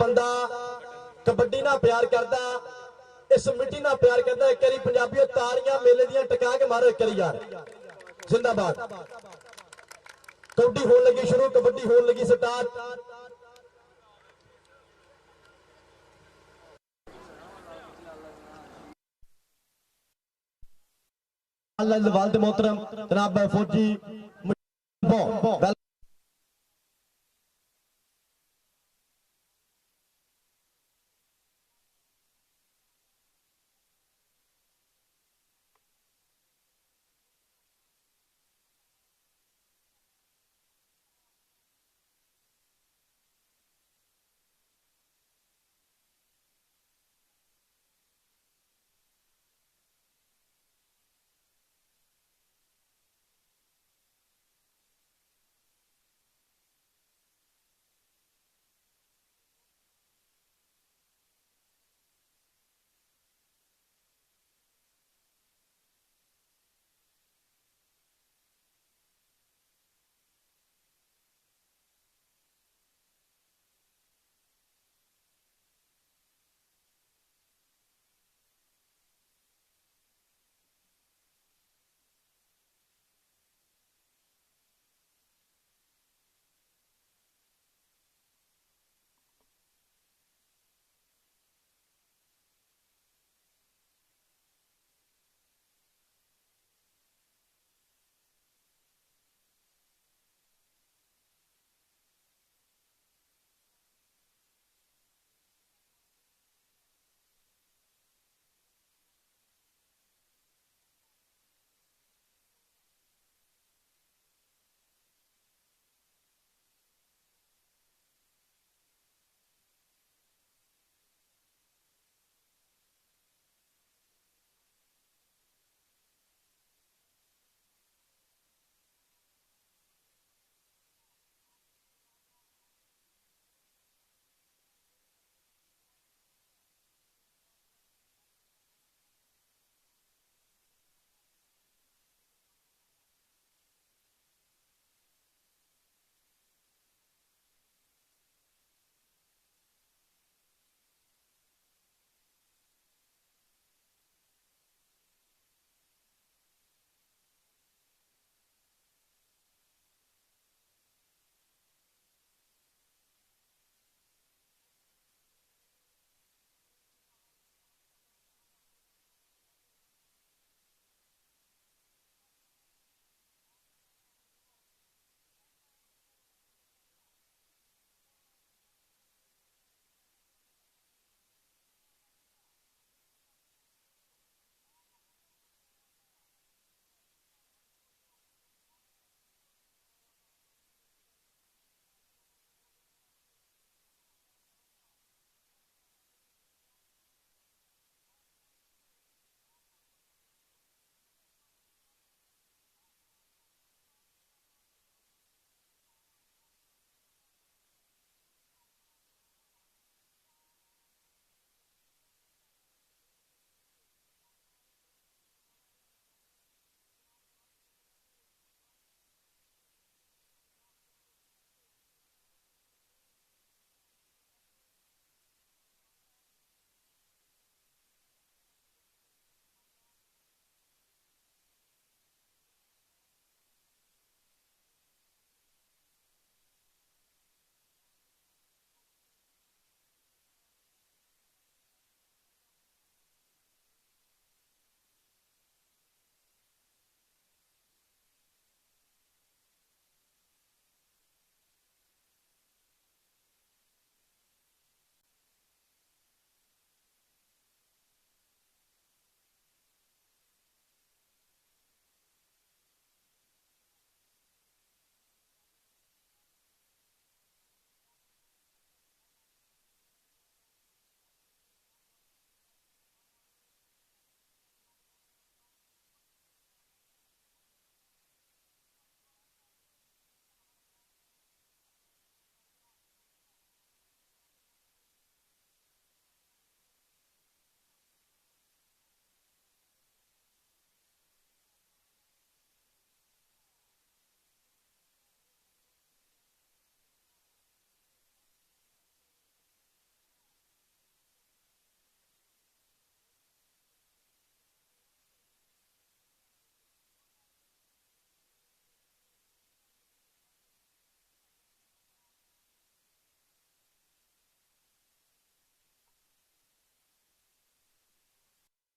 बंदा कबड्डी ना प्यार करता, इस मिट्टी ना प्यार करता। एक बारी पंजाबियों तालियां मेले दियां टका के मारो एक बारी यार, जिंदाबाद। कबड्डी होने लगी शुरू, कबड्डी होने लगी स्टार्ट। वालद मोहतरम जनाब फौजी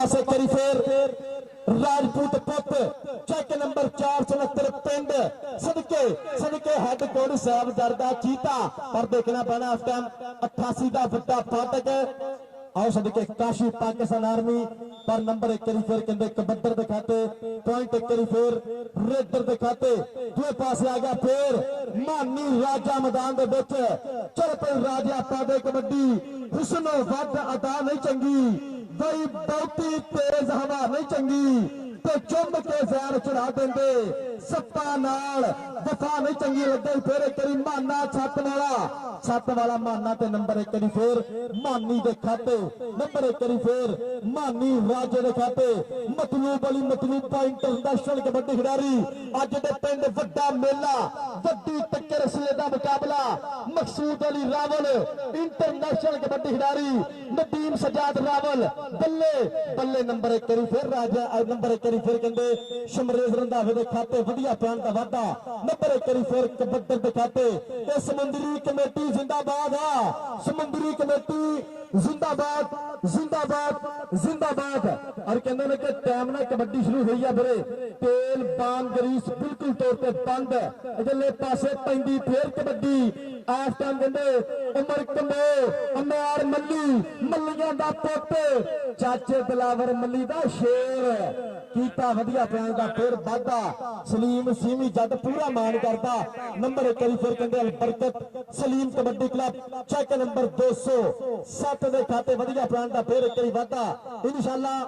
पासे करी फिर राजपूत पुत चेक नंबर 469 पिंड सदके सदके हेड कोड साहब दरदा चीता पर देखना पैना इस टाइम 88 का बड़ा फाटक आओ सदके काशी पाकिस्तान आर्मी पर नंबर 1 करी फिर कहते कबड्डर दिखाते पॉइंट 1 करी फिर रेडर दिखाते दूसरे पासे आ गया फिर मानी राजा मैदान दे विच चल पे राजा पादे कबड्डी हुस्नो वध अदा नहीं चंगी बई बहुती तेज हवा नहीं चंगी ते चुंब के जहर चढ़ा देंदे सप्पा नाल वफा नहीं चंगी लगे फिर एक करी माना छत वाला माना ते नंबर 1 करी फिर मानी दे खाते नंबर 1 करी फिर मानी राजे दे खाते मतलूब अली मतलूबा इंटरनेशनल कबड्डी खिडारी अज दे पिंड वड्डा मेला वड्डी टक्कर सिले दा मुकाबला मकसूद अली रावल इंटरनेशनल कबड्डी खिडारी नदीम सजाद रावल बल्ले बल्ले नंबर 1 करी फिर राजा नंबर 1 करी फिर कहंदे शमरेज रंधावे दे खाते वधिया पैन दा वादा नंबर 1 करी फिर कबड्डर दे खाते ते समुंदरी कमेटी जिंदाबाद आ समुंदरी कमेटी जिंदाबाद जिंदाबाद जिंदाबाद और कहते हैं कि टाइम ना कबड्डी शुरू हुई है फिर तेल बाम गरीस बिल्कुल तौर पर बंद इधरले पासे पैंदी फिर कबड्डी इस टाइम कहते उमर कंबो अमर मल्ली मल्लियां दा पुत चाचे दिलावर मल्ली दा शेर कीता वधिया पैन दा फिर वादा सलीम सीमी जद पूरा मान करता नंबर 1 करी फिर कहते Barkat Salim kabaddi club check number 207 दे खाते वधिया पैन दा फिर एक करी वादा इंशाअल्लाह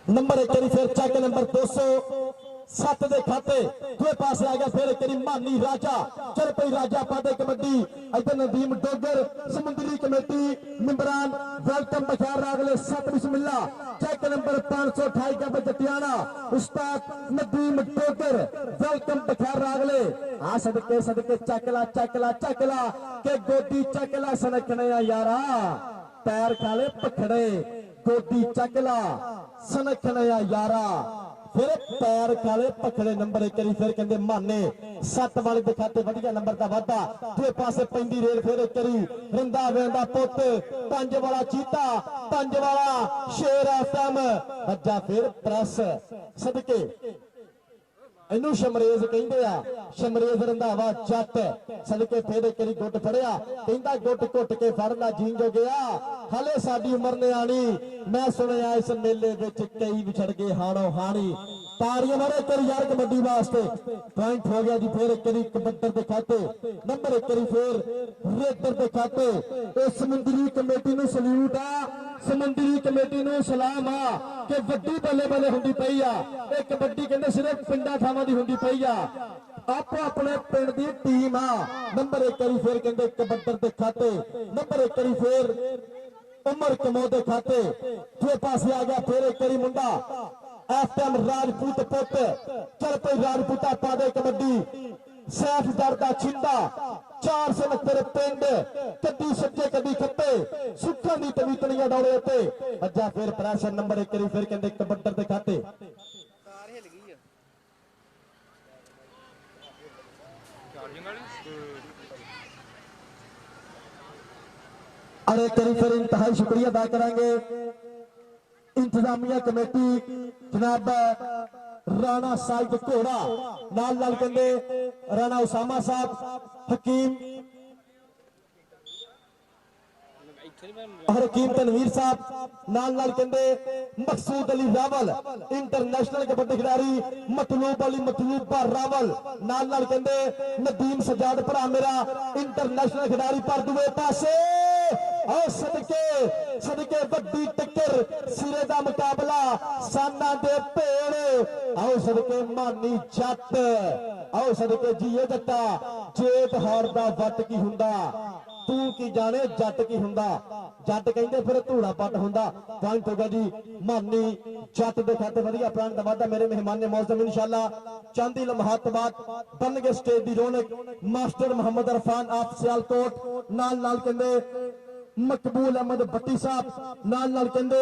नंबर 1 करी फिर चेक नंबर 207 दे खाते दूसरे पास आ गया फिर एक करी मानी राजा चल पई राजा पादे कबड्डी इधर नदीम डोगर समुंदरी कमेटी मिंबरान वेलकम बखैर रागले 7 बिस्मिल्ला चेक नंबर 528 का जटियाना उस्ताद नदीम डोगर वेलकम बखैर रागले आ सदके सदके चकला के गोदी चकला सनकने यारा पैर खाले पखड़े गोदी चकला सनखने यारा फिर पैर खाले पखड़े नंबर 1 करी फिर कहते माने 7 वाले दिखाते वधिया नंबर का वादा दूसरे पासे पैंदी रेल फिर एक करी रंधा वेंदा पुत 5 वाला चीता 5 वाला शेर एफएम अज्जा फिर प्रेस सदके इनू शमरेज कहते आ शमरेज रंधावा जट सदके फिर एक करी गुट फड़िया कहता गुट घुट के फड़ना जीन जो गया हाले साडी उम्र ने आनी मैं सुनिया इस मेले विच कई विछड़ गए हाणो हाणी ताड़ियां मारे करी यार कबड्डी वास्ते पॉइंट हो गया जी फिर एक करी कबड्डर दे खाते नंबर 1 करी फिर रेडर दे खाते इस समुंदरी कमेटी नु सल्यूट आ समुंदरी कमेटी नु सलाम आ कि वड्डी बल्ले बल्ले हुंदी पई आ ਇਹ कबड्डी कहंदे सिर्फ पिंडा थावां दी हुंदी पई आ आपो अपने पिंड दी टीम आ नंबर 1 करी फिर कहंदे कबड्डर दे खाते नंबर 1 करी फिर उमर कमो दे खाते दूसरे पासे आ गया फिर एक करी मुंडा एफएम राजपूत पुत चल पई राजपूता पादे कबड्डी सैफ दरदा छिंदा 469 पिंड कदी सज्जे कदी खप्पे सुखा दी तवीतलियां दौड़े ते अज्जा फिर प्रेशर नंबर 1 करी फिर कहंदे कबड्डर दे खाते अरे करी फिर इंतहाई शुक्रिया अदा करेंगे इंतजामिया कमेटी जनाब राणा साहिब घोड़ा नाल नाल कहंदे राणा उसामा साहब हकीम हकीम तनवीर साहब नाल नाल कहंदे मकसूद अली रावल इंटरनेशनल कबड्डी खिडारी मतलूब अली मतलूबा रावल नाल नाल कहंदे नदीम सजाद भरा मेरा इंटरनेशनल खिडारी पर दुए पासे और सदके सदके वड्डी टक्कर सिरे दा मुकाबला साना दे भेड़ आओ सदके मानी जट आओ सदके जीए जट्टा जेठ हार दा वट की हुंदा तू की जाने जट की हुंदा जट कहंदे फिर धूड़ा पट हुंदा पॉइंट होगा जी मानी जट दे खाते वधिया प्राण दा वादा मेरे मेहमान ने मौसम इंशाअल्लाह चांदी लम्हात बाद बन गए स्टेज दी रौनक मास्टर मोहम्मद अरफान आप सियालकोट नाल नाल कहंदे मकबूल अहमद भट्टी साहब नाल नाल कहंदे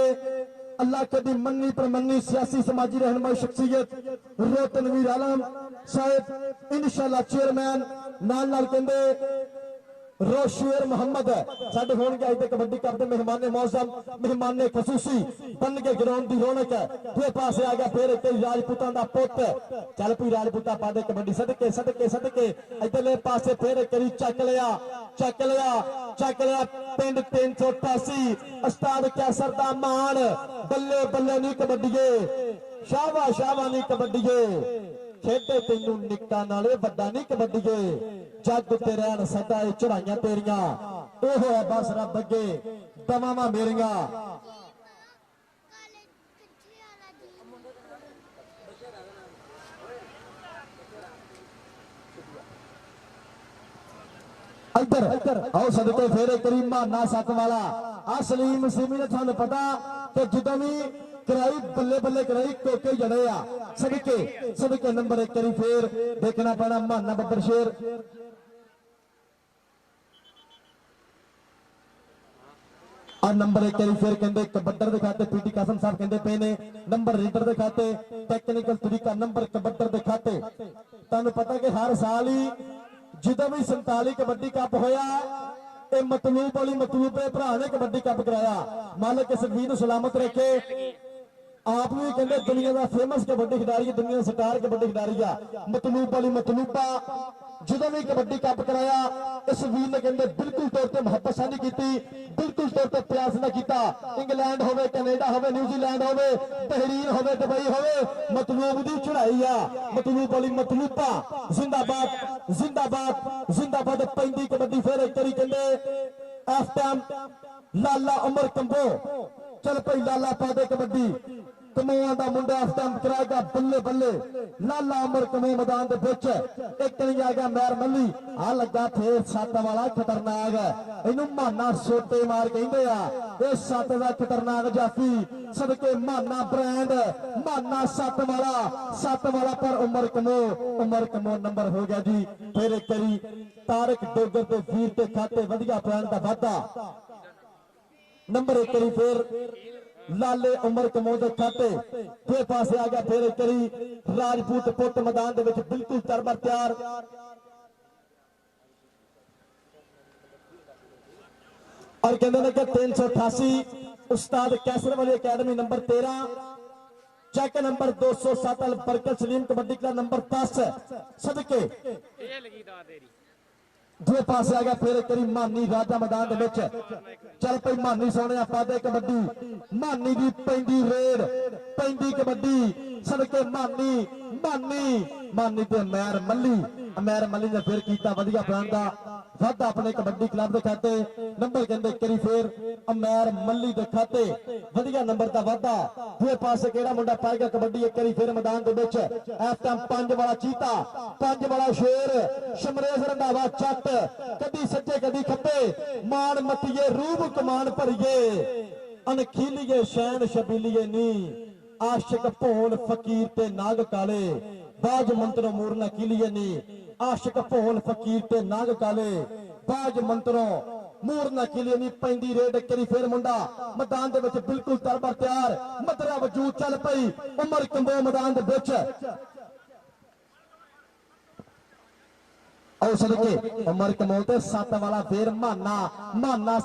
अल्लाह के दी मन्नी परमन्नी सियासी समाजी रहनुमाई शख्सियत रोतनवीर आलम साहिब इंशाअल्लाह चेयरमैन नाल कहंदे रोशेर मोहम्मद साडे होणगे अज तक कबड्डी कप दे मेहमान मौसम मेहमान खसूसी बन के ग्राउंड की रौनक है दूए पासे आ गया फिर एक राजपूतां दा पुत चल पी राजपूता पा दे कबड्डी सदके सदके सदके इधरले पासे फिर एक चक लिया पिंड 388 उस्ताद कैसर दा मान बल्ले बल्ले नहीं कबड्डीए शाबा शाबा नहीं कबड्डीए खेडे तेनू निक्का नाले वड्डा नहीं कबड्डीए जग उत्ते रहन सदा चढ़ाइयां तेरियां ओह है बस रब अगे दवावां मेरियां इधर आओ सदके फेरे करी माना सत वाला आ सलीम सिमी ने थानू पता कि जदों भी कराई बल्ले बल्ले कराई कोके जड़े आ सदके सदके नंबर 1 करी फिर देखना पैना माना बब्बर शेर और नंबर 1 करी फिर कहते कबड्डर दिखाते पीटी कासम साहब कहते पे ने नंबर रीडर दिखाते टेक्निकल तरीका नंबर कबड्डर दिखाते तुहानू पता कि हर साल ही जिदा भी 47 कबड्डी कप होया मतलूब वाली मतलूब भरा ने कबड्डी कप कराया मालिक इस वीर सलामत रखे आप भी कहते दुनिया का फेमस कबड्डी खिडारी दुनिया स्टार कबड्डी खिडारी आ मतलूब वाली मतलूबा जो भी कबड्डी कप कराया इस वीर ने कहते बिल्कुल तौर पर मुहब्बत साझी की बिल्कुल तौर पर प्यास ना किया इंग्लैंड हो कैनेडा हो न्यूजीलैंड हो बहरीन हो दुबई हो मतलूब की चढ़ाई आ मतलूब वाली मतलूबा जिंदाबाद जिंदाबाद जिंदाबाद पैंदी कबड्डी फिर एक करी कहते इस टाइम लाला उमर कंबो चल भाई लाला पा दे कबड्डी कमोआ का मुंडा इस टाइम कराएगा बल्ले बल्ले लाला उमर कमो मैदान के बिच एक नहीं आ गया मैर मल्ली आ लगा फिर सत वाला खतरनाक है इनू माना सोटे मार कहते हैं सत का खतरनाक जाफी सदके माना ब्रांड माना सत वाला पर उमर कमो नंबर हो गया जी फिर एक करी तारक डोगर के वीर के खाते वधिया ब्रांड का वाधा नंबर 1 करी फिर लाले उमर कमो के खाते फिर पासे आ गया फिर करी राजपूत पुत मैदान के बिल्कुल तरबर तैयार और कहते 388 उस्ताद कैसर वाली अकेडमी नंबर 13 चेक नंबर 207 बरकत सलीम कबड्डी क्लब नंबर 10 सदके दूए पासे आ गया फिर करी मानी राजा मैदान के चल पई मानी सोने पादे कबड्डी मानी की पैंदी रेड पैंदी कबड्डी सदके मानी मानी मानी ते अमैर मल्ली ने फिर किया वधिया ब्रांड का वाधा अपने कबड्डी क्लब के खाते नंबर कहते करी फिर अमैर मल्ली के खाते वधिया नंबर का वाधा दूए पासे केड़ा मुंडा पाएगा कबड्डी एक करी फिर मैदान के इस टाइम 5 वाला चीता 5 वाला शेर शमरेश रंधावा चट कदी सज्जे कदी खब्बे मान मतिए रूप कमान भरिए अनखीलीए शैन शबीलीए नी आशिक भोल फकीर ते नाग काले बाज मंत्रों मूरना कीलिए नी आशिक भोल फकीर ते नाग काले बाज मंत्रों मूरना कीलिए नी पैंदी रेड करी फिर मुंडा मैदान दे विच बिल्कुल तरबर तैयार मतरा वजूद चल पई उमर कंबो मैदान दे विच और सदके उमर कमो ते 7 वाला फिर माना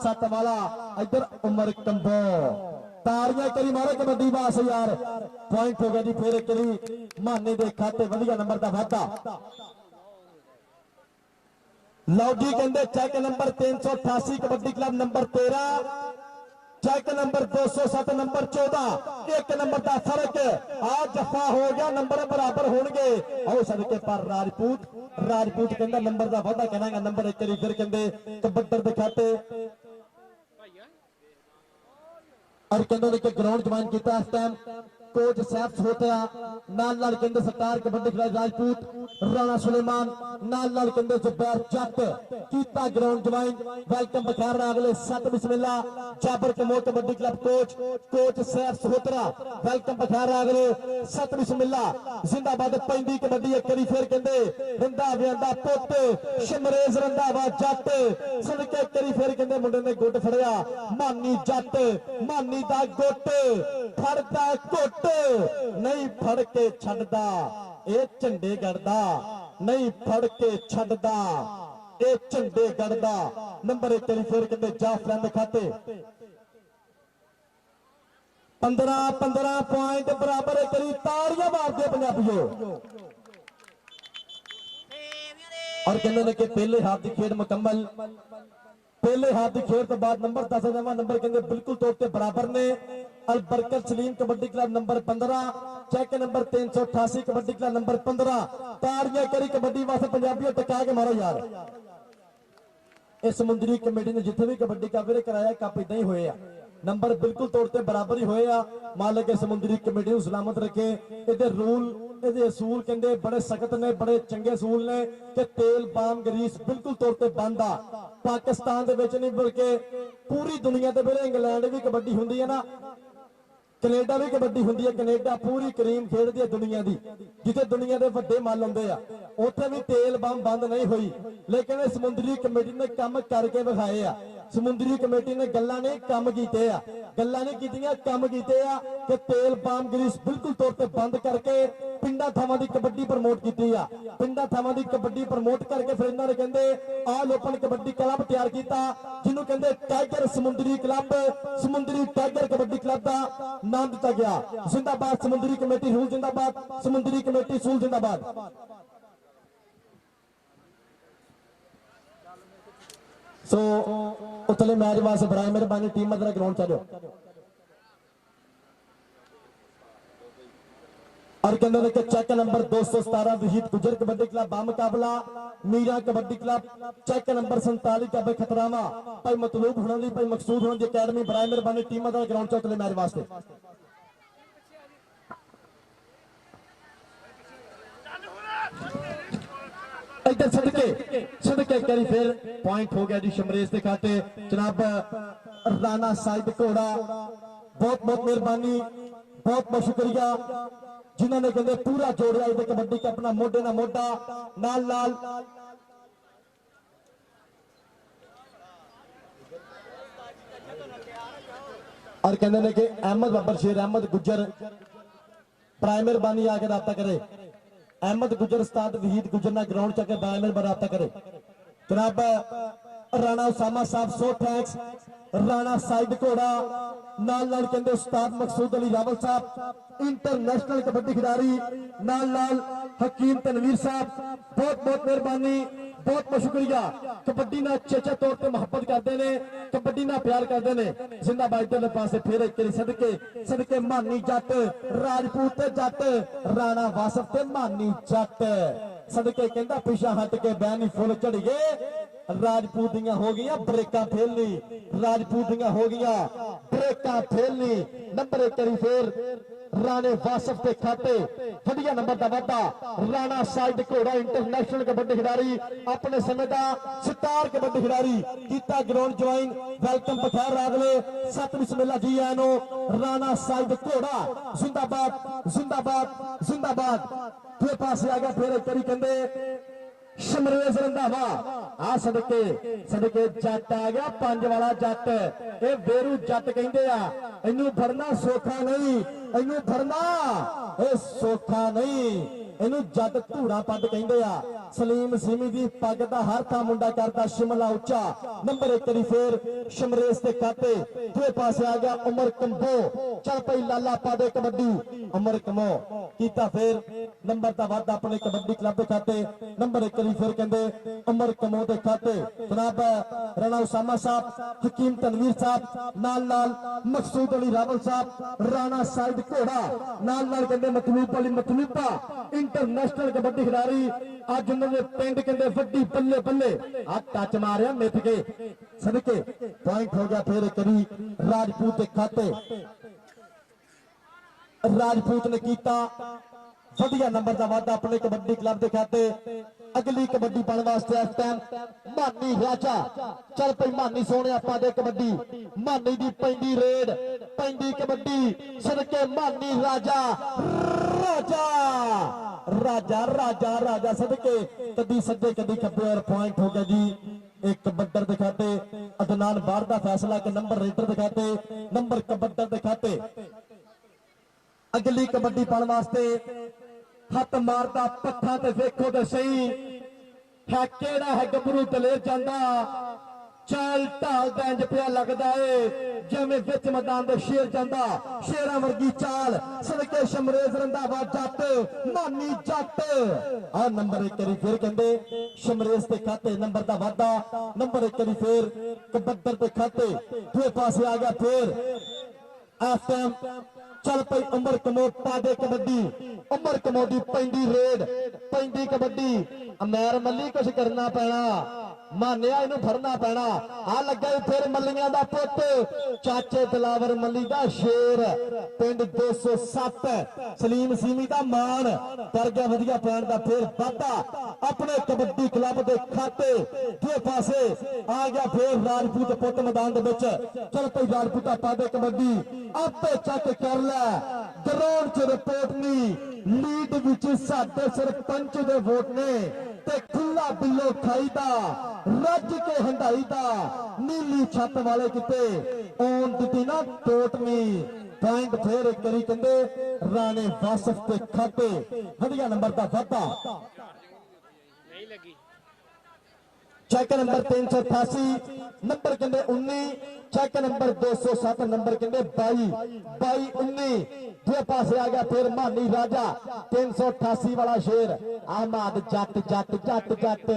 7 वाला इधर उमर कंबो तारियां करी मारे कबड्डी बास यार पॉइंट हो गया जी फिर करी माने दे खाते वधिया नंबर का वाधा लो जी कहते cheque number 388 kabaddi club number 13 cheque number 207 number 14 एक नंबर का फर्क आज जफा हो गया नंबर बराबर होंगे आओ सदके पर राजपूत कहता नंबर का वाधा कहना नंबर 1 करी फिर कहते कबड्डर दिखाते और कहते ग्राउंड ज्वाइन किया इस टाइम कोच सैफ सोतिया नाल कहते सरकार कबड्डी खिलाड़ी राजपूत राणा सुलेमान नाल कहते जुबैर जट कीता ग्राउंड ज्वाइन वेलकम बखैर अगले 7 बिस्मिल्ला जाबर कमो कबड्डी क्लब कोच सैफ सोतरा वेलकम बखैर अगले 7 बिस्मिल्ला जिंदाबाद पैंदी कबड्डी एक करी फिर कहते रंधावे दा पुत शमरेज रंधावा जट सदके करी फिर कहते मुंडे ने गुट फड़िया मानी जट मानी दा गुट ਫੜਦਾ ਘੁੱਟ ਨਹੀਂ ਫੜ ਕੇ ਛੱਡਦਾ ਇਹ ਚੰਡੀਗੜ੍ਹ ਦਾ ਨਹੀਂ ਫੜ ਕੇ ਛੱਡਦਾ ਇਹ ਚੰਡੀਗੜ੍ਹ ਦਾ ਨੰਬਰ 1 ਫਿਰ ਕਹਿੰਦੇ ਜਾਫਰਾਂ ਦੇ ਖਾਤੇ 15 ਪੁਆਇੰਟ ਬਰਾਬਰ ਕਰੀ ਤਾੜੀਆਂ ਮਾਰਦੇ ਪੰਜਾਬੀਓ और कहते हैं कि पहले हाथ की खेड मुकम्मल पहले हाथ की खेड तो बाद नंबर 10 नंबर कहते बिल्कुल तौर पर बराबर ने Al Barkat Salim kabaddi club number 15 cheque number 388 kabaddi club number 15 ताड़ियां करी कबड्डी वास्ते पंजाबियों टका के मारो यार इस समुद्री कमेटी ने जिथे भी कबड्डी का वीरे कराया कप इदा ही होए नंबर बिल्कुल तौर पर बराबर ही होए मालिक समुद्री कमेटी सलामत रखे इहदे रूल असूल कहते बड़े सख्त ने बड़े चंगे असूल ने कि तेल पाम ग्रीस बिल्कुल तौर पर बंद आ पाकिस्तान दे विच नहीं बल्कि पूरी दुनिया ते वीरे इंग्लैंड भी कबड्डी हुंदी है ना कनेडा भी कबड्डी हुंदी है कनेडा पूरी करीम खेडदी है दुनिया दी जिथे दुनिया दे वड्डे मल हुंदे आ उत्थे भी तेल बम बंद नहीं हुई लेकिन समुद्री कमेटी ने काम करके विखाए आ समुद्री कमेटी ने गल्लां नहीं काम कीते आ गल्लां नहीं कीतियां काम कीते आ कि तेल पाम ग्रीस बिल्कुल तौर पे बंद करके पिंडा थावां दी कबड्डी प्रमोट कीती आ पिंडा थावां दी कबड्डी प्रमोट करके फिर इन्हां ने कहंदे ऑल ओपन कबड्डी क्लब तैयार कीता जिन्हों कहंदे टाइगर समुद्री क्लब समुद्री टाइगर कबड्डी क्लब दा नाम दिता गया जिंदाबाद समुद्री कमेटी रूल जिंदाबाद समुद्री कमेटी सूल जिंदाबाद सो उतले मैच वास्ते बड़ा मेहरबानी टीम मतलब ग्राउंड चलो और कहते हैं कि check number 217 Waheed Gujjar kabaddi club बामुकाबला Mira kabaddi club check number 47 का खतरावा भाई मतलूब होना दी भाई मकसूद होना दी अकेडमी बड़ा मेहरबानी टीम मतलब ग्राउंड चलो उतले मैच वास्ते इधर सदके करी फिर पॉइंट हो गया जी शमरेश के खाते जनाब राणा साहिब घोड़ा बहुत बहुत मेहरबानी बहुत बहुत शुक्रिया जिन्होंने कहते पूरा जोड़िया इधर कबड्डी का अपना मोढे ना मोढा नाल नाल और कहते हैं कि अहमद बाबर शेर अहमद गुज्जर प्राइम मेहरबानी आके रब्ता करे अहमद गुजर उस्ताद वहीद गुजर ना ग्राउंड चके बायमल बराबर करे जनाब राणा उसामा साहब 100 थैंक्स राणा साइड घोड़ा नाल नाल कहंदे उस्ताद मकसूद अली रावल साहब इंटरनेशनल कबड्डी खिडारी नाल नाल हकीम तनवीर साहब बहुत बहुत मेहरबानी बहुत बहुत शुक्रिया कबड्डी ना अच्छे तौर पर मोहब्बत करते हैं कबड्डी ना प्यार करते हैं जिंदाबाद इधर पासे फिर एक सदके सदके मानी जट राजपूत जट राणा वासफ ते मानी जट सदके कहंदा पिछा हट के बैनी फुल चढ़िए राजपूत दियां हो गई ब्रेकां फेलनी राजपूत दियां हो गई ब्रेकां फेलनी नंबर 1 करी फिर राणे वासफ के खाते वधिया नंबर का वाधा राणा साइड घोड़ा इंटरनेशनल कबड्डी खिडारी अपने समय का स्टार कबड्डी खिडारी कीता ग्राउंड ज्वाइन वेलकम बखैर रागले सत बिस्मिल्लाह जी आनो राणा साइड घोड़ा जिंदाबाद जिंदाबाद जिंदाबाद फिर पास आ गया फिर एक करी कहंदे शमरेज रंधावा आ सदके सदके जट आ गया 5 वाला जट ये वेरू जट कहंदे आ इनू फड़ना सौखा नहीं इनू फड़ना ए सौखा नहीं इनू जट धूड़ा पद कहंदे आ सलीम सीमी दी पग दा हर था मुंडा करदा शिमला उच्चा नंबर 1 करी फिर शमरेज के खाते दूए पासे आ गया उमर कंबो चल पई लाला पा दे कबड्डी उमर कमो कीता फिर नंबर दा वादा अपने कबड्डी क्लब के खाते नंबर 1 फिर कहते उमर कमो के खाते जनाब राणा उसामा साहब हकीम तनवीर साहब नाल नाल मकसूद अली रावल साहब राणा साइड घोड़ा नाल नाल कहते मतलूब अली मतलूबा इंटरनेशनल कबड्डी खिडारी अज उन्होंने पिंड कहते वड्डी बल्ले बल्ले आ टच मारिया मिथ के सदके पॉइंट हो गया फिर करी राजपूत के खाते राजपूत ने कीता वधिया नंबर का वादा अपने कबड्डी क्लब के खाते अगली कबड्डी पाने वास्ते इस टाइम मानी राजा चल पई मानी सोने आपा दे कबड्डी मानी दी पैंदी रेड पैंदी कबड्डी सदके मानी राजा राजा राजा राजा राजा सदके कदी सज्जे कदी खब्बे और पॉइंट हो गया जी एक कबड्डर दिखाते अदनान बार का फैसला के नंबर रेटर दिखाते नंबर कबड्डर दिखाते अगली कबड्डी पाने वास्ते हथ मारदा पत्थां ते वेखो ते सही है केड़ा है गबरू दलेर जांदा चाल ढाल इंज पिया लगदा है जिवें विच मैदान दे शेर जांदा शेरां वर्गी चाल सदके शमरेज रंधावा जट मानी जट आ नंबर 1 करी फिर कहंदे शमरेज ते खाते नंबर दा वादा नंबर 1 करी फिर कबड्डर ते खाते दूए पासे आ गया फिर एफएम चल पई उमर कमो पादे कबड्डी उमर कमो दी पैंदी रेड पैंदी कबड्डी अमैर मल्ली कुछ करना पैना मानिया इनू फड़ना पैना आ लगा फिर मल्लियां दा पुत चाचे दिलावर मल्ली दा शेर पिंड 207 सलीम सीमी दा मान कर गया वधिया पैन दा फिर वादा अपने कबड्डी क्लब दे खाते दूए पासे आ गया फिर राजपूत पुत मैदान दे विच चल पई राजपूता पादे कबड्डी आपे चक कर लै ग्राउंड च रिपोर्ट नहीं लीड विच साडे सरपंच दे वोट ने ते खुला बिल्लो खाई दा रज के हंडाई दा नीली छत वाले किते ओन दिती ना टोटमी पॉइंट फिर एक करी कहंदे राणे वासिफ ते खाते वधिया नंबर दा वादा नहीं लगी चेक नंबर 388 नंबर कहंदे 19 चेक नंबर 207 नंबर कहंदे 22 19 दूए पासे आ गया फिर मानी राजा 388 वाला शेर अहमद जट जट जट जट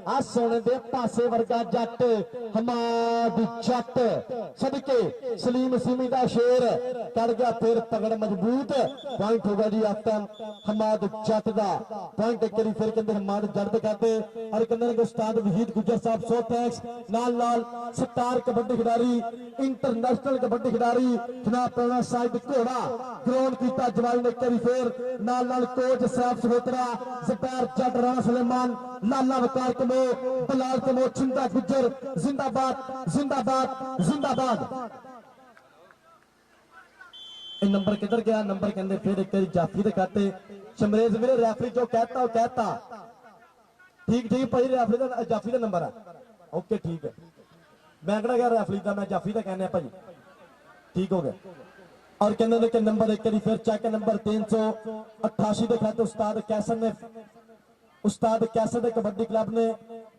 आ सोने दे पासे वर्गा जट हमाद जट सदके सलीम सिमी दा शेर कर गया फिर तगड़ मजबूत पॉइंट होगा जी आफ्टर हमाद जट दा पॉइंट करी फिर कहंदे हमाद जट करते और कहंदे ने उस्ताद वहीद गुजर साहब सो थैंक्स नाल नाल स्टार कबड्डी खिडारी इंटरनेशनल कबड्डी खिडारी जनाब प्रणव साहिब घोड़ा ग्राउंड कीता जवाई ने करी फिर नाल नाल कोच साहब सहोत्रा जबैर जट राणा सुलेमान लाला वकार कमो बलाल कमो छिंदा गुजर जिंदाबाद जिंदाबाद जिंदाबाद नंबर किधर गया नंबर कहते फिर एक बार जाफी दे खाते शमरेज वीरे रेफरी जो कहता वो कहता ठीक ठीक भाई रेफरी का जाफी का नंबर है ओके ठीक है मैं कहना गया रेफरी का मैं जाफी का कहने भाई ठीक हो गया और कहने के नंबर एक बार फिर चेक नंबर 388 के खाते उस्ताद कैसर ने कबड्डी क्लब ने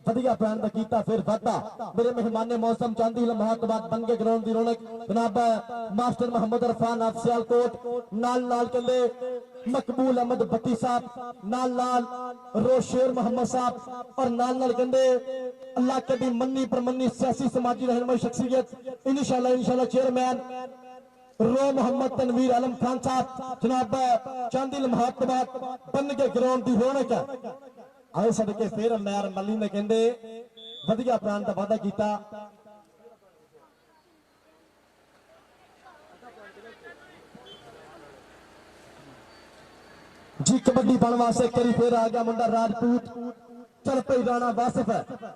वधिया पैन दा कीता फिर वादा मेरे मेहमान ने मौसम चांदी लम्हा तो बाद बन के ग्राउंड दी रौनक जनाब मास्टर मोहम्मद अरफान ऑफ सियालकोट नाल नाल कहंदे मकबूल अहमद भट्टी साहब नाल नाल रोशेर मोहम्मद साहब और नाल नाल कहंदे अल्लाह के दी मन्नी परमन्नी सियासी समाजी रहनुमाई शख्सियत इंशाल्लाह चेयरमैन रो मोहम्मद तनवीर आलम खान साहब जनाब चांदी लम्हा तो बाद बन के ग्राउंड दी रौनक आए सदके फिर अमैर मल्ली ने कहंदे वधिया प्राण दा वादा कीता जी कबड्डी पाने वास्ते करी फिर आ गया मुंडा राजपूत चल पई राणा वासिफ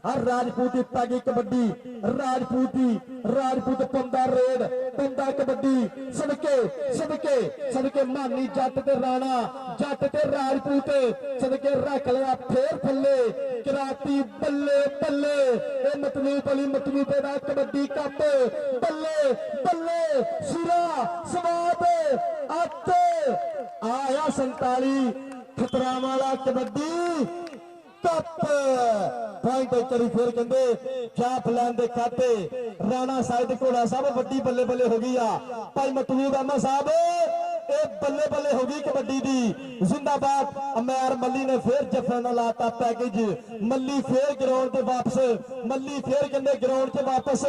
हर राजपूती पैगी कबड्डी राजपूत पंदा रेड पंदा कबड्डी सदके सदके सदके मानी जट ते राणा जट ते राजपूत सदके रख लिया फिर थल्ले कराती बल्ले बल्ले ए मतलूब अली मतलूब दा कबड्डी कप बल्ले बल्ले सिरा सवाब अत आया 47 खतरा वाला कबड्डी कप पॉइंट करी फिर कहंदे क्या प्लान दे खाते राणा साहिब घोड़ा साहब वड्डी बल्ले बल्ले हो गई आ भाई मतलूब अहमद साहब ए बल्ले बल्ले हो गई कबड्डी दी जिंदाबाद अमैर मल्ली ने फिर जफे ना लाता पैकेज मल्ली फिर ग्राउंड ते वापस मल्ली फिर कहंदे ग्राउंड ते वापस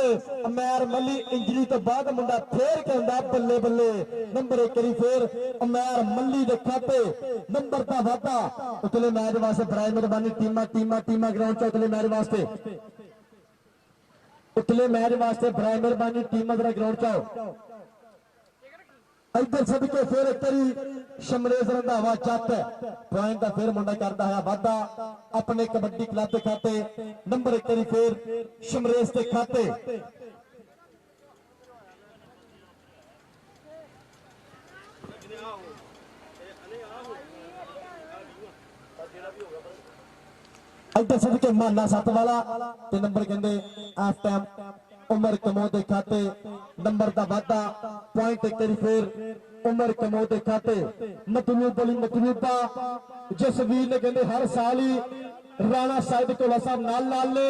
अमैर मल्ली इंजरी तो बाद मुंडा फिर कहंदा बल्ले बल्ले नंबर 1 करी फिर अमैर मल्ली दे खाते नंबर दा वादा उतले मैच वास्ते बराए मेहरबानी टीमा ग्राउंड च उतले मैच वास्ते बराए मेहरबानी टीमा जरा ग्राउंड च आओ इधर सदके फिर एक बारी शमरेज रंधावा जट पॉइंट का फिर मुंडा करता है वादा अपने कबड्डी क्लब के खाते नंबर 1 बारी फिर शमरेज के खाते इधर सदके माना 7 वाला ते नंबर कहंदे हाफ टाइम उमर कमो के खाते नंबर का वाधा पॉइंट एक बार फिर उमर कमो के खाते मतलूब अली मतलूबा जिस वीर ने कहते हर साल ही राणा साहिब ढोला साहब नाल ने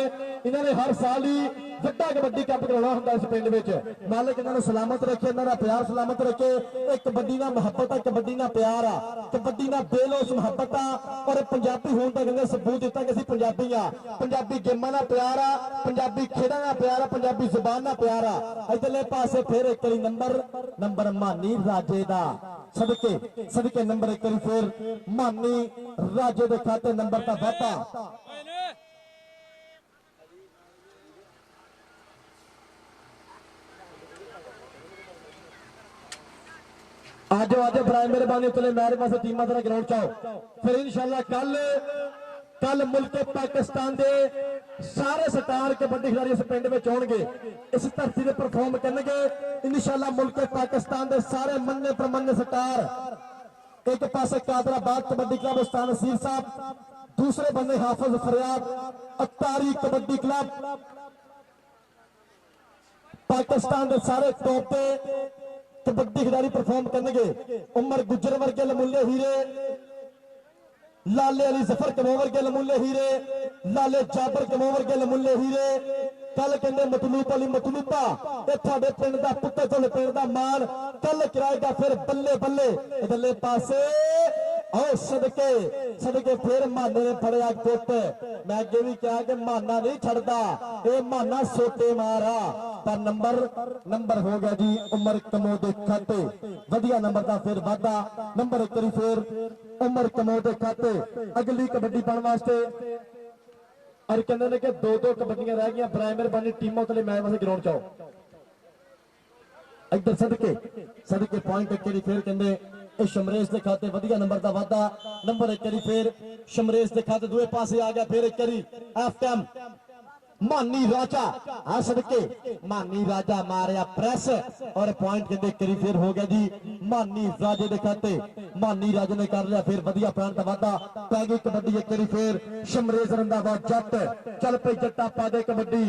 इन्होंने हर साल ही ਵੱਡਾ कबड्डी कप कराना ਹੁੰਦਾ इस पिंड ਵਿੱਚ मालिक इन्होंने सलामत रखे इन्होंने प्यार सलामत रखे एक कबड्डी ना मोहब्बत है कबड्डी ना प्यार आ कबड्डी ना बेलोस मोहब्बत आ और पंजाबी होने का कहते सबूत दिता कि असं पंजाबी हाँ पंजाबी गेमां ना प्यार आ पंजाबी खेड़ा ना प्यार आ पंजाबी जुबान ना प्यार आ इधरले पासे फिर एक नंबर मानी राजे दा सदके नंबर एक फिर मानी राजे दे खाते नंबर का वाधा आज बराए मेहरबानी चले मेरे पास टीम तरह ग्राउंड चाओ फिर इंशाल्लाह कल मुल्क पाकिस्तान के सारे स्टार कबड्डी खिलाड़ी इस पिंड में आउणगे इस धरती से परफॉर्म करेंगे इंशाल्लाह मुल्क पाकिस्तान के सारे मन्ने प्रमन्ने स्टार एक पास कादराबाद कबड्डी क्लब उस्ताद नसीर साहब दूसरे बंदे हाफिज फरियाद अत्तारी कबड्डी क्लब पाकिस्तान के सारे टॉप पे कबड्डी खिलाड़ी परफॉर्म करेंगे उमर गुजर वर्गे लमुल्ले हीरे लाले अली जफर कमो वर्गे लमुल्ले हीरे लाले जाबर कमो वर्गे लमुल्ले हीरे कल कहते मतलूब अली मतलूबा ये पिंड का पुत्र चल पिंड का मान कल कराएगा फिर बल्ले बल्ले इधरले पासे आओ सदके फिर माने ने फड़िया गुट मैं अगे भी कहा कि माना नहीं छड़ता ये माना सोटे मारा पर नंबर हो गया जी उमर कमो के खाते वधिया नंबर का फिर वाधा नंबर एक फिर उमर कमो के खाते अगली कबड्डी पाने वास्ते और कहते हैं कि दो कबड्डियां रह गई बराए मेहरबानी टीमों के लिए मैच वास्ते ग्राउंड चाओ इधर सदके पॉइंट एक फिर कहते शमरेश के खाते वधिया नंबर का वाधा नंबर एक फिर शमरेश के खाते दूसरे पासे आ गया फिर एक एफ टाइम मानी राजा आ सदके मानी राजा मारिया प्रेस और पॉइंट कहते करी फिर हो गया जी मानी राजे के खाते मानी राजे ने कर लिया फिर वधिया पॉइंट का वाधा पै गई कबड्डी एक करी फिर शमरेश रंधावा जट चल पे जट्टा पा दे कबड्डी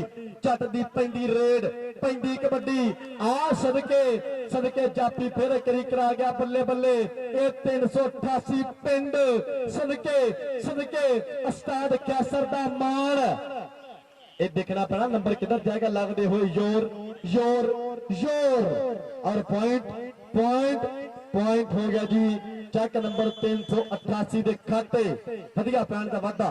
जट दी पैंदी रेड पैंदी कबड्डी आ सदके जापी फिर करी करा गया बल्ले बल्ले ये 388 पिंड सदके उस्ताद कैसर दा मान ये देखना पड़ा नंबर किधर जाएगा लगते हुए योर और पॉइंट हो गया जी चेक नंबर 388 के खाते वधिया पॉइंट का वाधा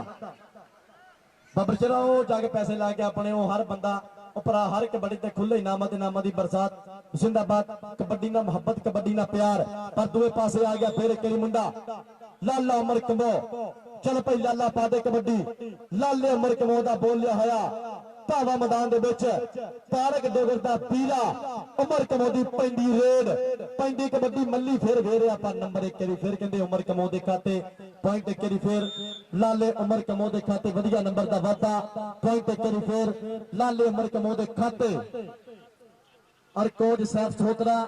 बाबर चलो जाके पैसे ला के अपने हर बंदा उपरा हर कबड्डी ते खुले इनामां दी बरसात जिंदाबाद कबड्डी ना मोहब्बत कबड्डी ना प्यार पर दूसरे पासे आ गया फिर एक मुंडा लाला उमर कमो चल भाई लाला पा दे कबड्डी लाले उमर कमो दा बोलिया होया भावा मैदान दे विच तारक डोगर दा पीला उमर कमो दी पैंदी रेड पैंदी कबड्डी मल्ली फिर घेरिया पर नंबर एक करी फिर कहंदे उमर कमो दे खाते पॉइंट एक करी फिर लाले उमर कमो दे खाते वधिया नंबर दा वाधा पॉइंट एक करी फिर लाले उमर कमो दे खाते और कोच साहब सोतरा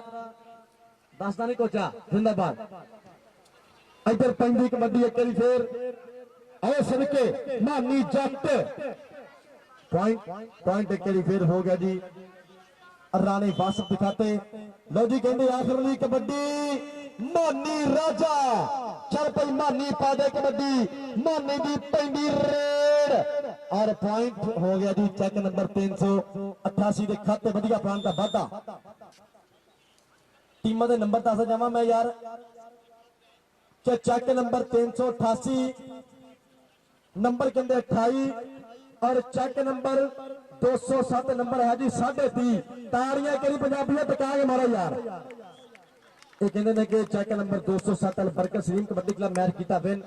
दसदा नहीं कोचा जिंदाबाद इधर पैंदी कबड्डी एक करी फिर आओ सदके मानी जट पॉइंट एक करी फिर हो गया जी राणे वासफ दिखाते लो जी कहते आखिर वाली कबड्डी मानी राजा चल भाई मानी पा दे कबड्डी मानी दी पैंदी रेड और पॉइंट हो गया जी चेक नंबर 388 के खाते वधिया पॉइंट का वाधा टीमां दे नंबर दस जावां मैं यार चेक नंबर 388 नंबर कहते 28 और चेक नंबर 207 नंबर है जी 30.5 ताड़ियां करी पंजाबियां टका के मारो यार ये कहते हैं कि check number 207 Albarkat Saleem kabaddi club match किया विन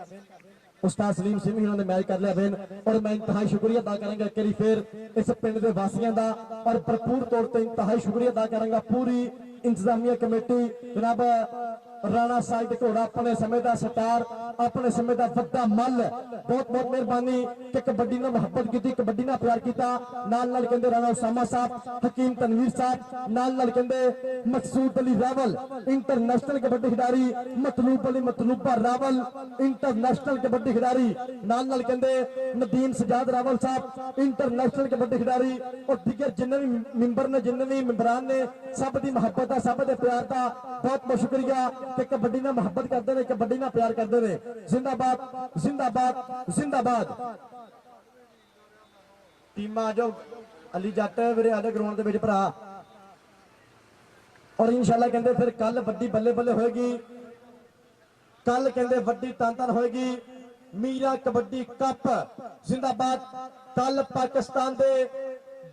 उस्ताद सलीम सिंह इन्होंने मैच कर लिया विन और मैं इंतहाई शुक्रिया अदा करूंगा करी फिर इस पिंड के वासियों का और भरपूर तौर पर इंतहाई शुक्रिया अदा करूंगा पूरी इंतजामिया कमेटी जनाब राणा साइड घोड़ा अपने समय का स्टार अपने समय का वड्डा मल बहुत बहुत मेहरबानी कि कबड्डी ने मुहब्बत की कबड्डी ने प्यार किया नाल नाल कहंदे राणा उसामा साहब हकीम तनवीर साहब नाल नाल कहंदे मकसूद अली रावल इंटरनेशनल कबड्डी खिडारी मतलूब अली मतलूबा रावल इंटरनेशनल कबड्डी खिडारी नाल नाल कहंदे नदीम सजाद रावल साहब इंटरनेशनल कबड्डी खिडारी और दिगर जिन्ने भी मेंबर ने जिन्ने भी मेंबरान ने सब दी मुहब्बत का सब दे प्यार का बहुत बहुत शुक्रिया कि कबड्डी ने मुहब्बत करते हैं कबड्डी ने प्यार करते हैं जिंदाबाद जिंदाबाद जिंदाबाद टीमां जो अली जट मेरे आधे ग्राउंड के भरा और इंशाल्लाह कहते फिर कल वड्डी बल्ले बल्ले होएगी कल कहते वड्डी तन होएगी मीरा कबड्डी कप जिंदाबाद कल पाकिस्तान दे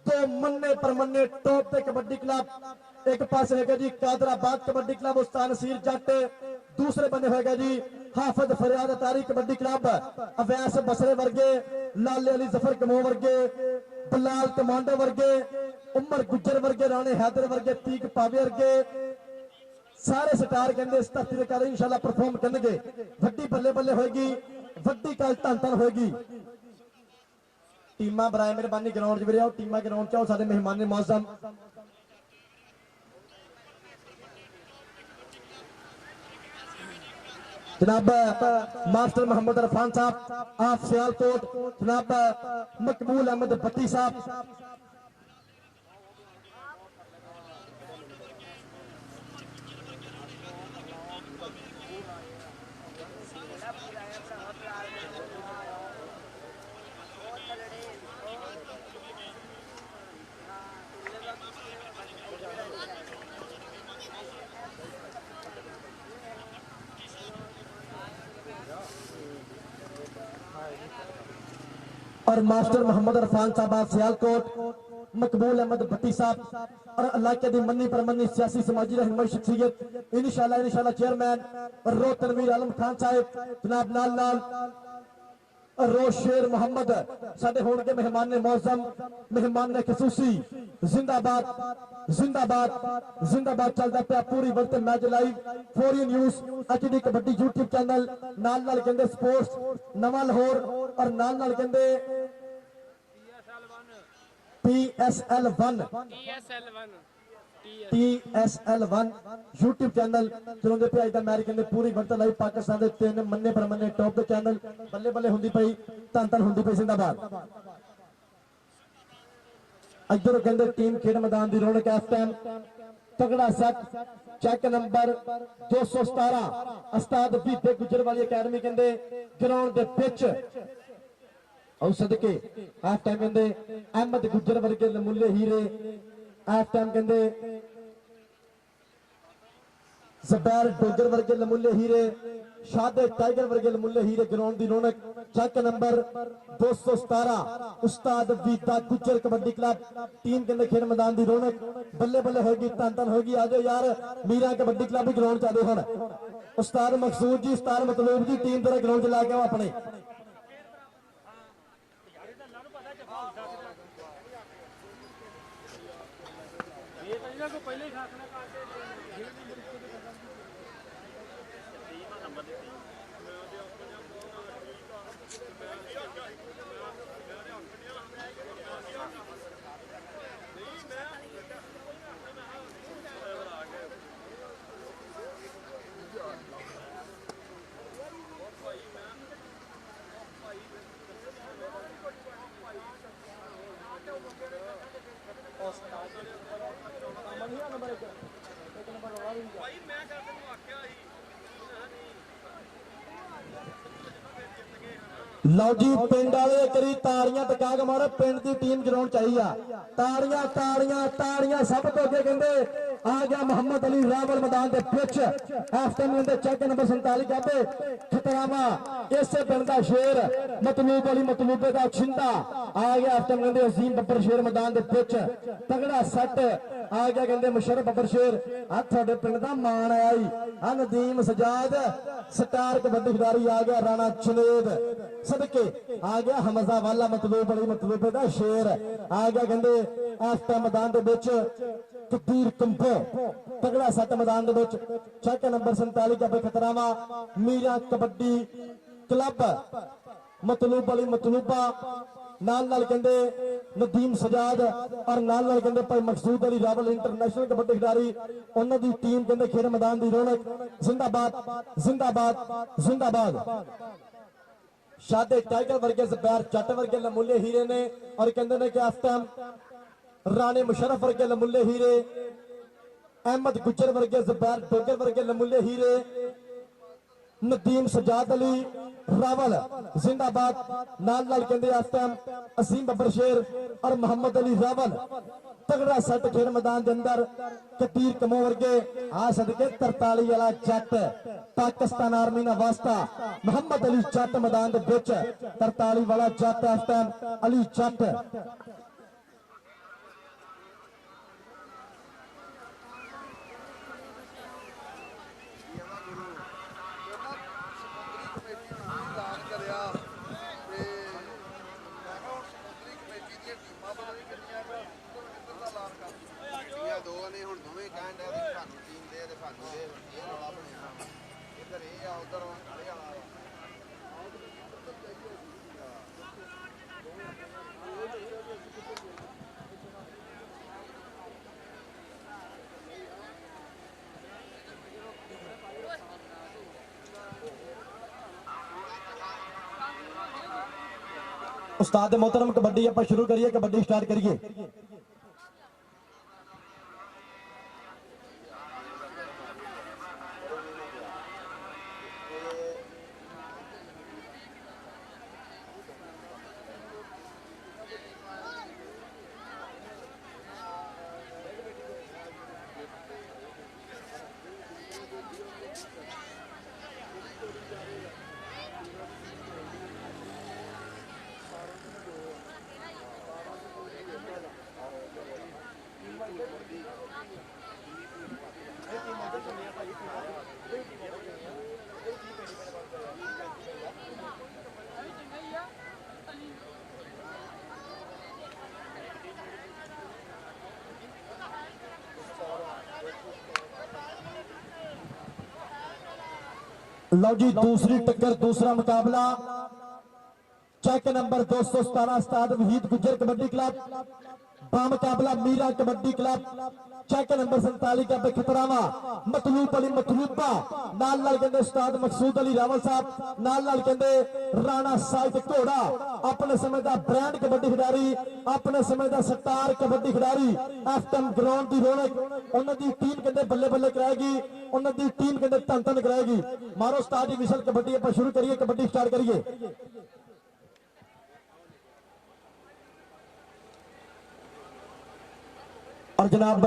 दो मन्ने परमन्ने टॉप पे कबड्डी क्लब एक पास होगा जी कादराबाद कबड्डी क्लब उस्ताद नसीर जट दूसरे बंदे होगा जी हाफिज फरियाद अतारी कबड्डी क्लब अवैस बसरे वर्गे लाले अली जफर कमो वर्गे बलाल कमांडो वर्गे उमर गुज्जर वर्गे राणे हैदर वर्गे तीक पावे वर्गे सारे स्टार कहते इस धरती के कारण इंशाल्लाह परफॉर्म करेंगे वड्डी बल्ले बल्ले होगी वड्डी कल धन धन होगी टीमां बराए मेहरबानी ग्राउंड च आओ टीमां ग्राउंड च आओ साडे मेहमान ने मौसम जनाब मास्टर मोहम्मद इरफान साहब आप सियालकोट जनाब मकबूल अहमद भट्टी साहब और मास्टर मोहम्मद इरफान साहब आप सियालकोट मकबूल अहमद भट्टी साहब और इलाके की मन्नी परमन्नी सियासी समाजी रहनुमाई शख्सियत इंशाल्लाह चेयरमैन रो तनवीर आलम खान साहब जनाब नाल नाल रोज शेर मोहम्मद साडे होणगे मेहमान ने मौसम मेहमान ने खसूसी जिंदाबाद जिंदाबाद जिंदाबाद चलता पाया पूरी वक्त match live फोरियन news HD kabaddi YouTube channel नाल नाल कहंदे स्पोर्ट्स नवा लाहौर और नाल नाल कहंदे TSL1 यूट्यूब चैनल चलाते पे अज मैच कहते पूरी वक्त लाइव पाकिस्तान के तीन मन्ने परमन्ने टॉप के चैनल बल्ले बल्ले होंदी पई धन धन होंदी पई जिंदाबाद इधर कहते टीम खेड मैदान की रौनक इस टाइम तगड़ा सेट चेक नंबर 217 उस्ताद बीते गुजर वाली अकेडमी कहते ग्राउंड के पिच और सदके इस टाइम कहते अहमद गुजर वर्गे नमूले हीरे इस टाइम कहते ज़बैर डोगर वर्गे नमूले हीरे शादे टाइगर वर्गे नमूले हीरे ग्राउंड की रौनक चेक नंबर 217 उस्ताद बीता गुजर कबड्डी क्लब टीम के खेल मैदान की रौनक बल्ले बल्ले होगी धन धन होगी आ जाओ यार मीरा कबड्डी क्लब भी ग्राउंड चाहते हैं उस्ताद मकसूद जी उस्ताद मतलूब जी टीम तेरा ग्राउंड च ला के आओ अपने पहले लो जी पिंड वाले करी ताड़ियां टका के मारो पिंड की टीम ग्राउंड चाहिए ताड़ियां ताड़ियां ताड़ियां सब तो अगे कहते आ गया मोहम्मद अली रावल मैदान के पिच इस टाइम कहते चेक नंबर 47 कहते खतरावा इसे पिंड का शेर मतलूब अली मतलूबे का छिंदा आ गया इस टाइम कहते अजीम बब्बर शेर मैदान के पिच तगड़ा सट आ गया कहते मुशर्रफ बब्बर शेर आ थोड़े पिंड का मान आया ही आ नदीम सजाद स्टार कबड्डी खिडारी आ गया राणा चलेद सदके आ गया हमजा वाला मतलूब अली मतलूबे का शेर आ गया कहते इस टाइम मैदान के कबीर कंबो तगड़ा सट मैदान दे विच चौका नंबर 47 का खतरावा मीरा कबड्डी क्लब मतलूब वाली मतलूबा नाल नाल कहंदे नदीम सजाद और नाल नाल कहंदे भाई मकसूद अली रावल इंटरनेशनल कबड्डी खिडारी उन्हां दी टीम कहंदे खेल मैदान दी रौनक जिंदाबाद जिंदाबाद जिंदाबाद शादे टाइगर वर्गे ज़बैर जट वर्गे लमुले हीरे ने और कहंदे ने कि इस टाइम राणे मुशर्रफ वर्गे लमुले हीरे अहमद गुजर वर्गे ज़बैर डोगर वर्गे लमुले हीरे नदीम सजाद अली रावल जिंदाबाद नाल नाल कहंदे इस टाइम असीम बब्बर शेर और मोहम्मद अली रावल तगड़ा सट खेल मैदान के अंदर कतीर कमो वर्गे आ सदके 43 वाला जट पाकिस्तान आर्मी ना वास्ता मोहम्मद अली जट मैदान के विच 43 वाला जट इस टाइम अली जट उस्ताद मोहतरम कबड्डी आप शुरू करिए कबड्डी स्टार्ट करिए लो जी दूसरी टक्कर दूसरा मुकाबला चेक नंबर 217 उस्ताद वहीद गुजर कबड्डी क्लब बामुकाबला Mira kabaddi club check number 47 का खतरावा मतलूब अली मतलूबा नाल नाल कहंदे उस्ताद मकसूद अली रावल साहब नाल नाल कहंदे राणा साहिब घोड़ा अपने समय का ब्रांड कबड्डी खिडारी अपने समय का स्टार कबड्डी खिडारी एफएम ग्राउंड की रौनक उन्हां दी टीम कहंदे बल्ले बल्ले कराएगी उन्हां दी टीम कहंदे धन धन कराएगी मारो उस्ताद जी विशल कबड्डी आप शुरू करिए कबड्डी स्टार्ट करिए और जनाब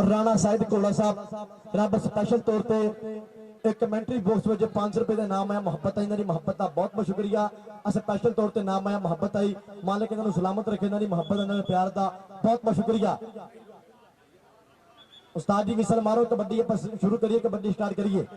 राणा साहिब घोड़ा साहब जनाब स्पेशल तौर पर एक कमेंटरी बॉक्स में 500 रुपए का नाम आया मोहब्बत आई इन्होंने मोहब्बत का बहुत बहुत शुक्रिया स्पेशल तौर पर नाम आया मोहब्बत आई मालिक इन्होंने सलामत रखे इन्होंने मोहब्बत इन्होंने प्यार का बहुत बहुत शुक्रिया उस्ताद जी विसल मारो कबड्डी आप शुरू करिए कबड्डी स्टार्ट करिए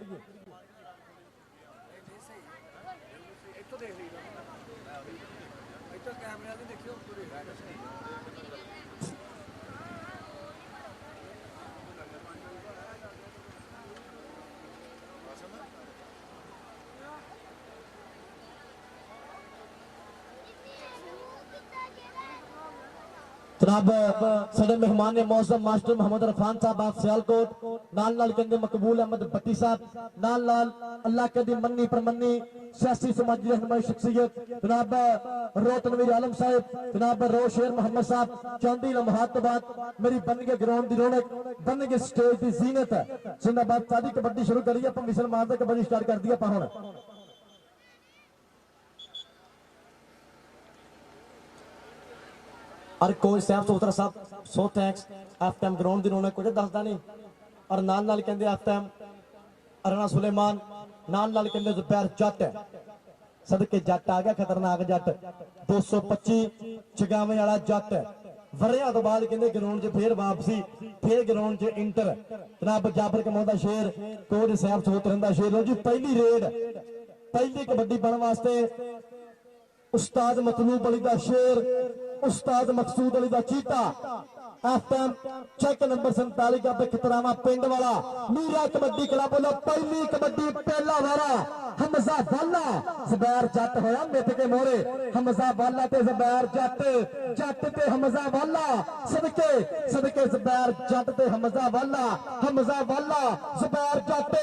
जनाब साडे मेहमान ने मौसम मास्टर मोहम्मद इरफान साहब आप सियालकोट नाल नाल कहंदे मकबूल अहमद भट्टी साहब नाल नाल अल्लाह कदी मन्नी परमन्नी सियासी समाजी रहनुमाई शख्सियत जनाब रोतनवीर आलम साहब जनाब रोशेर मोहम्मद साहब चौंदी लम्हात बाद मेरी बन के ग्राउंड की रौनक बन के स्टेज की जीनत जिंदाबाद सादी कबड्डी शुरू करिए आप मिसल मारते कबड्डी स्टार्ट कर दिया हुण और कोच साहब सोतरा साहब so thanks F time ground की रौनक कुछ दसदा नहीं और नाल नाल कहंदे एफ टाइम राणा सुलेमान नाल नाल कहंदे ज़ुबैर जट सदके जट आ गया खतरनाक जट 225 चगावे वाला जट वरिया तो बाद कहंदे ग्राउंड च फिर वापसी फिर ग्राउंड च इंटर जनाब जाबर कमाउंदा शेर कोच साहब सोतरन दा शेर लो जी पहली रेड पहली कबड्डी पाने वास्ते उस्ताद मतलूब अली दा शेर उस्ताद मकसूद अली दा चीता इस टाइम चेक नंबर 47 का खितरावा पिंड वाला मीरा कबड्डी क्लब वालों पहली कबड्डी पहला वारा हमजा वाला ज़ुबैर जट होया मिट के मोरे हमजा वाला ते ज़ुबैर जट जट ते हमजा वाला सदके सदके ज़ुबैर जट ते हमजा वाला ज़ुबैर जट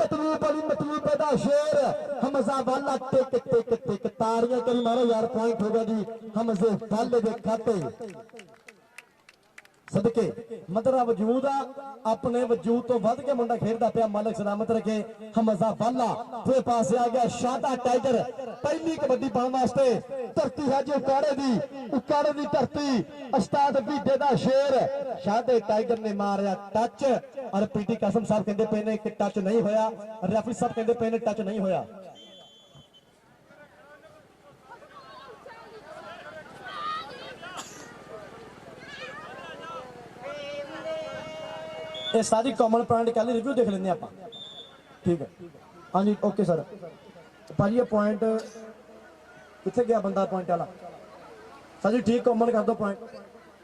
मतलूब अली मतलूब दा शेर हमजा वाला टिक टिक टिक ताड़ियां करी मारो यार पॉइंट होगा जी हमजे वाले दे खाते सदके मतलब वजूद अपने वजूद तो वध के मुंडा खेलता पाया मालिक सलामत रखे हमजा वाला फिर पास आ गया शादा टाइगर पहली कबड्डी पाने वास्ते धरती है जी उकाड़े दी धरती उस्ताद बीडे दा शेर शादे टाइगर ने मारिया टच और पीटी कासम साहब कहते पे ने कि टच नहीं होया रेफरी साहब कहते पे ने टच नहीं होया ये सारी कॉमन पॉइंट कल रिव्यू देख लेंगे आप ठीक है हाँ जी ओके सर भाजी ये पॉइंट कितने गया बंदा पॉइंट वाला सर जी ठीक कॉमन कर दो पॉइंट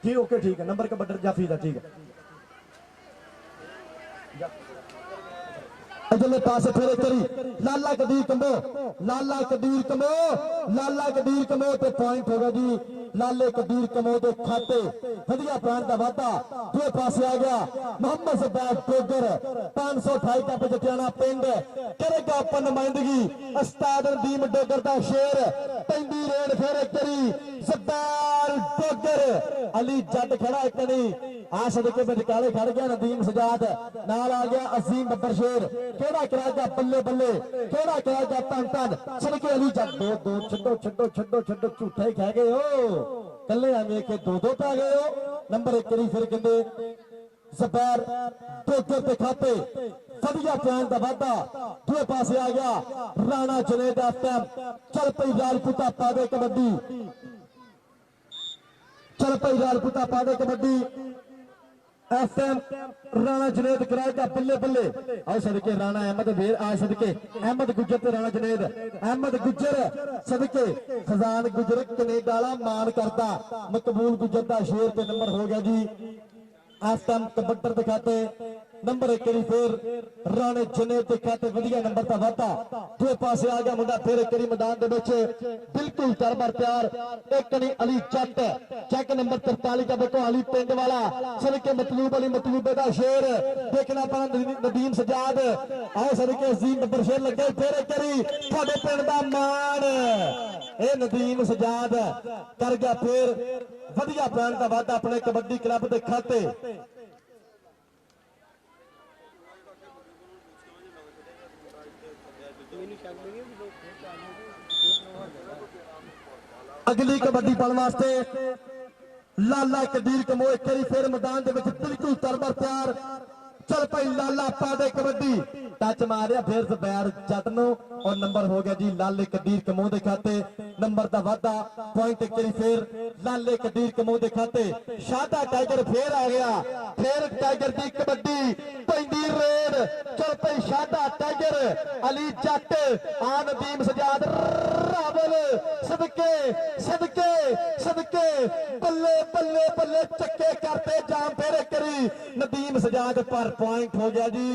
ठीक ओके ठीक है नंबर का बटन या फीस है ठीक है अगले पास फिर करी लाला कदीर कमो तो पॉइंट होगा जी लाले कदीर कमो के खाते वधिया पॉइंट का वाधा दूसरे पास आ गया मोहम्मद ज़ुबैर डोगर 528 का पजटियाना पिंड करेगा अपन नुमाइंदगी उस्ताद नदीम डोगर का शेर पैंदी रेड फिर करी ज़ुबैर डोगर अली जट खड़ा एक नहीं आ सदके में निकाले खड़ गया नदीम सजाद नाल आ गया अजीम बब्बर शेर केड़ा कराएगा बल्ले बल्ले केड़ा कराएगा तन तन सदके अली जट दो दो छड्डो झूठे ही कह गए हो कल्ले आवे के दो पा गए हो नंबर 1 करी फिर कहंदे ज़ुबैर डोगर के खाते वधिया पॉइंट का वाधा दूसरे पासे आ गया राणा जुनेद चल पई राजपूता पावे कबड्डी चल पई राजपूता पावे कबड्डी एफएम राणा जुनेद कराएगा बल्ले बल्ले आओ सदके राणा अहमद वेर आ सदके अहमद गुज्जर ते राणा जुनेद अहमद गुज्जर सदके खजान गुज्जर कनेडा वाला मान करता मकबूल गुज्जर दा शेर ते नंबर हो गया जी एफएम कबड्डर दिखाते नंबर 1 करी फिर राणे जुनेद दिखाते वधिया नंबर का वाधा दूसरे पासे आ गया मुंडा फिर एक करी मैदान दे विच बिल्कुल तरबर तैयार एक कनी अली जट चेक नंबर 43 का देखो अली पिंड वाला सदके मतलूब अली मतलूबे दा शेर देखना पाना नदीम सजाद आओ सदके अजीम बब्बर शेर लगे फिर एक करी ਤੁਹਾਡੇ पिंड दा मान ए नदीम सजाद कर गया फिर वधिया पॉइंट का वाधा अपने कबड्डी क्लब के खाते अगली कबड्डी पाने वास्ते लाला कदीर कमो एक फिर मैदान के बिल्कुल तरबर तैयार चल भाई लाला पा दे कबड्डी टच मारिया फिर ज़ुबैर जट नो और नंबर हो गया जी लाले कदीर कमो के खाते नंबर का वाधा पॉइंट करी फिर लाले कदीर कमो के खाते शादा टाइगर फिर आ गया फिर टाइगर की कबड्डी पैंदी रेड चल भाई शादा टाइगर अली जट आ नदीम सजाद रावल सदके सदके सदके बल्ले बल्ले बल्ले चक्के करते जाम फेरे करी नदीम सजाद पर पॉइंट हो गया जी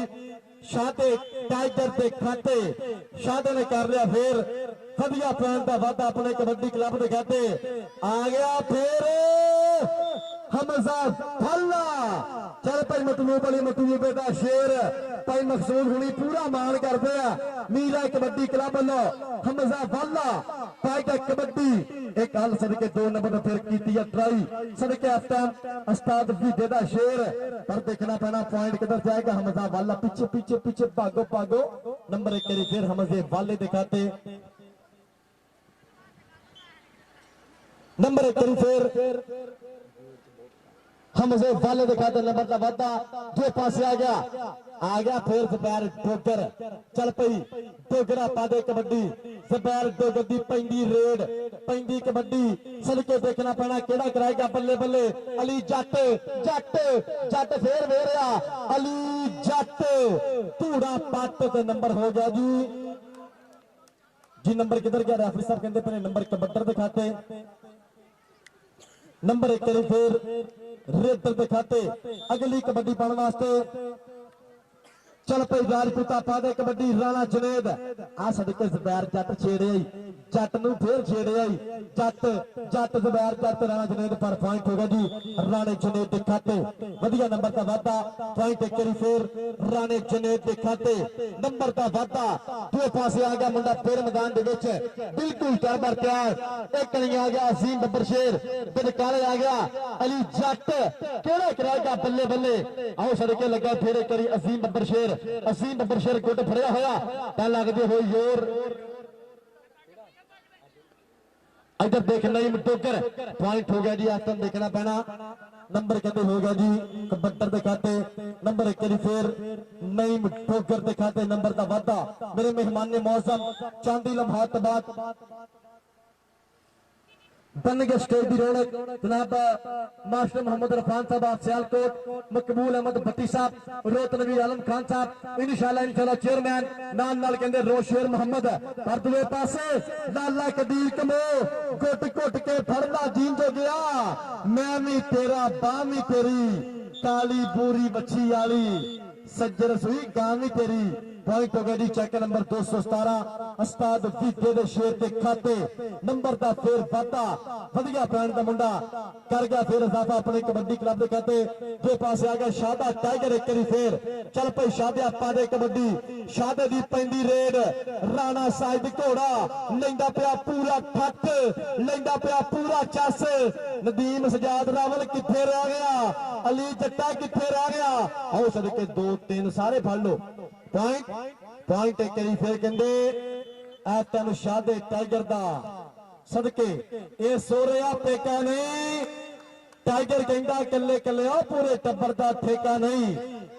शादे टाइगर के खाते शादे ने कर लिया फिर वधिया पॉइंट का वाधा अपने कबड्डी क्लब के खाते आ गया फिर हमजा फल्ला चल भाई मतलूब अली मतलूबे का शेर भाई मकसूद हुणी पूरा मान करते हैं मीरा कबड्डी क्लब वालों हमजा फल्ला पाएगा कबड्डी एक हल सदके 2 नंबर फिर की ट्राई सदके उस्ताद बीडे दा शेर पर देखना पैना पॉइंट किधर जाएगा हमजा वाला पीछे पीछे पीछे भागो भागो नंबर 1 करी फिर हमजे वाले दिखाते नंबर 1 करी फिर हमजे वाले दिखाते नंबर का वादा जो पासे आ गया फिर ज़ुबैर डोगर चल पई डोगरा पादे कबड्डी ज़ुबैर डोगर दी पैंदी रेड पैंदी कबड्डी सदके देखना पैना केड़ा कराएगा बल्ले बल्ले अली जट जट जट फिर वेरिया अली जट धूड़ा पट ते नंबर हो गया जी नंबर किधर गया रेफरी साहब कहते पे नंबर कबड्डर दिखाते नंबर 1 करी फिर रेडर के खाते अगली कबड्डी पाने वास्ते चल भाई राजपूता पा दे कबड्डी राणा जुनेद आ सदके जुबैर जट छेड़े जट नूं फिर छेड़े जट जट जुबैर जट राणा जुनेद पर पॉइंट होगा जी राणे जुनेद के खाते वधिया नंबर का वाधा पॉइंट एक बारी फिर राणे जुनेद के खाते नंबर का वाधा दूए पासे आ गया मुंडा फिर मैदान दे विच बिल्कुल टाइमर तैयार एक नहीं आ गया अजीम बब्बर शेर बिलकाले आ गया अली जट केड़ा कराएगा बल्ले बल्ले आओ सदके लगा फिर एक बारी अजीम बब्बर शेर असीम बब्बर शेर गुट फड़िया होया पै लगदे हो जोर इधर देख नईम टोकर पॉइंट हो गया जी आस्टन देखना पैना नंबर कहते हो गया जी कबड्डर के खाते नंबर 1 करी फिर नईम टोकर के खाते नंबर का वाधा मेरे मेहमान ने मौसम चांदी लम्हात बाद बन गए स्टेज की रौनक जनाब मास्टर मोहम्मद रफान साहब सियालकोट मकबूल अहमद भट्टी साहब रोतनवी आलम खान साहब इंशाल्लाह चेयरमैन नाल नाल कहंदे रोशेर मोहम्मद पर दूए पासे लाला कदीर कमो घुट घुट के फड़ना जीन जो गया मैं भी तेरा बां भी तेरी काली बूरी बच्ची वाली सज्जर सुई गां भी तेरी पॉइंट हो गया जी चेक नंबर 217 उस्ताद फीके दे शेर के खाते नंबर का फिर वाधा वधिया ब्रांड का मुंडा कर गया फिर इजाफा अपने कबड्डी क्लब के खाते दो पासे आ गया शादा टाइगर एक बारी फिर चल भाई शादे पा दे कबड्डी शादे दी पैंदी रेड राणा साहिब घोड़ा लेंदा पिया पूरा ठक लेंदा पिया पूरा चस नदीम सजाद रावल किथे रह गया अली जट्टा किथे रह गया आओ सदके 2-3 सारे फड़ लो पॉइंट पॉइंट एक बारी फिर कहंदे आ तैनूं शादे टाइगर दा सदके ये सो रहा पेका नहीं टाइगर कहंदा कल्ले कल्ले ओ पूरे टब्बर दा ठेका नहीं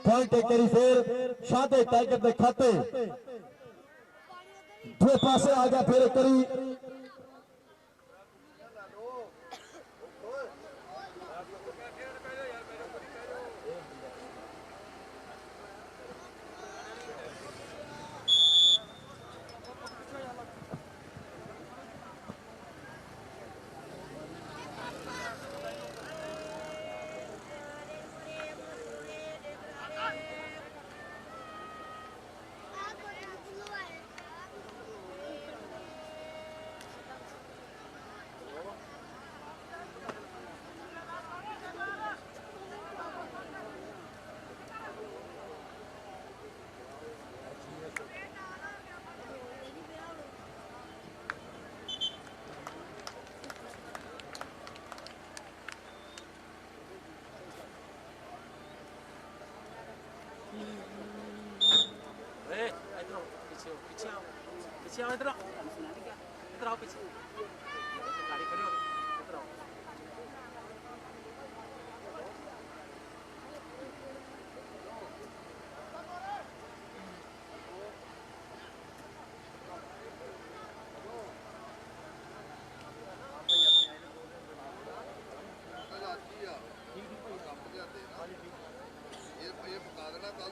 पॉइंट एक बारी फिर शादे टाइगर दे खाते दो पासे आ गया फिर एक बारी पीछे आओ इधर आओ पीछे गाड़ी खड़ी हो इधर आओ ये बता देना कल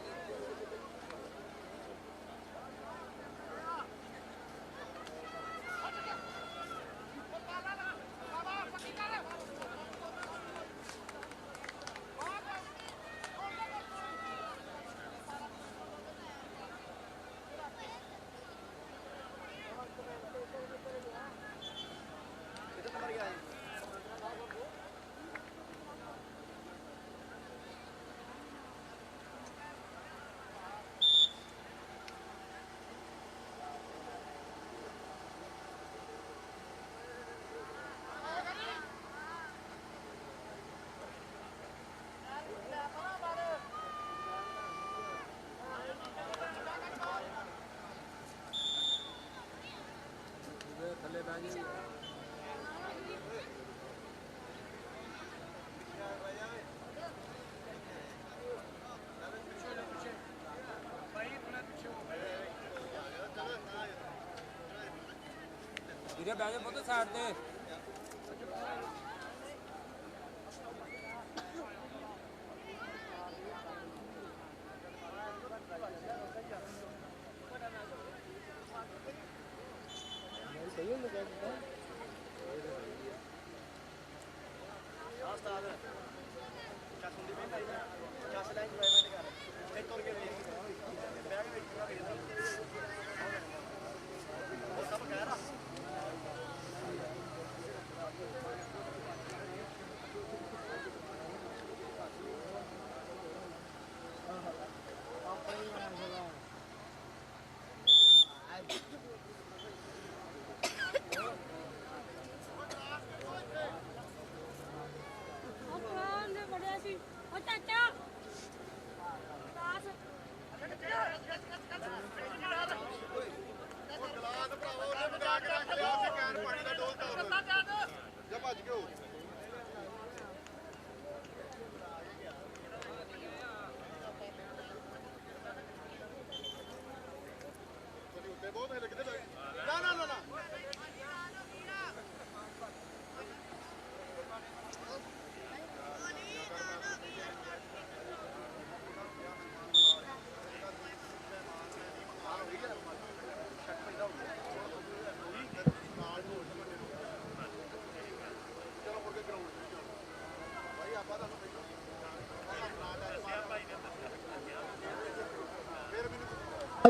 धीरे बैठ जाओ बहुत साइड पे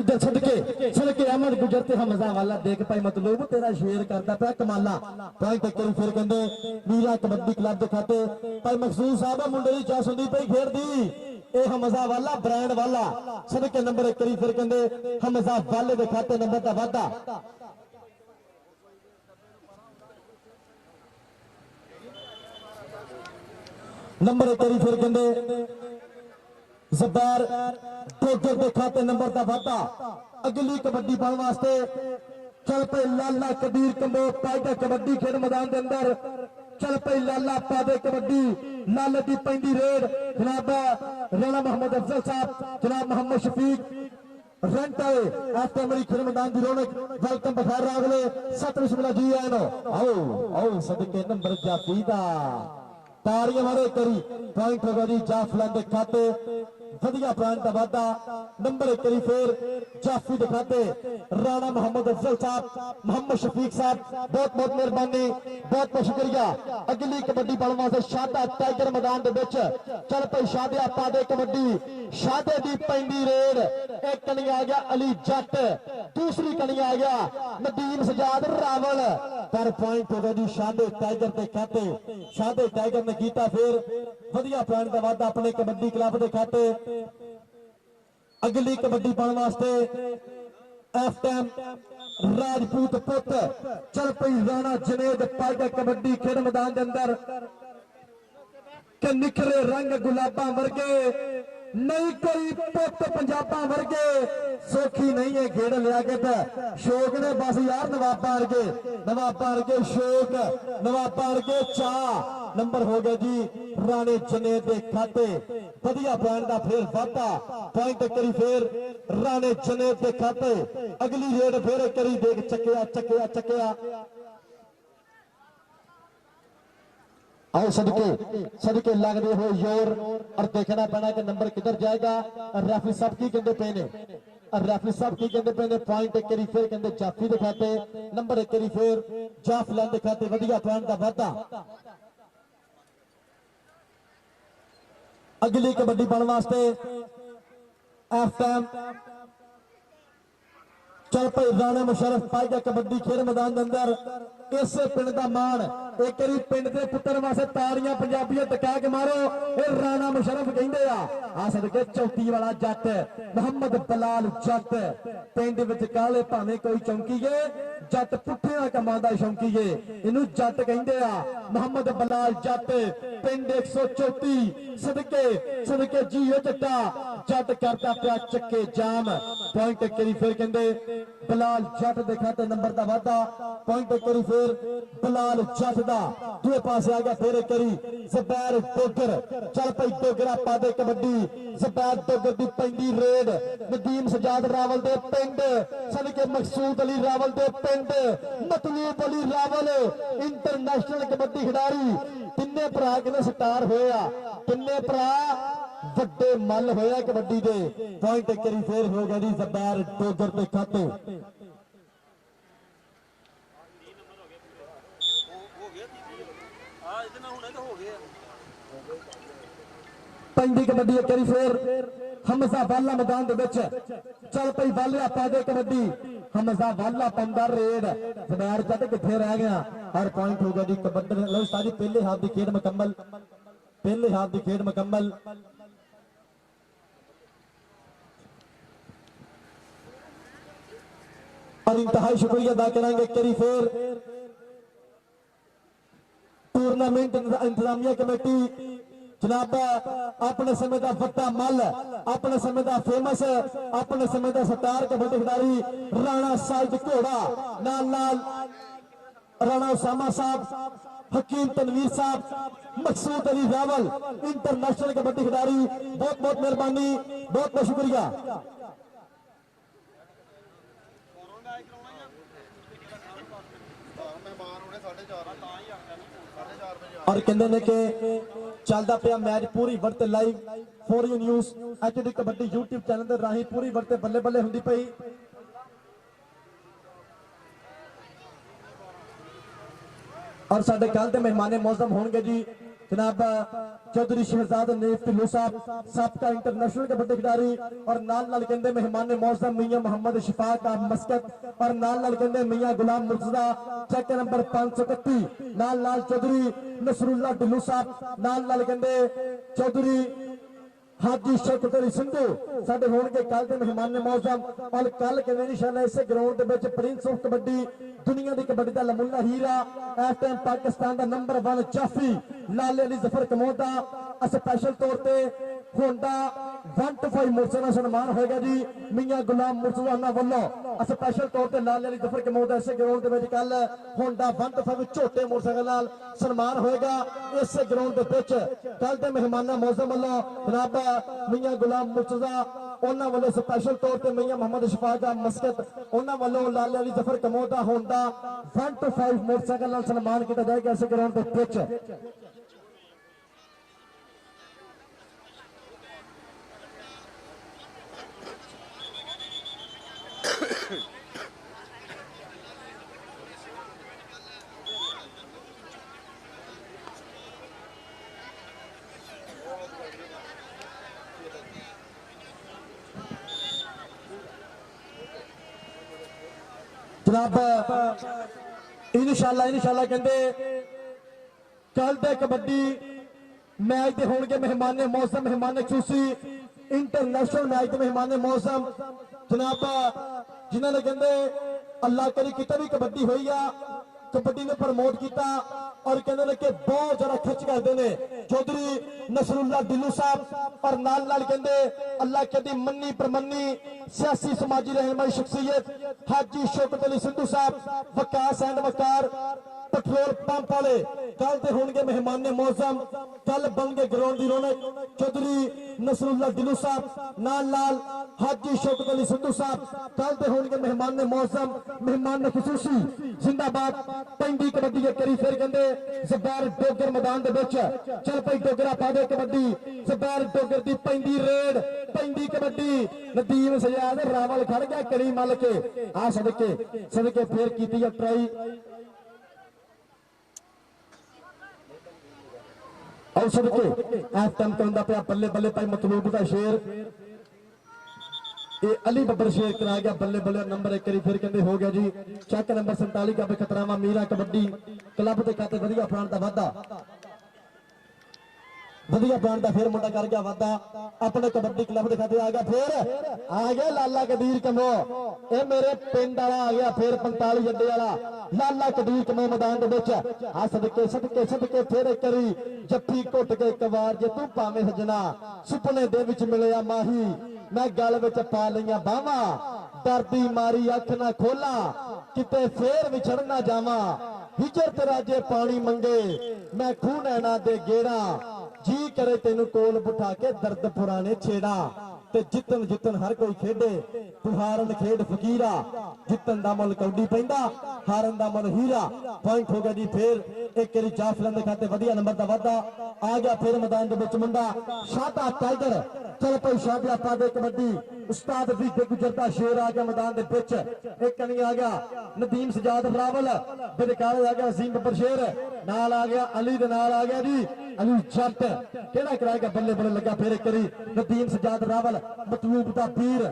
इधर छड़के अहमद गुजरते हमजा वाला देख पाई मतलब तेरा शेर करता पाया कमाला पॉइंट एक करी फिर कहंदे मीरा कबड्डी क्लब दे खाते पर मखसूस साहब मुंडे दी चास हुंदी पई खेडदी ए हमजा वाला ब्रांड वाला छड़के नंबर एक करी फिर कहंदे हमजा वाले दे खाते नंबर दा वादा नंबर एक करी फिर कहंदे ज़बार डोगर दे खाते नंबर का वादा अगली कबड्डी पाने वास्ते चल पे लाला कबीर कंबो पाइदा कबड्डी खेल मैदान के अंदर चल पे लाला पादे कबड्डी लाले दी पैंदी रेड जनाब राणा मोहम्मद अफजल साहब जनाब मोहम्मद शफीक रेंट आए आफ्टर मेरी खेल मैदान की रौनक वेलकम बखार रागले सत बिस्मिल्लाह जी आए नो आओ सदके नंबर जाफी दा ताड़ियां मारे करी पॉइंट होगा जी जाफलन दे खाते वधिया पॉइंट का वादा नंबर एक करी फिर जाफी दिखाते राणा मोहम्मद अफजल साहब मोहम्मद शफीक साहब बहुत बहुत मेहरबानी बहुत बहुत शुक्रिया अगली कबड्डी पाने वास्ते शादा टाइगर मैदान दे विच चल पई शादिया पादे कबड्डी शादे दी पैंदी रेड एक कनी आ गया अली जट दूसरी कनी आ गया नदीम सजाद रावल पर पॉइंट होगा जी शादे टाइगर दे खाते शादे टाइगर ने कीता फिर वधिया पॉइंट का वादा अपने कबड्डी क्लब दे खाते अगली कबड्डी पाने वास्ते एफ टाइम राजपूत पुत चल पई राणा जनेद पाइदा कबड्डी खेड मैदान के अंदर के निखरे रंग गुलाबा वर्गे नहीं कोई पुत पंजाबा वर्गे सौखी नहीं है खेड़ लिया के शौक ने बस यार नवाबा वर्गे शौक नवाबा वर्गे चाह नंबर हो गया जी राणे जनेद दे खाते वधिया पॉइंट का फिर वाधा पॉइंट करी फिर राणे जनेद दे खाते अगली रेड फिर करी देख चक्या आओ सदके लगते हो जोर और देखना पैना कि नंबर किधर जाएगा रेफरी साहब की कहते पे ने रेफरी साहब की कहते पे ने पॉइंट एक करी फिर कहते जाफी दिखाते नंबर एक करी फिर जाफलन दिखाते वधिया पॉइंट का वाधा अगली कबड्डी पाने वास्ते एफ टाइम चल भाई राणा मुशर्रफ पाएगा कबड्डी खेल मैदान के अंदर इसे पिंड का मान एक बारी पिंड के पुत्र वास्ते ताड़ियां पंजाबियां टका के मारो ये राणा मुशर्रफ कहते आ सदके चौकी वाला जट मोहम्मद बलाल जट पिंड विच काले भावे कोई चौंकी है जट पुठिया कमांदा शौकी है इनू जट कहते आ मोहम्मद बलाल जट पिंड 134 सदके जी जट्टा जट करता पिया चक्के जाम पॉइंट करी फिर कहते बलाल जट दे खाते नंबर का वाधा पॉइंट करी फिर बलाल जट दा दूए पासे आ गया फिर करी ज़बैर डोगर चल पई डोगरा पादे कबड्डी ज़बैर डोगर दी पैंदी रेड नदीम सजाद रावल दे पिंड सदके मकसूद अली रावल दे पिंड मतलूब अली रावल इंटरनेशनल कबड्डी खिडारी तिन्ने भरा किने स्टार होया तिन्ने भरा वड्डे मल होया कबड्डी दे पॉइंट करी फिर हो गया जी ज़बैर डोगर दे खाते ਪੈਂਦੀ ਕਬੱਡੀ ਇੱਕ ਵਾਰੀ ਫੇਰ ਹਮਜ਼ਾ ਵਾਲਾ ਮੈਦਾਨ ਦੇ ਵਿੱਚ ਚੱਲ ਪਈ ਵਾਲਿਆ ਪਾ ਦੇ ਕਬੱਡੀ ਹਮਜ਼ਾ ਵਾਲਾ ਪੰਦਾ ਰੇਡ ਜ਼ਬੈਰ ਜੱਟ ਕਿੱਥੇ ਰਹਿ ਗਿਆ ਹਰ ਪੁਆਇੰਟ ਹੋ ਗਿਆ ਜੀ ਕਬੱਡੀ ਲਓ ਸਾਡੀ ਪਹਿਲੇ ਹਾਫ ਦੀ ਖੇਡ ਮੁਕੰਮਲ ਪਹਿਲੇ ਹਾਫ ਦੀ ਖੇਡ ਮੁਕੰਮਲ और इंतहाई शुक्रिया अदा करेंगे करी फिर टूर्नामेंट इंतजामिया कमेटी जनाब अपने समय का वड्डा मल अपने समय का फेमस अपने समय का सरदार कबड्डी खिडारी राणा साहिद घोड़ा नाल नाल राणा उसामा साहब हकीम तनवीर साहब मकसूद अली रावल इंटरनेशनल कबड्डी खिडारी बहुत बहुत मेहरबानी बहुत बहुत शुक्रिया और कहते हैं कि चलता पाया मैच पूरी वर्त live for you news HD kabaddi YouTube channel के राही पूरी वर्त बल्ले बल्ले होंदी पई और साडे कल के मेहमान मौसम होंगे जी जनाब चौधरी शहजाद नेफ ढिल्लों साहब साबका इंटरनेशनल कबड्डी खिडारी और नाल नाल कहंदे मेहमान मौसम मियां मोहम्मद शफाक आप मस्कत और नाल नाल कहंदे मियां गुलाम मुर्तजा चेक नंबर 531 नाल नाल चौधरी नसरुल्लाह ढिल्लों साहब नाल नाल कहंदे चौधरी हाजी शौकत अली सिंधू साडे होणगे कल के मेहमान मौसम और कल कहंदे इंशाअल्लाह इस ground they which Prince of kabaddi दुनिया की कबड्डी का लमुल्ला हीरा इस टाइम पाकिस्तान का नंबर 1 जाफी लाले अली जफर कमोदा स्पेशल तौर पर होंडा 125 मोटरसाइकिल सन्मान होगा जी मियां गुलाम मुर्तजा वालों स्पेशल तौर पर लाले अली जफर कमोदा इस ग्राउंड के कल होंडा 125 छोटे मोटरसाइकिल सन्मान होगा इस ग्राउंड के कल के मेहमान मौसम वालों जनाब मियां गुलाम मुर्तजा उन्होंने वालों स्पेशल तौर पर मियां मोहम्मद शफाक मस्कत उन्होंने वालों लाले अली जफर कमोदा होंडा 125 मोटरसाइकिल सन्मान किया जाएगा इस ग्राउंड के जनाब इंशाअल्लाह कहते कल दे कबड्डी मैच दे होंगे मेहमान मौसम मेहमान खसूसी इंटरनेशनल मैच दे मेहमान मौसम जनाब जिन्होंने कहते अल्लाह करी कितने भी कबड्डी हुई आ कबड्डी ने प्रमोट किया और कहते कि बहुत ज्यादा खर्च करते हैं चौधरी नसरुल्लाह ढिल्लों साहब और नाल नाल कहते अल्लाह कहती मन्नी प्रमन्नी सियासी समाजी रहनुमाई शख्सियत हाजी शौकत अली सिंधू साहब Waqas and Waqar petrol pump वाले कल ते होंगे मेहमान मौसम कल बन गए ग्राउंड की रौनक चौधरी नसरुल्लाह ढिल्लों साहब नाल नाल हाजी शौकत अली सिंधू साहब कल ते होंगे मेहमान मौसम मेहमान खसूसी जिंदाबाद पैंदी कबड्डी के करी फिर कहते जबैर डोगर मैदान दे विच चल पई डोगरा पा दे कबड्डी जबैर डोगर दी पैंदी रेड पैंदी कबड्डी नदीम सजाद रावल खड़ गया करी मल के आ सदके फिर कीती ट्राई और सदके इस टाइम कहता पाया बल्ले बल्ले भाई मतलूब का शेर ये अली बब्बर शेर करा गया बल्ले बल्ले नंबर 1 करी फिर कहते हो गया जी चेक नंबर 47 का खतरावा मीरा कबड्डी क्लब के खाते वधिया प्राण का वाधा वधिया प्राण का फिर मुंडा कर गया वाधा अपने कबड्डी क्लब के खाते आ गया फिर आ गया लाला कदीर कमो ये मेरे पिंड वाला आ गया फिर 45 अड्डे वाला लाला कदीर कमो मैदान आ सदके सदके सदके फिर करी जफ्फी घुट के एक बार जे तू पावे सजना सुपने दे विच मिलिया माही मैं गल विच पा लिया बावा डरदी मारी अख ना खोला किते फिर विछड़ ना जावा हिजर तेरा जे पानी मंगे मैं खूह नैना दे गेड़ा जी करे तेनू कोल बिठा के दर्द पुराने छेड़ा ते जितन जितन हर कोई खेडे तू हारन खेड फकीरा जितन दा मुल कौडी पैंदा हारन दा मुल हीरा पॉइंट हो गया जी फिर एक करी जाफलन दे खाते वधिया नंबर दा वादा आ गया फिर मैदान दे विच मुंडा शादा टाइगर चल पई शादा पा दे कबड्डी उस्ताद भी गुजरता शेर आ गया मैदान के पिच एक कनी आ गया नदीम सजाद रावल बिरकाले आ गया अजीम बब्बर शेर नाल आ गया अली दे नाल आ गया जी अली जट केड़ा कराएगा बल्ले बल्ले लगा फिर एक करी नदीम सजाद रावल मतलूब दा पीर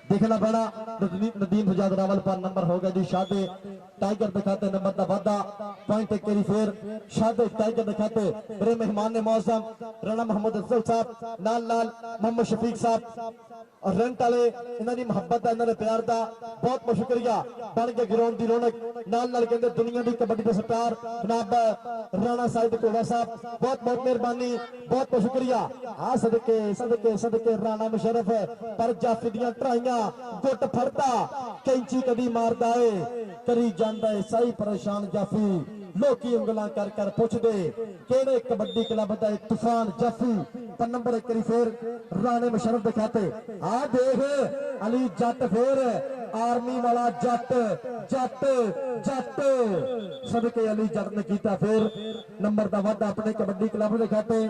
देखना बड़ा नदीम सजाद रावल पर नंबर हो गया जी शादे टाइगर दिखाते नंबर का वादा पॉइंट एक करी फिर शादे टाइगर दिखाते मेरे मेहमान ने मौसम राणा मोहम्मद अफजल साहब नाल नाल मोहम्मद शफीक साहब और रेंट वाले इन्हां दी मोहब्बत दा इन्हां दे प्यार दा बहुत बहुत शुक्रिया बन के ग्राउंड दी रौनक नाल नाल कहंदे दुनिया दी कबड्डी दे स्टार जनाब राणा साहिब कोड़ा साहब बहुत बहुत मेहरबानी बहुत बहुत शुक्रिया आ सदके सदके सदके राणा मुशर्रफ पर जाफी दियां ट्राइयां गुट फड़दा कैंची कदी मारदा है करी जांदा है सही परेशान जाफी लोकी उंगलां कर कर पुछदे केड़े कबड्डी क्लब दा तूफान जाफी पर नंबर एक करी फिर राणे मुशर्रफ दिखाते आ देख अली जट फिर आर्मी वाला जट जट जट सदके अली जट ने कीता फिर नंबर दा वादा अपने कबड्डी क्लब दिखाते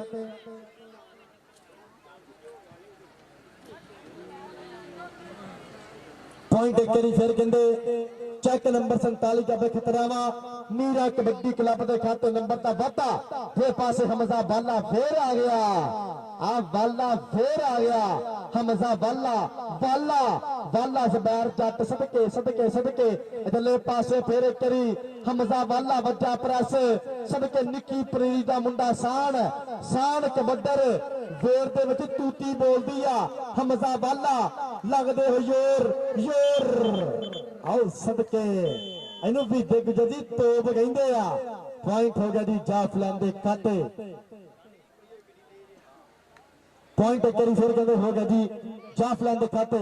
पॉइंट एक करी फिर कहते चेक नंबर 47 का खतरावा मीरा कबड्डी क्लब के खाते नंबर का वादा फिर पासे हमजा बाला फिर आ गया आ बाला फिर आ गया हमजा बाला बाला बाला जबैर जट सदके सदके सदके इधरले पासे फिर एक करी हमजा बाला वज्जा प्रेस सदके निक्की परेरी दा मुंडा शान शान कबड्डर वेर दे विच तूती बोलदी आ हमजा बाला लगदे हो योर योर आओ सदके इनू भी दिग्गज जी तोप कहंदे आ पॉइंट हो गया जी जाफलन दे खाते पॉइंट एक करी फिर कहंदे हो गया जी जाफलन दे खाते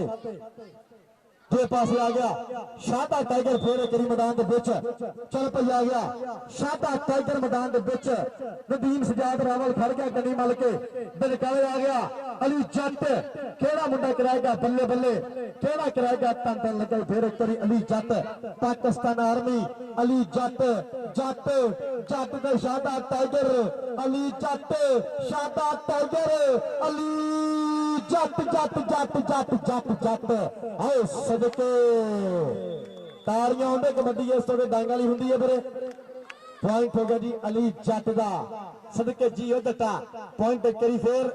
दो पासे आ गया शादा टाइगर फिर करी मैदान के बिच चल पई आ गया शादा टाइगर मैदान के बिच नदीम सजाद रावल खड़ गया गनी मल के बिलकाले आ गया अली जट केड़ा मुंडा कराएगा बल्ले बल्ले केड़ा कराएगा तन तन लगे फिर एक करी अली जट पाकिस्तान आर्मी अली जट जट जट दे शादा टाइगर अली जट शादा टाइगर अली जट जट जट जट जट जट आओ सदके तारियां होंदे कबड्डी इस तो डांग वाली हुंदी है फिर पॉइंट हो गया जी अली जट दा सदके जी ओ जटा पॉइंट करी फिर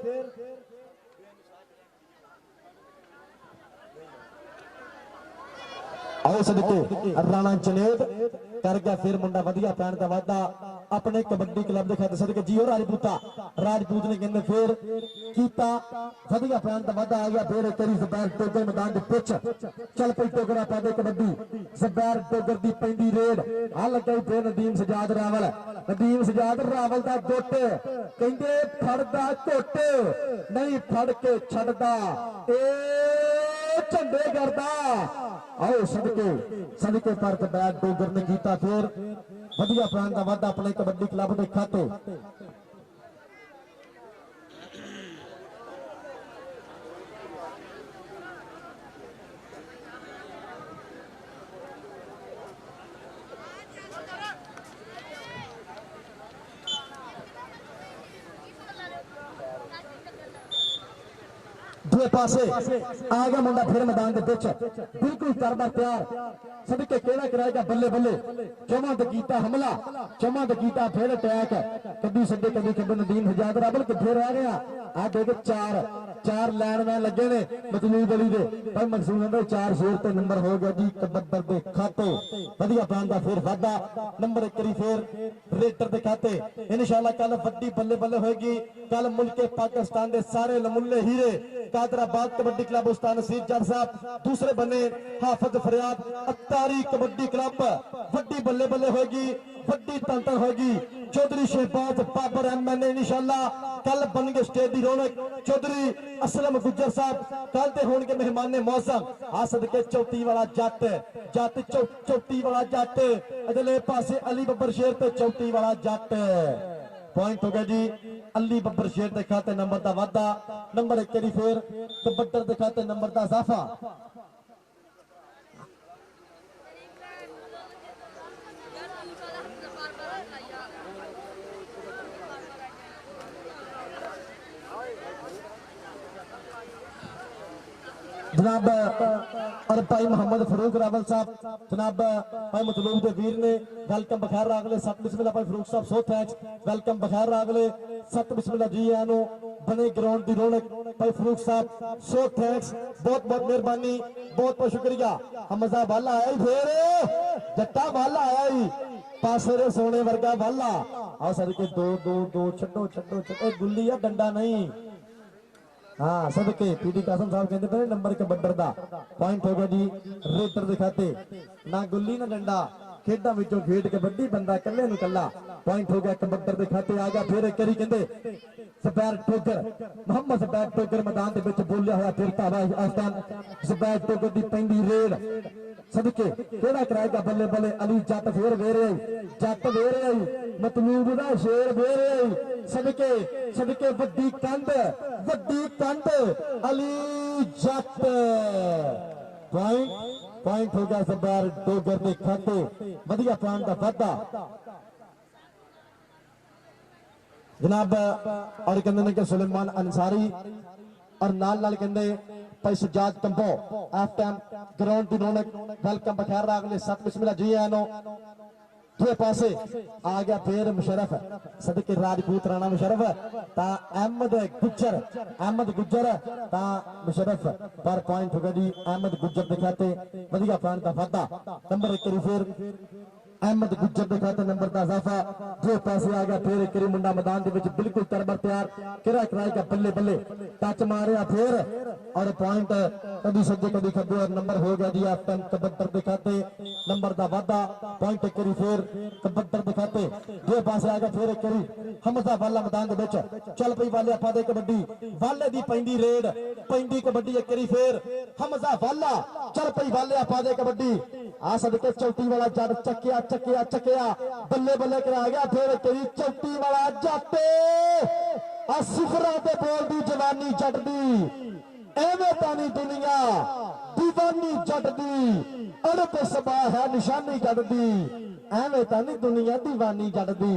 आओ सदके राणा चनेत कर गया फिर मुंडा वधिया पैन का वादा अपने कबड्डी क्लब के खाते सदके जियो राजपूता राजपूत ने कहते फिर कीता वधिया पैन का वादा आ गया फिर करी ज़बैर टोगर मैदान के पिच चल पई टोगरा पादे कबड्डी ज़बैर टोगर दी पैंदी रेड आ लगा फिर नदीम सजाद रावल दा गुट कहंदे फड़दा घुट नहीं फड़ के छड़दा ए झंडे करदा आओ सदके सदके पर ज़बैर टोगर ने कीता फिर वधिया प्राण का वादा अपने कबड्डी क्लब के खाते दूए पासे आ गया मुंडा फिर मैदान के बिच बिल्कुल तरबर तैयार सदके केड़ा कराएगा बल्ले बल्ले चौमा ते कीता हमला चौमा ते कीता फिर अटैक कभी सदे कभी कभी नदीम सजाद रावल किथे रह गया आ देख चार चार लाइनमैन लगे ने मतलूब अली दे पर मकसूद है चार शेर ते नंबर हो गया जी कबड्डर दे खाते वधिया प्राण दा फिर वादा नंबर एक करी फिर रेटर दे खाते इंशाल्लाह कल वड्डी बल्ले बल्ले होगी कल मुल्क पाकिस्तान दे सारे लमुल्ले हीरे कादराबाद कबड्डी क्लब उस्ताद नसीर जट साहब दूसरे बने हाफिज फरियाद अत्तारी कबड्डी क्लब वड्डी बल्ले बल्ले होगी वड्डी तंत्र होगी चौधरी शहबाज बाबर एमएनए इंशाल्लाह कल बन गए स्टेज की रौनक चौधरी असलम गुज्जर साहब कल ते होंगे मेहमान ने मौसम आ सदके चौथी वाला जट जट चौथी वाला जट अगले पासे अली बब्बर शेर ते चौथी वाला जट पॉइंट हो गया जी अली बब्बर शेर के खाते नंबर का वादा नंबर एक करी फिर कबड्डर के खाते नंबर का इजाफा जनाब और भाई मोहम्मद फरूक रावल साहब जनाब भाई मतलूब के वीर ने वेलकम बखैर रागले 7 बिस्मिल्लाह भाई फरूक साहब सो थैंक्स वेलकम बखैर रागले 7 बिस्मिल्लाह जी आनो बने ग्राउंड की रौनक भाई फरूक साहब सो थैंक्स बहुत बहुत मेहरबानी बहुत बहुत शुक्रिया हमजा वाला आया ही फिर जट्टा वाला आया ही पासे रे सोने वर्गा वाला आ सर के दो दो दो छड्डो छड्डो छड्डो गुल्ली है डंडा नहीं हाँ सबके पीडी कासम साहब कहते थे नंबर के बड्डर दा पॉइंट हो गया जी रेडर दिखाते ना गुल्ली ना डंडा खेडा विचों खेड कबड्डी बंदा कल्ले नु कल्ला पॉइंट हो गया कबड्डर दिखाते आ गया फिर करी कहते सपैर टोगर मोहम्मद सपैर टोगर मैदान दे विच बोलिया होया फिरता वा आस्तान सपैर टोगर दी पैंदी रेड सदके केड़ा कराएगा बल्ले बल्ले अली जट फिर वेरे आई जट वेरे आई मतलूब दा शेर वेरे आई सदके वड्डी कंध अली जट पॉइंट हो गया सपैर टोगर दे खाते वधिया पॉइंट दा वाधा जनाब और कहते कि सुलेमान अंसारी और नाल कहते भाई सजाद कंबो एफ टाइम ग्राउंड की रौनक वेलकम बखैर रागले 7 बिस्मिल्लाह जी आनो दूसरे पासे आ गया फिर मुशरफ सदके राजपूत राणा मुशरफ ता अहमद गुज्जर ता मुशरफ पर पॉइंट हो गया जी अहमद गुज्जर दिखाते वधिया पॉइंट का वाधा नंबर 1 फिर अहमद गुज्जर दिखाते नंबर का इजाफा जो पासे आ गया फिर एक मुंडा मैदान के बिल्कुल तरबर तैयार किरा कराएगा बल्ले बल्ले टच मारिया फिर और पॉइंट कभी सज्जे कभी खब्बे और नंबर हो गया जी आप कबड्डर दिखाते नंबर का वाधा पॉइंट एक करी फिर कबड्डर दिखाते जो पासे आ गया फिर एक करी हमजा वाला मैदान के चल पई वाले आपा दे कबड्डी वाले दी पैंदी रेड पैंदी कबड्डी एक करी फिर हमजा वाला चल पई वाले आपा दे कबड्डी आ सदके चौथी वाला जड़ चक्किया चक्किया चक्किया बल्ले बल्ले करा गया फिर तेरी चौथी वाला जट आ सिफरा ते बोल दी जवानी जट दी एवें तानी दुनिया दीवानी जट दी अड़प सबा है निशानी जट दी एवें तानी दुनिया दीवानी जट दी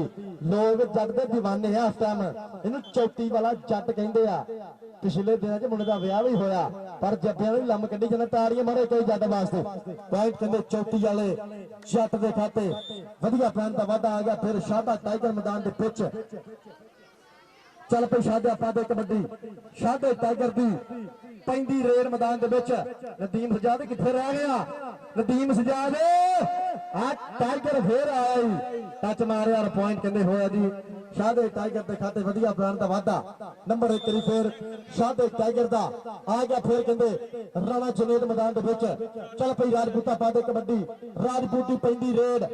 लोग जट दे दीवाने हैं इस टाइम इन्हू चौथी वाला जट कहंदे आ पिछले दिनों च मुंडे दा विआह भी होया पर जब्बियां भी लम कड्डी जाने ताड़ियां मारे कई जट वास्ते पॉइंट कहंदे चौथी वाले जट दे खाते वधिया पॉइंट दा वाधा आ गया फिर शादा टाइगर मैदान दे पिच चल पई शादा पा दे कबड्डी शादे टाइगर दी पैंदी रेड मैदान दे विच नदीम सजाद किथे रह गया नदीम सजाद आ टाइगर फिर आया टच मारे और पॉइंट कहंदे होया जी शादे टाइगर दे खाते वधिया पॉइंट दा वाधा नंबर 1 करी फिर शादे टाइगर दा आ गया फिर कहंदे राणा जुनेद मैदान दे विच चल पई राजपूता पा दे कबड्डी राजपूती पैंदी रेड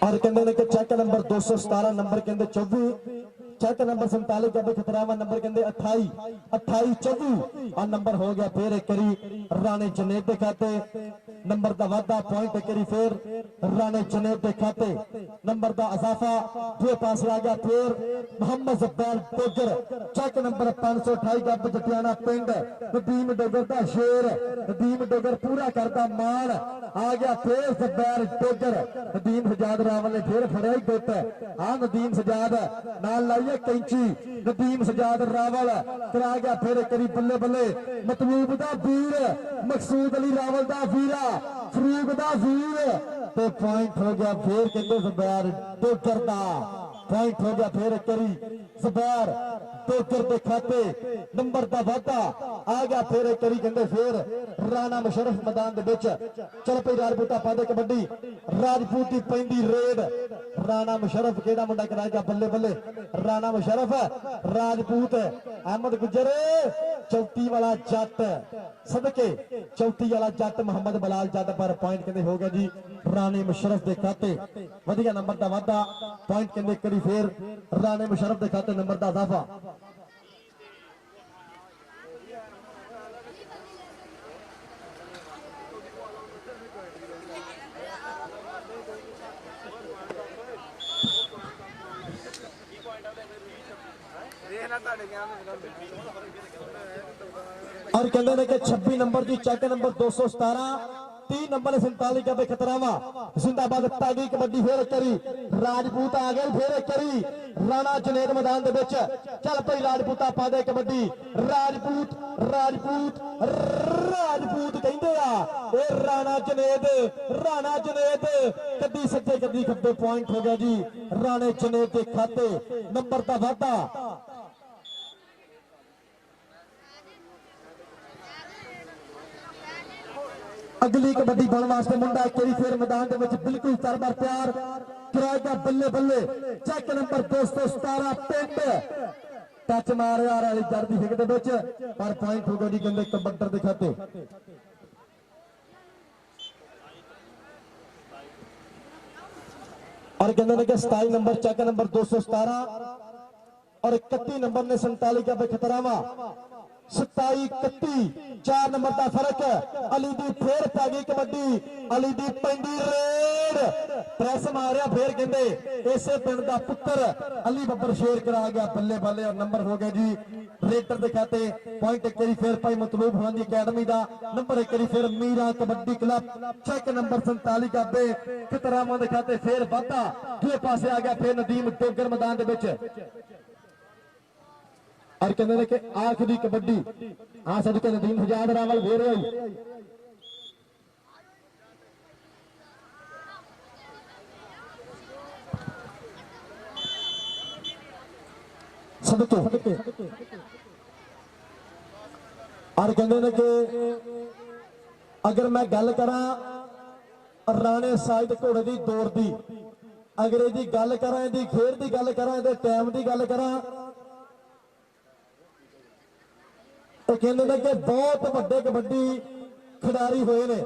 और कहते कि चेक नंबर 217 नंबर कहते 24 चेक नंबर 47 का खतरावा नंबर कहते 28 24 और नंबर हो गया फिर एक करी राणे जुनेद के खाते नंबर का वाधा पॉइंट एक करी फिर राणे जुनेद के खाते नंबर का इजाफा दूसरे पास आ गया फिर मोहम्मद जब्बार डोगर चेक नंबर 528 गब जटियाना पिंड नदीम डोगर का शेर नदीम डोगर पूरा करता मान आ गया फिर जब्बार डोगर नदीम सजाद रावल ने फिर फड़िया ही गुट हाँ नदीम सजाद नाल लाइए कैंची नदीम सजाद रावल करा गया फिर करी बल्ले बल्ले मतलूब दा वीर मकसूद अली रावल दा वीरा फरूक दा वीर तो पॉइंट हो गया फिर कहते जबैर डोगर दा पॉइंट हो गया फिर करी जबैर डोगर दे खाते नंबर दा वाधा आ गया फिर करी कहते फिर राणा मुशरफ मैदान दे विच चल पई राजपूता पा दे कबड्डी राजपूती पैंदी रेड राणा मुशरफ केड़ा मुंडा कराएगा बल्ले बल्ले राणा मुशरफ राजपूत अहमद गुज्जर चौथी वाला जट सदके चौथी वाला जट मोहम्मद बलाल जट पर पॉइंट कहते हो गया जी राणे मुशरफ दे खाते वधिया नंबर दा वाधा पॉइंट कहते करी फिर राणे मुशरफ दे खाते नंबर दा इजाफा और कहते हैं कि 26 नंबर की चेक नंबर 217 30 नंबर 47 का भी खतरावा जिंदाबाद तागी कबड्डी फेर करी राजपूत आ गए फेर करी राणा जनेद मैदान दे विच चल भाई राजपूता पा दे कबड्डी राजपूत राजपूत राजपूत कहंदे आ ए राणा जनेद कद्दी सज्जे कद्दी खब्बे पॉइंट हो गया जी राणे जनेद के खाते नंबर का वाधा अगली कबड्डी बन वास्ते मुंडा एक फिर मैदान के बिल्कुल तरबर तैयार कराएगा बल्ले बल्ले चेक नंबर 217 पिंड टच मार आ रहा जड़ की हिट के पर पॉइंट होगा जी कहते कबड्डर के खाते और कहते हैं कि 27 नंबर चेक नंबर 217 और 31 नंबर ने 47 का खतरावा 27-31 4 नंबर का फर्क अली दी फेर पै गई कबड्डी अली दी पेंडी रेड प्रेस मारिया फिर कहते इसे पिंड का पुत्र अली बब्बर शेर करा गया बल्ले बल्ले और नंबर हो गए जी रेटर के खाते पॉइंट एक फिर भाई मतलूब होने की अकेडमी का नंबर एक फिर Meera kabaddi club check number 47 का बे खतरामा के खाते फिर वाधा दूसरे पासे आ गया फिर नदीम डोगर मैदान के विच और कहते कि आखिरी कबड्डी आ सदके नदीम हजाद रावल फेर आई सदके और कहते कि अगर मैं गल करा राणे साइड घोड़े की दौड़ की अगर यदि गल करा यदि खेड की गल करा टाइम की गल करा तो कहते कि बहुत वड्डे कबड्डी खिडारी हुए ने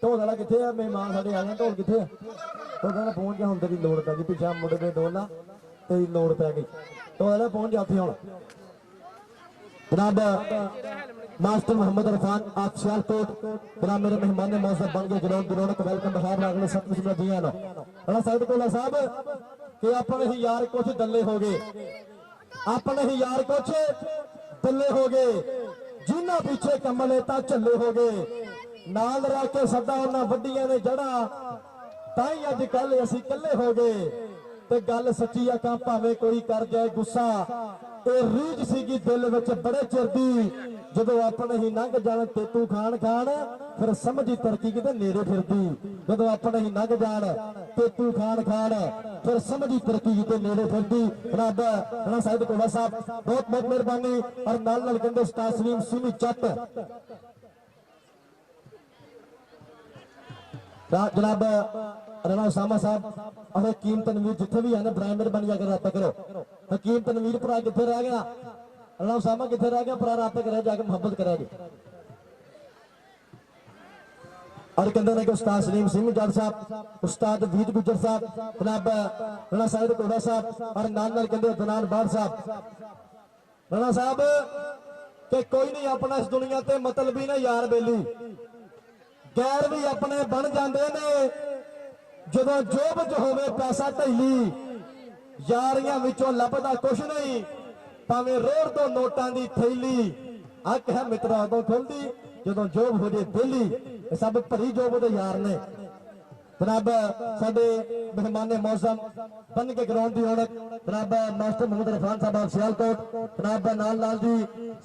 ढोल वाला कितने है मेहमान साढ़े आ गए ढोल कितने तो कहना पहुंच गया हम तेरी लोड़ पै गई पिछा मुंडे पे डोलना तेरी लोड़ पै गई ढोल वाला पहुंच जा उत्थे हुण जनाब मास्टर मोहम्मद इरफान आप सियालकोट जनाब मेरे मेहमान ने मौसम बन गए ग्राउंड रौनक वेलकम बहार अगले सब कुछ जी आना बड़ा साहिब कोला साहब कि अपने ही यार कुछ दल्ले हो गए अपने ही यार कुछ दल्ले हो गए जिन्होंने पीछे कमले ता झल्ले हो गए नाल रह के सदा उन्होंने वड्डियां ने जड़ा ताई अज कल असी कल्ले हो गए ते गल सच्ची आका भावें कोई कर जाए गुस्सा ये रीझ सीगी दिल विच बड़े चिर दी जदों अपने ही लंघ जाण तेतू खान खान फिर समझी तरक्की किते नेड़े फिरदी जदों अपने ही लंघ जाण तेतू खान खान फिर समझी तरक्की किते नेड़े फिरदी जनाब राणा साहिब कोला साहब बहुत बहुत मेहरबानी और नाल नाल कहंदे उस्ताद सलीम सिमी चट जनाब राणा उसामा साहब और हकीम तनवीर जिथे भी है ना बराए मेहरबानी अगर रब्ता करो हकीम तनवीर भरा किथे रह गया राणा उसामा किथे रह गया भरा रब्ता करे जाके मोहब्बत करे और कहते हैं कि उस्ताद सलीम सिंह जट साहब उस्ताद वीर गुजर साहब जनाब राणा साहिब कोड़ा साहब और नाल नाल कहते दनान बाढ़ साहब राणा साहब कि कोई नहीं अपना इस दुनिया ते मतलब ही ना यार बेली गैर भी अपने बन जाते ने जदों जोब च होवे पैसा ढैली यारियां विचों लभदा कुछ नहीं भावें रोड तो नोटां दी थैली अक है मित्रा उदों खुलदी जदों जोब हो जाए बेली सब भरी जोब दे यार ने जनाब साडे मेहमान मौसम बन के ग्राउंड की रौनक जनाब मास्टर मोहम्मद इरफान साहब सियालकोट जनाब नाल नाल जी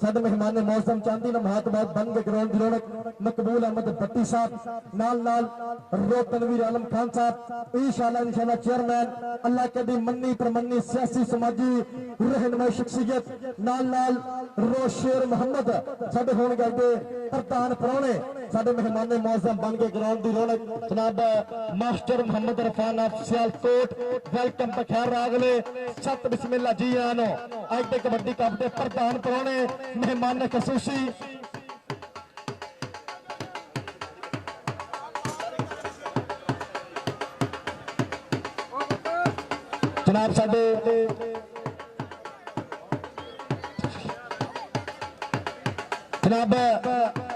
साडे मेहमान मौसम चांदी ना महात्मा बन के ग्राउंड की रौनक मकबूल अहमद भट्टी साहब नाल नाल तनवीर आलम खान साहब इंशाल्लाह चेयरमैन अल्लाह के दी मन्नी परमन्नी सियासी समाजी रहनुमा शख्सियत नाल नाल रोशेर मोहम्मद साडे होण गए प्रधान परौणे साडे मेहमान मौसम बन के ग्राउंड की रौनक जनाब master Mohammad Irfan of Sialkot welcome बखैर अगले सत बिस्मिल्लाह जी आनो अज के कबड्डी कप के प्रधान परौणे मेहमान खसूसी जनाब साडे जनाब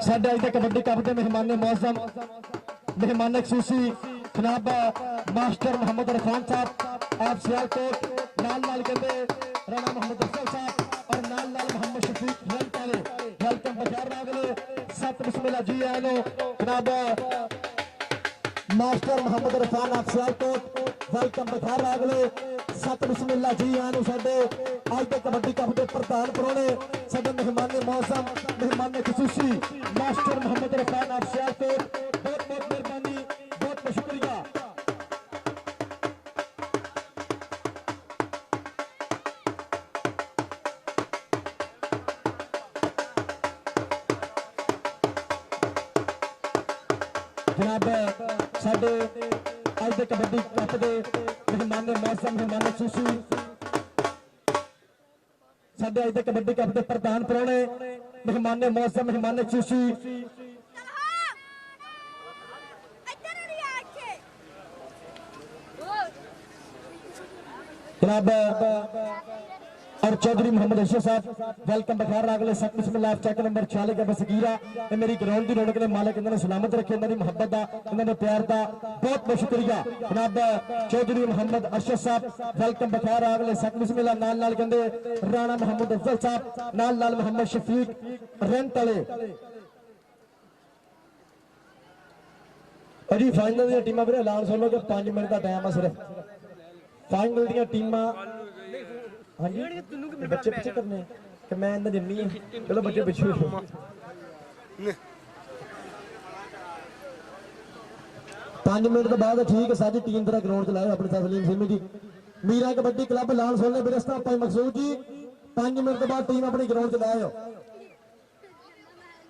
साडे अज के कबड्डी कप के मेहमान मौसम मेहमान खसूसी जनाब मास्टर मोहम्मद इरफान साहब आप सियालकोट नाल नाल कहते राणा मोहम्मद अफजल साहब और नाल नाल मोहम्मद शफीक वेलकम बखैर अगले सत बिस्मिल्लाह जी आनो जनाब master Mohammad Irfan of Sialkot welcome बखार अगले सत बिस्मिल्ला जी आनू साडे अज के कबड्डी कप के प्रधान परौने साडे मेहमान मौसम मेहमान खुसूसी मास्टर मोहम्मद इरफान ऑफ सियालकोट बहुत बहुत मेहरबानी बहुत बहुत शुक्रिया। जनाब साडे अज के कबड्डी कप के मेहमान मौसम मेहमान खुसूसी साडे अज के कबड्डी कप के प्रधान परौने मेहमान मौसम मेहमान खुसूसी जनाब और चौधरी मोहम्मद अशरफ साहब वेलकम बखैर अगले सत बिस्मिल्लाह चेक नंबर 46 का बसकीरा ये मेरी ग्राउंड की रौनक ने मालिक इन्होंने सलामत रखे इन्होंने मुहब्बत का इन्होंने प्यार का बहुत बहुत शुक्रिया। जनाब चौधरी मोहम्मद अशरफ साहब वेलकम बखैर अगले सत बिस्मिल्लाह नाल नाल कहते राणा मोहम्मद अफजल साहब नाल नाल मोहम्मद शफीक रेंट वाले अजी फाइनल दी टीमां वीरे ऐलान सुन लो कि 5 मिनट का टाइम है सिर्फ फाइनल दी टीमां। हाँ जी बच्चे पीछे करने कि मैं इन्हें दिनी है चलो बच्चे पीछे हो 5 मिनट के बाद ठीक है सारी टीम तरह ग्राउंड चलाए अपने साथ सलीम सिमी जी मीरा कबड्डी क्लब लाल सोलने बिरस्ता भाई मकसूद जी 5 मिनट के बाद टीम अपनी ग्राउंड चलाए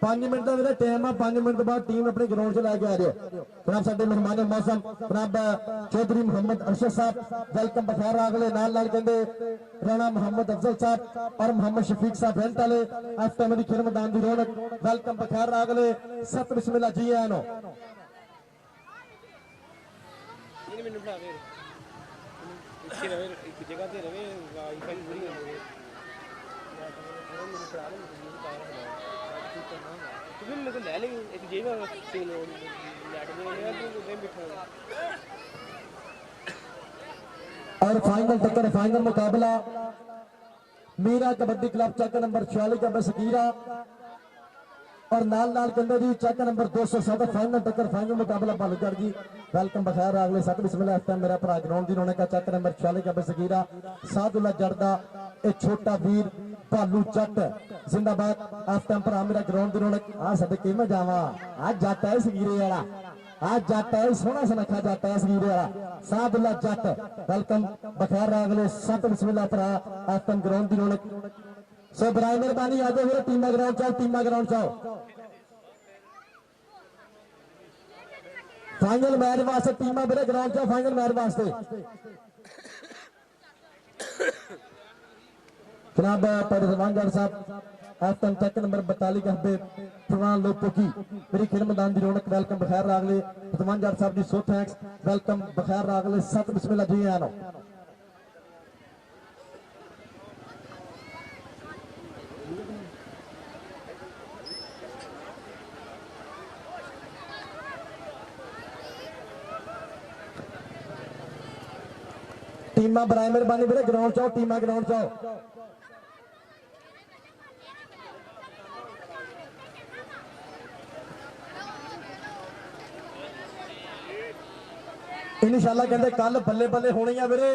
5 मिनट का मेरा टाइम है 5 मिनट के बाद टीम अपने ग्राउंड से लैके आ जाओ। जनाब साडे मेहमान मौसम जनाब चौधरी मोहम्मद अरशद साहब वेलकम बखैर अगले नाल नाल कहते राणा मोहम्मद अफजल साहब और मोहम्मद शफीक साहब रेंट वाले इस टाइम की खेल मैदान की रौनक वेलकम बखैर अगले सत बिस्मिल्लाह जी आनो और फाइनल टक्कर फाइनल मुकाबला Meera kabaddi club check number 46 का बसकीरा और नाल नाल कंदे जी चेक नंबर 207 फाइनल टक्कर फाइनल मुकाबला बालूगढ़ जी वेलकम बखैर अगले सत बिस्मिल्लाह इस टाइम मेरा भरा ग्राउंड दी रौनक का चेक नंबर 46 का बसकीरा सादुल्ला जड़दा ए छोटा वीर भालू जट जिंदाबाद इस टाइम भरा मेरा ग्राउंड दी रौनक आ सद किवें जावां आ जट है सगीरे वाला आ जट है सोहना सुनखा जट है सगीरे वाला सादुल्ला जट वेलकम बखैर अगले सत बिस्मिल्लाह भरा इस टाइम ग्राउंड दी रौनक सो बराए मेहरबानी आ जाओ टीमा ग्राउंड चाओ फाइनल मैच वास्ते टीमा मेरे ग्राउंड चाओ फाइनल मैच वास्ते जनाब परवानगढ़ साहब एफएम चेक नंबर 42 का हब्बे फरमान लोगों की मेरी खेल मैदान की रौनक वेलकम बखैर अगले परवानगढ़ साहब जी सो थैंक्स वेलकम बखैर अगले सत बिस्मिल्लाह जी आनो टीमा बराए मेहरबानी मेरे ग्राउंड चाओ टीमा ग्राउंड चाओ इंशाअल्लाह कहते कल बल्ले बल्ले होनी है वीरे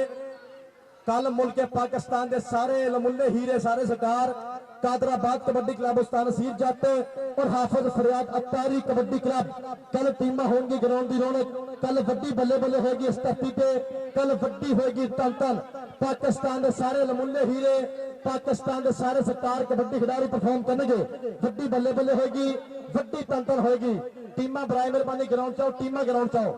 कल मुल्क पाकिस्तान के सारे लमुल्ले हीरे सारे सरकार कादराबाद कबड्डी क्लब उस्ताद नसीर जट और हाफिज फरियाद अत्तारी कबड्डी क्लब कल टीमां होंगी ग्राउंड की रौनक कल वड्डी बल्ले बल्ले होगी इस धरती पे कल वड्डी होगी तन तन पाकिस्तान के सारे लमुल्ले हीरे पाकिस्तान के सारे सरकार कबड्डी खिडारी परफॉर्म करेंगे वड्डी बल्ले बल्ले होगी वड्डी तन तन होगी टीमां बराए मेहरबानी ग्राउंड चाओ टीमां ग्राउंड चाओ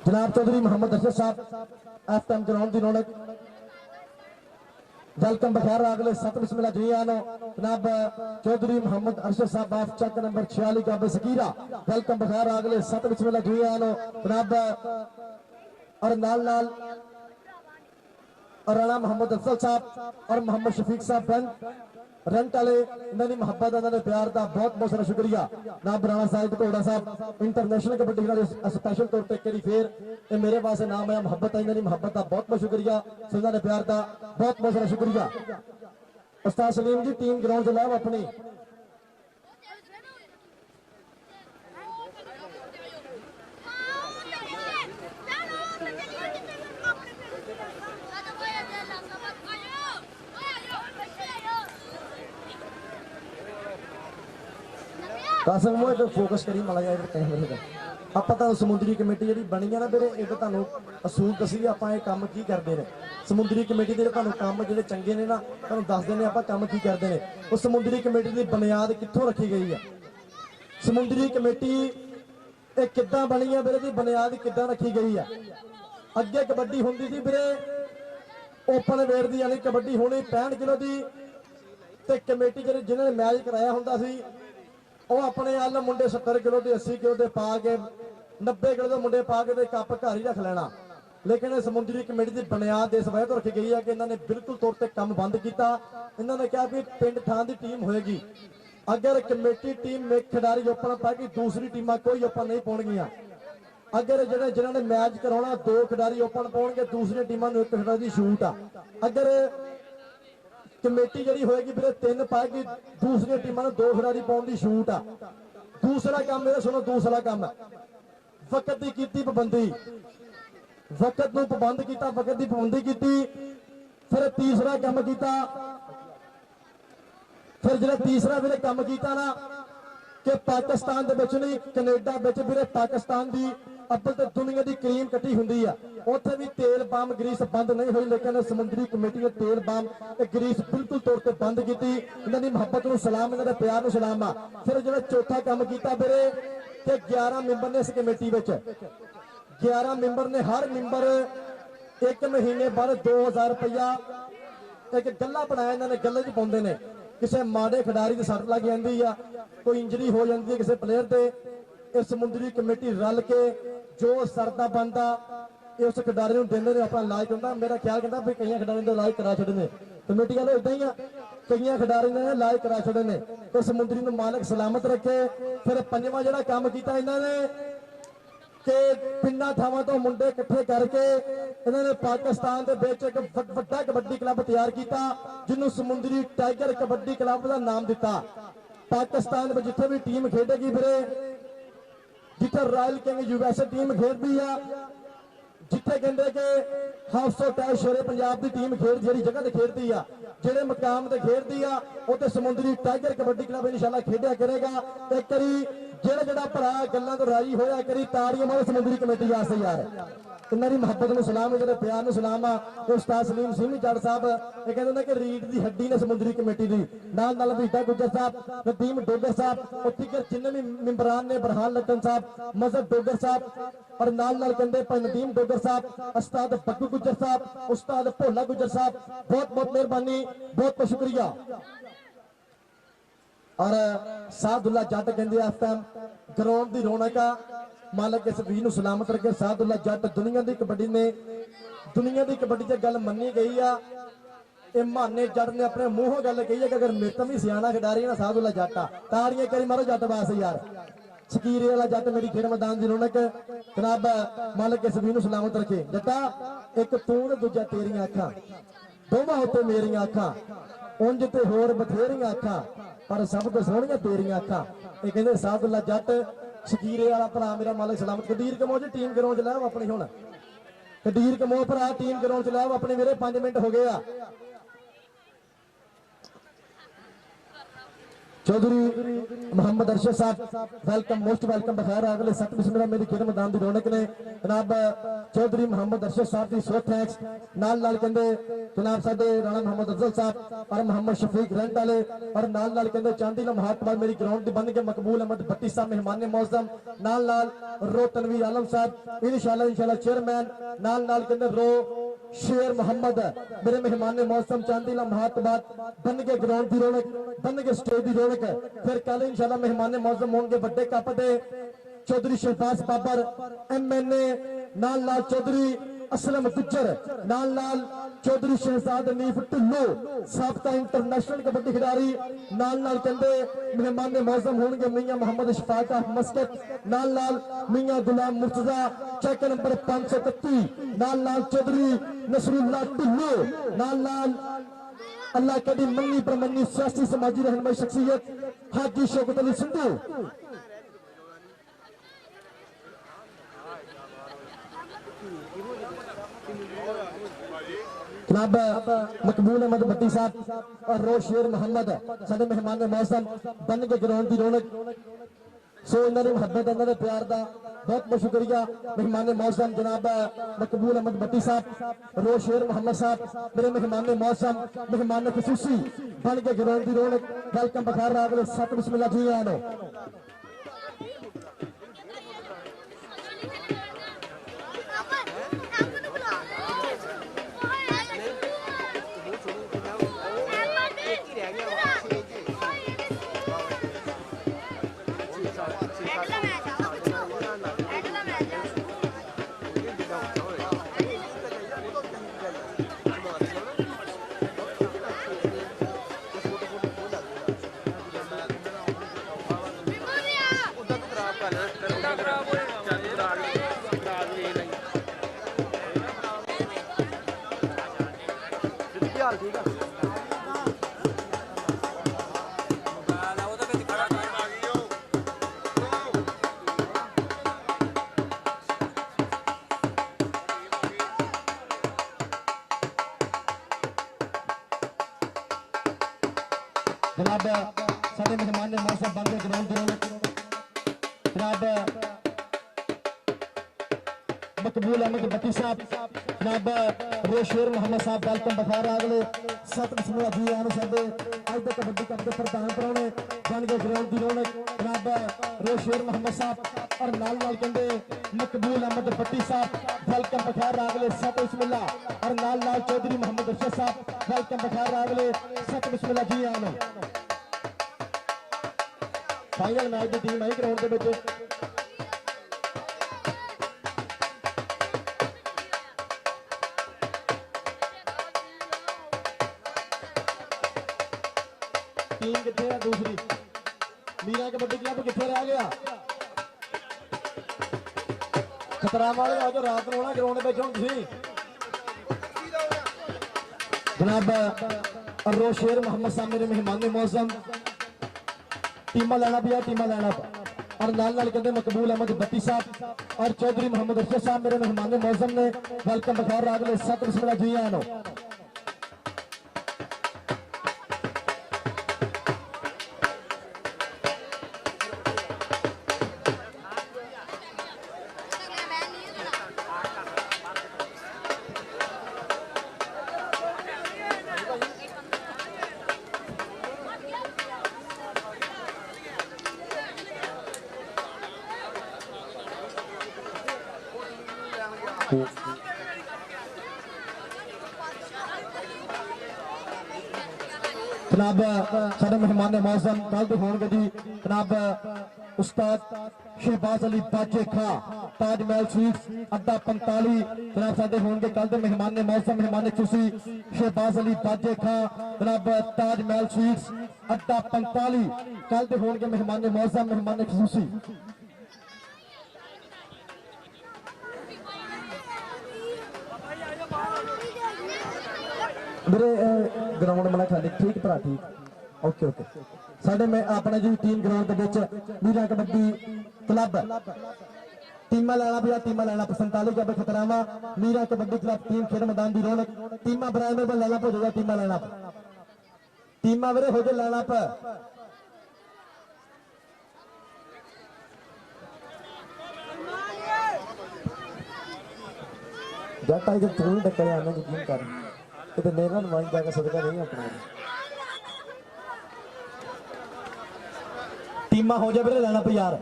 जनाब चौधरी मोहम्मद अशरफ साहब इस टाइम ग्राउंड की रौनक वेलकम बखैर अगले सत बिस्मिल्लाह जी आनो जनाब चौधरी मोहम्मद अशरफ साहब ऑफ चेक नंबर 46 का बसकीरा वेलकम बखैर अगले सत बिस्मिल्लाह जी आनो जनाब और नाल नाल राणा मोहम्मद अफजल साहब और मोहम्मद शफीक साहब रंट वाले इन्होंने मुहब्बत इन्होंने प्यार का बहुत बहुत सारा शुक्रिया नाम राणा साहिब घोड़ा साहब इंटरनेशनल कबड्डी खिलाड़ी स्पेशल तौर पर करी फिर ये मेरे पास नाम है मुहब्बत है इन्होंने मुहब्बत का बहुत बहुत शुक्रिया इन्होंने प्यार का बहुत बहुत सारा शुक्रिया उस्ताद सलीम जी टीम ग्राउंड से लाओ अपनी ਕਾਸਮ ਮੋਏ ਤੇ ਫੋਕਸ ਕਰੀ ਮਾੜਾ ਜਿਹਾ ਕੈਮਰੇ ਦਾ। ਆਪਾਂ ਤਾਂ ਸਮੁੰਦਰੀ ਕਮੇਟੀ ਜਿਹੜੀ ਬਣੀ ਆ ਨਾ ਵੀਰੇ, ਇਹ ਤਾਂ ਤੁਹਾਨੂੰ ਅਸੂਲ ਦੱਸੀ ਆਪਾਂ ਇਹ ਕੰਮ ਕੀ ਕਰਦੇ ਨੇ। ਸਮੁੰਦਰੀ ਕਮੇਟੀ ਦੇ ਤੁਹਾਨੂੰ ਕੰਮ ਜਿਹੜੇ ਚੰਗੇ ਨੇ ਨਾ, ਤੁਹਾਨੂੰ ਦੱਸਦੇ ਨੇ ਆਪਾਂ ਕੰਮ ਕੀ ਕਰਦੇ ਨੇ। ਉਹ ਸਮੁੰਦਰੀ ਕਮੇਟੀ ਦੀ ਬੁਨਿਆਦ ਕਿੱਥੋਂ ਰੱਖੀ ਗਈ ਆ, ਸਮੁੰਦਰੀ ਕਮੇਟੀ ਇਹ ਕਿੱਦਾਂ ਬਣੀ ਆ ਵੀਰੇ, ਦੀ ਬੁਨਿਆਦ ਕਿੱਦਾਂ ਰੱਖੀ ਗਈ ਆ। ਅੱਗੇ ਕਬੱਡੀ ਹੁੰਦੀ ਸੀ ਵੀਰੇ, ਓਪਨ ਵੇਟ ਦੀ ਵਾਲੀ ਕਬੱਡੀ ਹੋਣੀ 65 ਕਿਲੋ ਦੀ, ਤੇ ਕਮੇਟੀ ਜਿਹੜੇ ਜਿਨ੍ਹਾਂ ਨੇ ਮੈਚ ਕਰਾਇਆ ਹੁੰਦਾ ਸੀ ਉਹ ਆਪਣੇ ਵੱਲ ਮੁੰਡੇ 70 ਕਿਲੋ ਦੇ 80 ਕਿਲੋ ਦੇ ਪਾ ਕੇ 90 ਕਿਲੋ ਦੇ ਮੁੰਡੇ ਪਾ ਕੇ ਤੇ ਕੱਪ ਘਰ ਹੀ ਰੱਖ ਲੈਣਾ। ਲੇਕਿਨ ਇਹ ਸਮੁੰਦਰੀ ਕਮੇਟੀ ਦੀ ਬੁਨਿਆਦ ਇਸ ਵਜ੍ਹਾ ਤੋਂ ਰੱਖੀ ਗਈ ਹੈ ਕਿ ਇਹਨਾਂ ਨੇ ਬਿਲਕੁਲ ਤੌਰ ਤੇ ਕੰਮ ਬੰਦ ਕੀਤਾ। ਇਹਨਾਂ ਨੇ ਕਿਹਾ ਵੀ ਪਿੰਡ ਥਾਂ ਦੀ ਟੀਮ ਹੋਏਗੀ, ਅਗਰ ਕਮੇਟੀ ਟੀਮ ਵਿੱਚ ਖਿਡਾਰੀ ਓਪਨ ਪਾਏਗੀ ਦੂਸਰੀ ਟੀਮਾਂ ਕੋਈ ਓਪਨ ਨਹੀਂ ਪਾਉਣਗੀਆਂ। ਅਗਰ ਜਿਹੜੇ ਜਿਨ੍ਹਾਂ ਨੇ ਮੈਚ ਕਰਾਉਣਾ 2 ਖਿਡਾਰੀ ਓਪਨ ਪਾਉਣਗੇ, ਦੂਸਰੀਆਂ ਟੀਮਾਂ ਨੂੰ 1 ਖਿਡਾਰੀ ਦੀ ਛੂਟ ਆ। ਅਗਰ ਕਮੇਟੀ ਜਿਹੜੀ ਹੋਏਗੀ ਵੀਰੇ 3 ਪਾਏਗੀ, ਦੂਸਰੀਆਂ ਟੀਮਾਂ ਨੂੰ 2 ਖਿਡਾਰੀ ਪਾਉਣ ਦੀ ਛੂਟ ਆ। ਦੂਸਰਾ ਕੰਮ ਇਹ ਸੁਣੋ, ਦੂਸਰਾ ਕੰਮ ਵਕਤ ਦੀ ਕੀਤੀ ਪਾਬੰਦੀ, ਵਕਤ ਨੂੰ ਪਾਬੰਦ ਕੀਤਾ, ਵਕਤ ਦੀ ਪਾਬੰਦੀ ਕੀਤੀ। ਫਿਰ ਤੀਸਰਾ ਕੰਮ ਕੀਤਾ, ਫਿਰ ਜਿਹੜਾ ਤੀਸਰਾ ਵੀਰੇ ਕੰਮ ਕੀਤਾ ਨਾ ਕਿ ਪਾਕਿਸਤਾਨ ਦੇ ਵਿੱਚ ਨਹੀਂ ਕੈਨੇਡਾ ਵਿੱਚ ਵੀਰੇ ਪਾਕਿਸਤਾਨ ਦੀ ਅੱਬਲ ਤੇ ਦੁਨੀਆ ਦੀ ਕਰੀਮ ਕੱਟੀ ਹੁੰਦੀ ਆ, ਉੱਥੇ ਵੀ ਤੇਲ ਬਾਮ ਗਰੀਸ ਬੰਦ ਨਹੀਂ ਹੋਈ। ਲੇਕਿਨ ਸਮੁੰਦਰੀ ਕਮੇਟੀ ਨੇ ਤੇਲ ਬਾਮ ਤੇ ਗਰੀਸ ਬਿਲਕੁਲ ਤੌਰ ਤੇ ਬੰਦ ਕੀਤੀ। ਇਹਨਾਂ ਦੀ ਮੁਹੱਬਤ ਨੂੰ ਸਲਾਮ, ਇਹਨਾਂ ਦੇ ਪਿਆਰ ਨੂੰ ਸਲਾਮ ਆ। ਫਿਰ ਜਿਹੜਾ ਚੌਥਾ ਕੰਮ ਕੀਤਾ ਵੀਰੇ ਕਿ 11 ਮੈਂਬਰ ਨੇ ਇਸ ਕਮੇਟੀ ਵਿੱਚ, 11 ਮੈਂਬਰ ਨੇ, ਹਰ ਮੈਂਬਰ 1 ਮਹੀਨੇ ਬਾਅਦ 2000 ਰੁਪਇਆ ਇੱਕ ਗੱਲਾ ਬਣਾਇਆ ਇਹਨਾਂ ਨੇ, ਗੱਲੇ 'ਚ ਪਾਉਂਦੇ ਨੇ। ਕਿਸੇ ਮਾੜੇ ਖਿਡਾਰੀ ਦੀ ਸੱਟ ਲੱਗ ਜਾਂਦੀ ਆ, ਕੋਈ ਇੰਜਰੀ ਹੋ ਜਾਂਦੀ ਹੈ ਕਿਸੇ ਪਲੇਅਰ ਤੇ, ਇਹ ਸਮੁੰਦਰੀ ਕਮੇਟੀ ਰਲ ਕੇ ਜੋ ਸਰਦਾ ਬੰਦਾ ਉਸ ਖਿਡਾਰੀ ਨੂੰ ਦਿੰਦੇ ਨੇ, ਆਪਣਾ ਇਲਾਜ ਹੁੰਦਾ। ਮੇਰਾ ਖਿਆਲ ਕਹਿੰਦਾ ਵੀ ਕਈਆਂ ਖਿਡਾਰੀਆਂ ਦਾ ਇਲਾਜ ਕਰਾ ਛੱਡੇ ਨੇ ਕਮੇਟੀ ਵਾਲੇ, ਇਦਾਂ ਹੀ ਆ ਕਈਆਂ ਖਿਡਾਰੀਆਂ ਨੇ ਇਲਾਜ ਕਰਾ ਛੱਡੇ ਨੇ। ਤੇ ਸਮੁੰਦਰੀ ਨੂੰ ਮਾਲਕ ਸਲਾਮਤ ਰੱਖੇ। ਫਿਰ ਪੰਜਵਾਂ ਜਿਹੜਾ ਕੰਮ ਕੀਤਾ ਇਹਨਾਂ ਨੇ ਕਿ ਪਿੰਡਾਂ ਥਾਵਾਂ ਤੋਂ ਮੁੰਡੇ ਇਕੱਠੇ ਕਰਕੇ ਇਹਨਾਂ ਨੇ ਪਾਕਿਸਤਾਨ ਦੇ ਵਿੱਚ ਇੱਕ ਵੱਡਾ ਕਬੱਡੀ ਕਲੱਬ ਤਿਆਰ ਕੀਤਾ, ਜਿਹਨੂੰ ਸਮੁੰਦਰੀ ਟਾਈਗਰ ਕਬੱਡੀ ਕਲੱਬ ਦਾ ਨਾਮ ਦਿੱਤਾ। ਪਾਕਿਸਤਾਨ ਵਿੱਚ ਜਿੱਥੇ ਵੀ ਟੀਮ ਖੇਡੇਗੀ ਵੀਰੇ, ਜਿੱਥੇ ਰਾਇਲ ਕਿੰਗ ਯੂਐਸਏ ਟੀਮ ਖੇਡਦੀ ਆ, ਜਿੱਥੇ ਕਹਿੰਦੇ ਕਿ house of ਟੈਸ਼ Shere Punjab the team ਜਿਹੜੀ ਜਗ੍ਹਾ ਤੇ ਖੇਡਦੀ ਆ, ਜਿਹੜੇ ਮਕਾਮ ਤੇ ਖੇਡਦੀ ਆ, ਉੱਥੇ ਸਮੁੰਦਰੀ ਟਾਈਗਰ ਕਬੱਡੀ ਕਲੱਬ ਇਨਸ਼ਾਅੱਲਾ ਖੇਡਿਆ ਕਰੇਗਾ। ਇੱਕ ਵਾਰੀ ਜਿਹੜਾ ਭਰਾ ਗੱਲਾਂ ਤੋਂ ਰਾਜੀ ਹੋਇਆ, ਕਰੀ ਤਾੜੀਆਂ ਮਾਰੋ ਸਮੁੰਦਰੀ ਕਮੇਟੀ ਵਾਸਤੇ ਯਾਰ। ਇਹਨਾਂ ਦੀ ਮੁਹੱਬਤ ਨੂੰ ਸਲਾਮ, ਜਿਹੜੇ ਪਿਆਰ ਨੂੰ ਸਲਾਮ ਆ। ਉਸਤਾਦ ਸਲੀਮ ਸਿੰਘ ਜੱਟ ਸਾਹਿਬ ਇਹ ਕਹਿੰਦੇ ਨੇ ਕਿ ਰੀਡ ਦੀ ਹੱਡੀ ਨੇ ਸਮੁੰਦਰੀ ਕਮੇਟੀ ਦੀ, ਨਾਲ ਬੀਟਾ ਗੁੱਜਰ ਸਾਹਿਬ, ਨਦੀਮ ਡੋਗਰ ਸਾਹਿਬ, ਉਹ ਤੀਗਰ ਜਿੰਨੇ ਵੀ ਮੈਂਬਰਾਨ ਨੇ, ਬਰਹਾਨ ਲੱਟਨ ਸਾਹਿਬ, ਮਜ਼ਹਰ ਡੋਗਰ ਸਾਹਿਬ, ਔਰ ਨਾਲ ਕਹਿੰਦੇ ਭਾਈ ਨਦੀਮ ਡੋਗਰ ਸਾਹਿਬ, ਉਸਤਾਦ ਬੱਗੂ ਗੁੱਜਰ ਸਾਹਿਬ, ਉਸਤਾਦ ਭੋਲਾ ਗੁੱਜਰ ਸਾਹਿਬ, ਬਹੁਤ ਬਹੁਤ ਮਿਹਰਬਾਨੀ, ਬਹੁਤ ਬਹੁਤ ਸ਼ੁਕਰੀਆ। और सादुल्ला जट कहते इस टाइम ग्राउंड की रौनक आ, मालक इस वीर नूं सलामत रखे। सादुल्ला जट दुनिया की कबड्डी ने, दुनिया की कबड्डी च गल मन्नी गई आ। ये माने जट ने अपने मूहों गल कही है कि अगर मेरे तो भी सियाना खिडारी ना सादुल्ला जट आ। ताड़ियां करी मारो जट वास्ते यार। शकीरे वाला जट मेरी खेड मैदान की रौनक जनाब, मालक इस वीर नूं सलामत रखे। जटा एक तू ते दूजा तेरियां अखां, दोवां उत्ते मेरियां अखां, उंज ते होर बथेरियां अखां, पर सब तो सोहणियां तेरियां अखां। ये कहंदे सादुल्ला जट शकीरे वाला भरा मेरा मालक सलामत। कदीर कमो जी टीम ग्राउंड च लाओ अपनी, हुण कदीर कमो भरा टीम ग्राउंड च लाओ अपने। मेरे 5 मिनट हो गए आ। चौधरी मोहम्मद अरशद साहब वेलकम, मोस्ट वेलकम। बखैर अगले 7 बिस्मिल्लाह मेरी खेड मैदान की रौनक ने जनाब। चौधरी मोहम्मद अरशद साहब की सो थैंक्स। नाल कहते जनाब साडे राणा मोहम्मद अफजल साहब और मोहम्मद शफीक रेंट वाले, और नाल कहते चांदी ला महात्मा मेरी ग्राउंड की बन के मकबूल अहमद भट्टी साहब मेहमान मौसम, नाल रो तनवीर आलम साहब इंशाल्लाह चेयरमैन, नाल कहते रो शेर मोहम्मद मेरे मेहमान मौसम, चांदी ला महात्मा बन के ग्राउंड की रौनक, बन के स्टेज की रौनक। फिर कल इंशाल्लाह मेहमान मौसम होंगे बड़े कप दे। चौधरी शहबाज बाबर MNA, नाल चौधरी असलम गुज्जर, नाल चौधरी शहजाद नीफ ढिल्लो साबका इंटरनेशनल कबड्डी खिडारी, नाल कहते मेहमान मौसम होंगे मियां मोहम्मद शफाक मस्कत, नाल मियां गुलाम मुर्तजा चेक नंबर 531, नाल चौधरी नसरुल्लाह ढिल्लो, नाल अल्लाह कदी मन्नी प्रमन्नी सियासी समाजी रहनुमाई शख्सियत हाजी शौकत अली सिंधु। जनाब मकबूल अहमद भट्टी साहब और रोशेर मोहम्मद साडे मेहमान मौसम बन के ग्राउंड की रौनक सो इन्होंने मुहब्बत इन्होंने प्यार का बहुत बहुत शुक्रिया मेहमान मौसम जनाब मकबूल अहमद भट्टी साहब रोशेर मोहम्मद साहब मेरे मेहमान मौसम मेहमान खसूसी बन के ग्राउंड की रौनक वेलकम बखार अगले 7 बिस्मिल्लाह जी आनो जनाब साडे मेहमान मौसम बन के ग्राउंड जनाब मकबूल अहमद भट्टी साहब जनाब रोशेर मोहम्मद साहब वेलकम बखार अगले 7 बिस्मिल्लाह जी आने साडे अज तक कबड्डी कप के प्रधान परौने बन के ग्राउंड की रौनक जनाब रोशेर मोहम्मद साहब और नाल कहते मकबूल अहमद भट्टी साहब वेलकम बखार अगले 7 बिस्मिल्लाह और नाल चौधरी मोहम्मद अरशद साहब वेलकम बखार अगले 7 बिस्मिल्लाह जी आने फाइनल मैच की टीम आई ग्राउंड के टीम कितने है दूसरी मीरा कबड्डी क्लब कितने रह गया खतरा वाले आज रात को होना ग्राउंड में हुन जनाब रोशेर मोहम्मद साहब मेरे मेहमान मौसम टीमा लेना भी है टीमा लेना और नाल कहते मकबूल अहमद भट्टी साहब और चौधरी मोहम्मद अरशद साहब मेरे मेहमान मौसम ने वेलकम बखार अगले 7 बिस्मिल्लाह जी आनो जनाब सारे मेहमान मौसम कल तो होंगे जी जनाब उस्ताद शहबाज अली बाजे खा ताजमहल स्वीट्स अड्डा 45 जनाब साडे होंगे कल तो मेहमान मौसम मेहमान खुशी शहबाज अली बाजे खा जनाब ताजमहल स्वीट्स अड्डा 45 कल तो होंगे मेहमान मौसम मेहमान खुशी मेरे ग्राउंड बड़ा खाली ठीक भरा ठीक ओके ओके साडे मैं अपने जी टीम ग्राउंड के मीरा कबड्डी क्लब टीमा लेना भी टीमा लेना 47 का खतरावा मीरा कबड्डी क्लब टीम खेल मैदान की रौनक टीमा बराबर पर लेना हो जाएगा टीमा लेना टीमा मेरे हो जाए लेना जट आई जब थोड़ी टक्कर आना यकीन कर तो मेरा नुमाइंद जाकर सदका नहीं अपना टीमा हो जाए लेना पे यार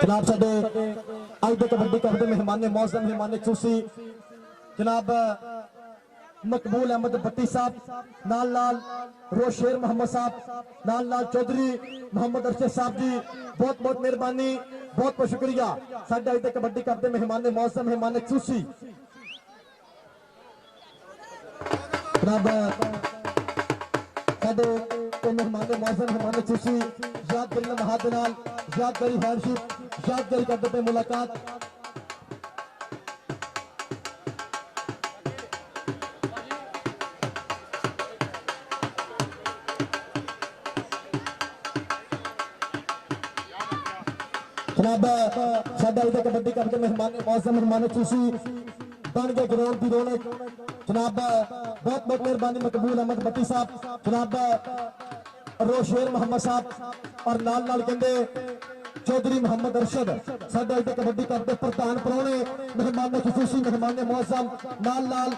जनाब साडे अज दे कबड्डी कप दे मेहमान मौसम मेहमान खुशी जनाब मकबूल अहमद भट्टी साहब नाल रोशेर मोहम्मद साहब नाल चौधरी मोहम्मद अरशद साहब जी बहुत बहुत मेहरबानी बहुत बहुत शुक्रिया साडे अज दे कबड्डी कप दे मेहमान मौसम मेहमान खुशी जनाब साडे मेहमान मौसम मेहमान खुशी यादगारी लम्हात दे नाल यादगारी फ्रेंडशिप यादगारी करते पे मुलाकात जनाब साडा इधर कबड्डी कप के मेहमान मौसम मेहमान खुशी बन गए ग्राउंड की रौनक जनाब बहुत बहुत मेहरबानी मकबूल अहमद भट्टी साहब जनाब रोशेर मोहम्मद साहब और नाल नाल कहते चौधरी मोहम्मद अरशद साडा इधर कबड्डी कप के प्रधान परौने मेहमान खुशी मेहमान मौसम नाल नाल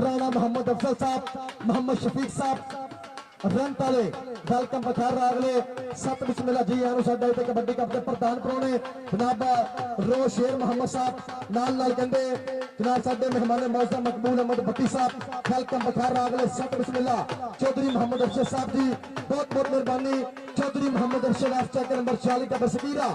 राणा मोहम्मद अफसल साहब मोहम्मद शफीक साहब रंत वाले वेलकम बखैर रागले सत बिस्मिल्लाह जी आनु साडा इत्थे कबड्डी कप दे प्रधान परौने जनाब रोशेर मोहम्मद साहब नाल नाल कहंदे जनाब साडे मेहमान मौजूद मकबूल अहमद भट्टी साहब वेलकम बखैर रागले सत बिस्मिल्लाह चौधरी मोहम्मद अरशद साहब जी बहुत बहुत मेहरबानी चौधरी मोहम्मद अरशद एफ चेक नंबर 46 का बसकीरा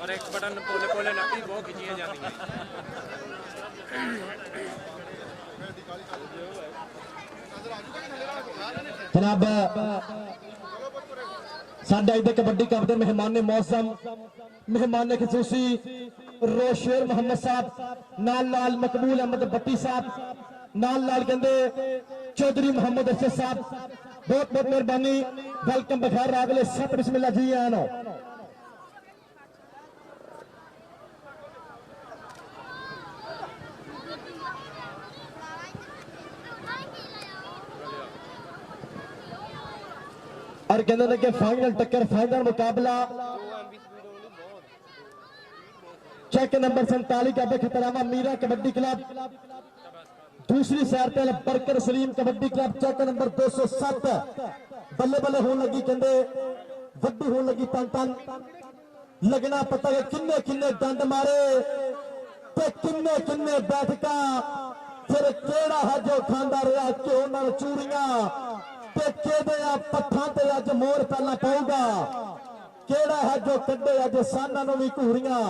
और एक बटन पोले पोले लगती बहुत खिंचियाँ जाती हैं जनाब साडा इधर कबड्डी कप दे मेहमान मौसम मेहमान खसूसी रोशेर मोहम्मद साहब नाल नाल मकबूल अहमद भट्टी साहब नाल नाल कहंदे चौधरी मोहम्मद अरशद साहब बहुत बहुत मेहरबानी वेलकम बखैर रागले सत बिस्मिल्लाह जी आनो और कहते हैं कि फाइनल टक्कर फाइनल मुकाबला चेक नंबर 47 का बेखतरामा मीरा कबड्डी क्लब दूसरी सैर पे बरकर Saleem kabaddi club check number 207 बल्ले बल्ले होने लगी कहते वड्डी होने लगी तन तन लगना पता है किन्ने किन्ने दंड मारे ते किन्ने किन्ने बैठका फिर केड़ा है जो खांदा रहा घ्यो नाल चूड़ियां पत्थां ते अज मोर पहला पाऊगा केड़ा है जो कड्डे अज साना नूं भी घूरियां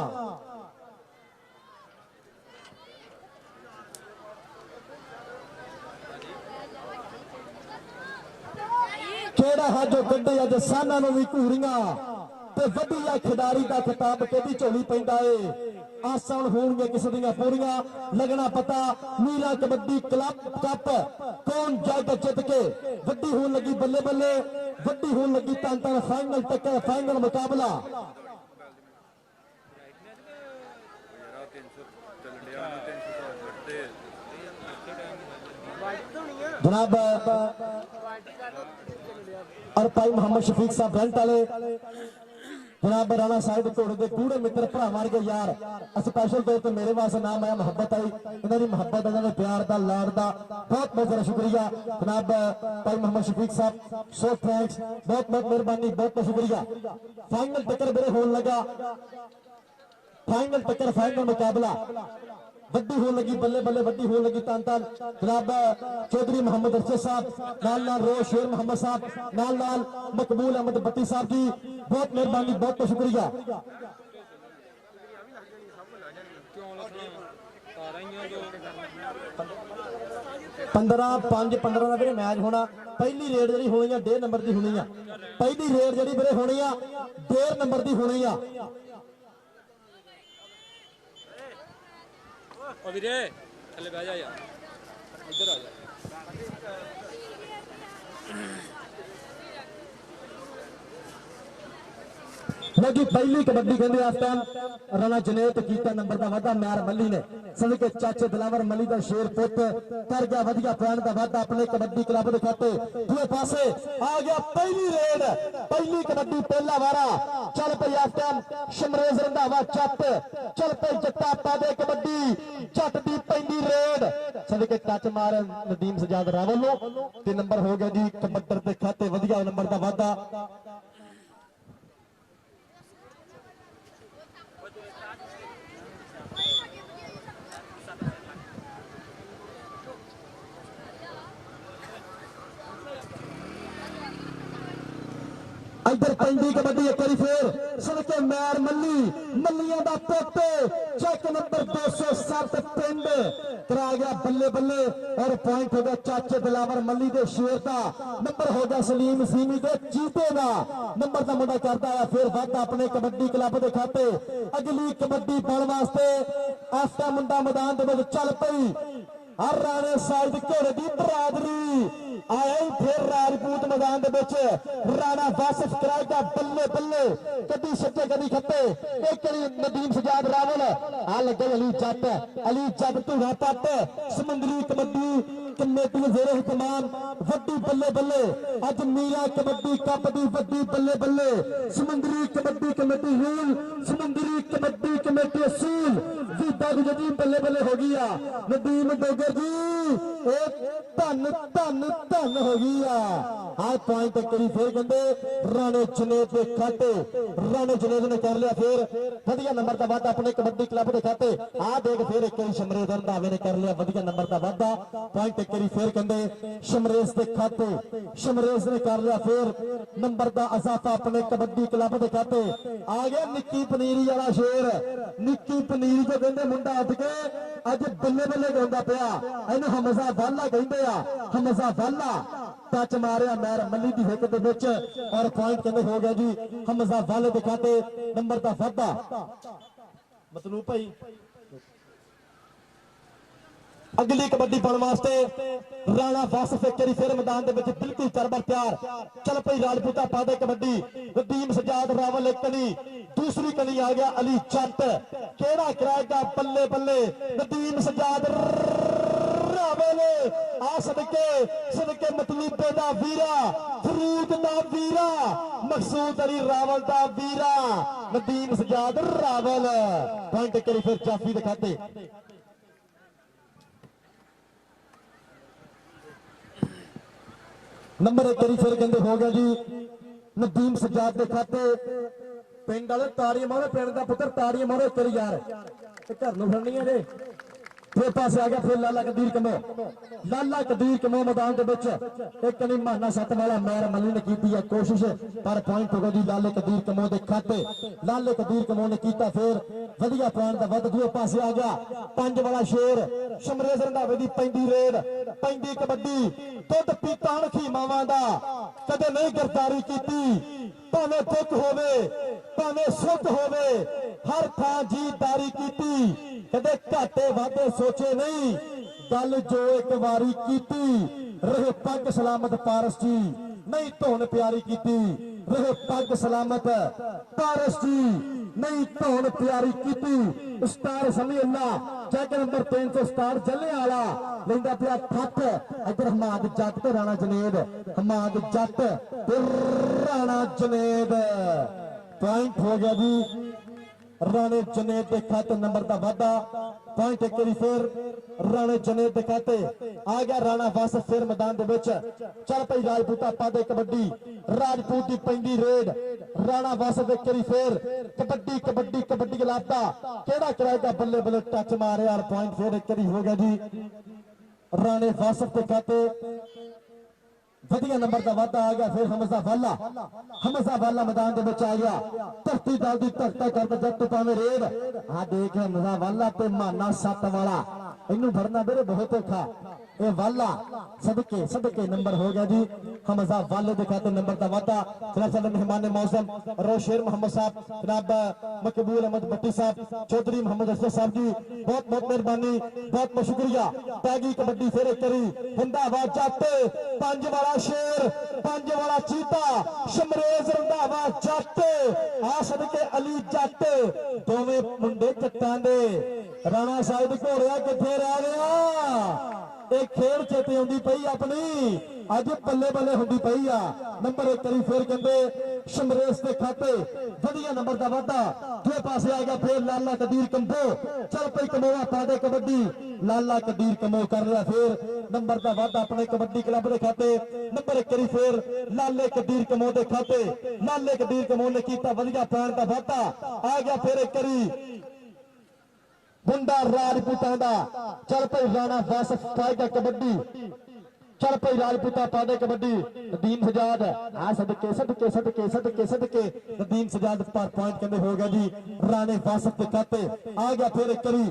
केड़ा है जो कड्डे अज साना नूं भी घूरियां ते वड्डिया खिडारी दा खिताब किहदी झोली पैंदा है आसान होणगे किसी दियां पूरियां लगना पता मीरा कबड्डी क्लब कप कौन जाएगा जित के वड्डी होने लगी बल्ले बल्ले वड्डी होने लगी तन तन फाइनल टक्कर फाइनल मुकाबला जनाब और भाई मोहम्मद शफीक साहब रंट वाले जनाब राणा साहिब घोड़े के कूड़े मित्र भरा मार के यार स्पैशल तौर पर मेरे वास्ते नाम आया मुहब्बत आई इन्होंने मुहब्बत इन्होंने प्यार का लाड़ का बहुत बहुत ज्यादा शुक्रिया जनाब भाई मोहम्मद शफीक साहब सो थैंक्स बहुत बहुत मेहरबानी बहुत बहुत शुक्रिया फाइनल टक्कर मेरे होने लगा फाइनल टक्कर फाइनल मुकाबला वड्डी होने लगी बल्ले बल्ले वड्डी होने लगी तन तन जनाब चौधरी मोहम्मद अरशद साहब नाल नाल रोशेर मोहम्मद साहब नाल नाल मकबूल अहमद भट्टी साहब जी बहुत मेहरबानी बहुत बहुत शुक्रिया 15-5-15 का मैच होना पहली रेड जी होनी है 1.5 नंबर की होनी है पहली रेड जी मेरे होनी है 1.5 नंबर की होनी है वीरे थले बह जा यार इधर आ जा लगी पहली कबड्डी कहते इस टाइम राणा जनेत कीता नंबर का वाधा मैर मली ने सदके चाचे दिलावर मली का शेर पुत कर गया वधिया पॉइंट का वाधा अपने कबड्डी क्लब के खाते दूसरे पासे आ गया पहली रेड पहली कबड्डी पहला वारा चल पई इस टाइम शमरेज रंधावा चट चल पई जट्टा पादे कबड्डी जट दी पहली रेड सदके टच मार नदीम सजाद रावल नो ते नंबर हो गया जी कबड्डर के खाते वधिया नंबर का वाधा इधर पेंडी कबड्डी एक बार फिर सड़के मैर मल्ली मल्लियां दा पुत चेक नंबर 207 पिंड करा गया बल्ले बल्ले और पॉइंट हो गया चाचे दिलावर मल्ली दे शेर दा नंबर हो गया सलीम सीमी दे चीते दा नंबर दा मुंडा करता है फिर वादा अपने कबड्डी क्लब दे खाते अगली कबड्डी पाने वास्ते आस्ता मुंडा मैदान दे विच चल पई हर राणे साइड घोड़े दी बरादरी आया फिर राजपूत मैदान दे विच राणा वासिफ कराएगा बल्ले बल्ले कदी सच्चे कदी खप्पे एक नदीम सजाद रावल आ लगे अली जट धूड़ा पट समुंदरी कबड्डी कमेटी जेरे तमाम वड्डी बल्ले बल्ले अज मीरा कबड्डी कप दी वड्डी बल्ले बल्ले समुंदरी कबड्डी कमेटी रूल समुंदरी कबड्डी कमेटी असूल जीता गुजरी बल्ले बल्ले हो गया नदीम डोगर जी एक धन धन धन हो गया आज पॉइंट करी फिर कहते राणे जनेद के खाते राणे जनेद ने कर लिया फिर वधिया नंबर का वादा अपने कबड्डी क्लब के खाते आ देख फिर एक शमरेज रंधावे ने कर लिया वधिया नंबर का वादा पॉइंट करी फिर कहते शमरेज के खाते शमरेज ने कर लिया फिर नंबर का इजाफा अपने कबड्डी क्लब के खाते आ गया निक्की पनीरी वाला शेर निक्की पनीरी जो कहते मुंडा उठ के अज बल्ले बल्ले गांदा पिया इन्हू हमजा वाला कहते आ हमजा वाला टच मारिया मैर मल्ली की हिक दे विच और पॉइंट कहते हो गया जी हमजा वाले दिखाते नंबर का वाधा मतलूब भाई अगली कबड्डी पाने वास्ते राणा वासिफ एक बार फिर मैदान दे विच बिल्कुल चरबर तैयार चल पई राजपूता पादे कबड्डी नदीम सजाद रावल एक कनी दूसरी कनी आ गया अली जट केड़ा कराएगा बल्ले बल्ले नदीम सजाद रावल आ सदके सदके मतलूबे दा वीरा फरूद दा वीरा मकसूद अली रावल दा वीरा नदीम सजाद रावल पॉइंट करी फिर जाफी दिखाते नंबर एक बार फिर कहते हो गया जी नदीम सजाद के खाते पिंड वाले ताड़ियां मारो पिंड का पुत्र ताड़ियां मारो एक यार घर नूं फड़नी है जे फिर पासे आ गया फिर लाला कदीर कमो मैदान के विच एक कनी महाना सत वाला मैर मल्ली ने की है कोशिश पर पॉइंट हो गया जी लाले कदीर कमो के खाते लाले कदीर कमो ने किया फिर वधिया पॉइंट का वध दूए पासे आ गया पंज वाला शेर शमरेज रंधावे दी पैंदी रेड पैंदी कबड्डी दुध पीता अणखी मावां दा कदे नहीं गिरफ्तारी की भावें दुख होवे भावें सुख होवे हर थां जीतदारी की कदे घाटे वाधे सोचे नहीं गल जो एक बारी कीती रहे पग सलामत पारस जी नहीं धुन प्यारी कीती रहे पग सलामत पारस जी नहीं धुन प्यारी कीती स्टार समी अल्लाह चेक नंबर 300 स्टार जले वाला लेंदा पिया खत इधर हमाद जट ते राणा जनेद हमाद जट ते राणा जनेद पॉइंट हो गया जी राणे जनेद के खाते नंबर का वादा पॉइंट एक बार फिर राणे जनेद के खाते आ गया राणा वासिफ फिर मैदान दे विच चल पई राजपूता पादे कबड्डी राजपूत दी पैंदी रेड राणा वासिफ एक बार फिर कबड्डी कबड्डी कबड्डी लाता केड़ा कराएगा बल्ले बल्ले टच मारे और पॉइंट फिर एक बार हो गया जी राणे वासिफ के खाते वधिया नंबर का वादा आ गया फिर हमजा वाला मैदान के विच आ गया धरती दल की धरता करता जब तूफान रेड आ देख हमजा वाला ते माना सत वाला इनू भरना मेरे बहुत औखा ये वाला सदके सदके नंबर हो गया जी हमजा वाले दिखाते नंबर का वादा जनाब मेहमान मौसम रोशेर मोहम्मद साहब जनाब मकबूल अहमद भट्टी साहब चौधरी मोहम्मद अशरफ साहब जी बहुत बहुत मेहरबानी बहुत बहुत शुक्रिया पैगी कबड्डी फिर करी रंधावा जट पंज वाला शेर पंज वाला चीता शमरेज रंधावा जट आ सदके अली जट दोवें मुंडे जट्टां दे राणा साहिब घोड़िया किथे रह गया एक खेल चेते आउंदी पई अपनी अज बल्ले बल्ले हुंदी पई आ नंबर एक करी फिर कहंदे शमरेज के खाते वधिया नंबर का वादा दूए पासे आ गया फिर लाला कदीर कंबो चल पई कमोआ पादे कबड्डी लाला कदीर कमो कर रहा फिर नंबर का वादा अपने कबड्डी क्लब के खाते नंबर एक करी फिर लाले कदीर कमो के खाते लाले कदीर कमो ने कीता वधिया पॉइंट का वादा आ गया फिर एक करी मुंडा राजपूतां दा चल पई राणा वासिफ पाएगा कबड्डी चल भाई राजपूता पादे कबड्डी नदीम सजाद आ सदके सदके सदके सदके सदके नदीम सजाद पर पॉइंट कहते हो गया जी राणे वासफ के खाते आ गया फिर एक करी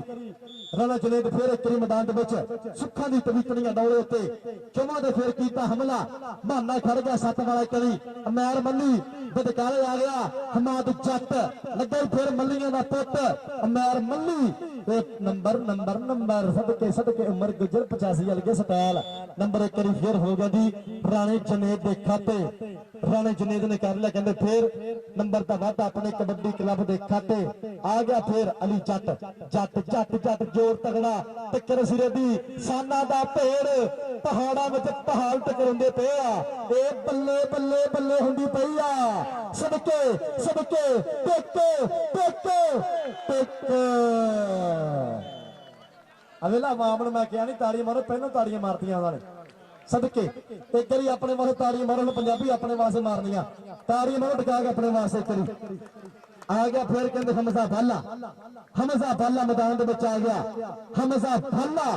राणा जनेद फिर एक करी मैदान दे विच सुखा दी तवीतणियां दौड़े उत्ते चौवां दे फिर कीता हमला बहाना खड़ गया सत्त वाला करी अमैर मल्ली बदकाले आ गया हमाद जट लगे फिर मल्लियां दा पुत अमैर मल्ली नंबर नंबर नंबर सदके सदके उमर गुजर 85 अलगे स्टाइल नंबर एक करी फिर हो गया जी राणे जनेद के खाते राणे जनेद ने कर लिया कहते फिर नंबर का वाधा अपने कबड्डी क्लब के खाते आ गया फिर अली जट जट जट जट जोर तगड़ा टक्कर सिरे दी साना दा भेड़ पहाड़ों में पहाड़ टकरांदे पे आ बल्ले बल्ले बल्ले हुंदी पई आ सदके सदके टेके टेके टेके अवेला मामन मैं क्या नहीं ताड़ी मारो पहलों ताड़ियां मारतियां उन्होंने सदके एक बारी अपने वास्ते ताड़ियां मारो पंजाबी अपने वास्ते मारनियां ताड़ियां मारो टिका के अपने वास्ते एक बारी आ गया फिर कहते हमजा भाला मैदान दे विच आ गया हमजा भाला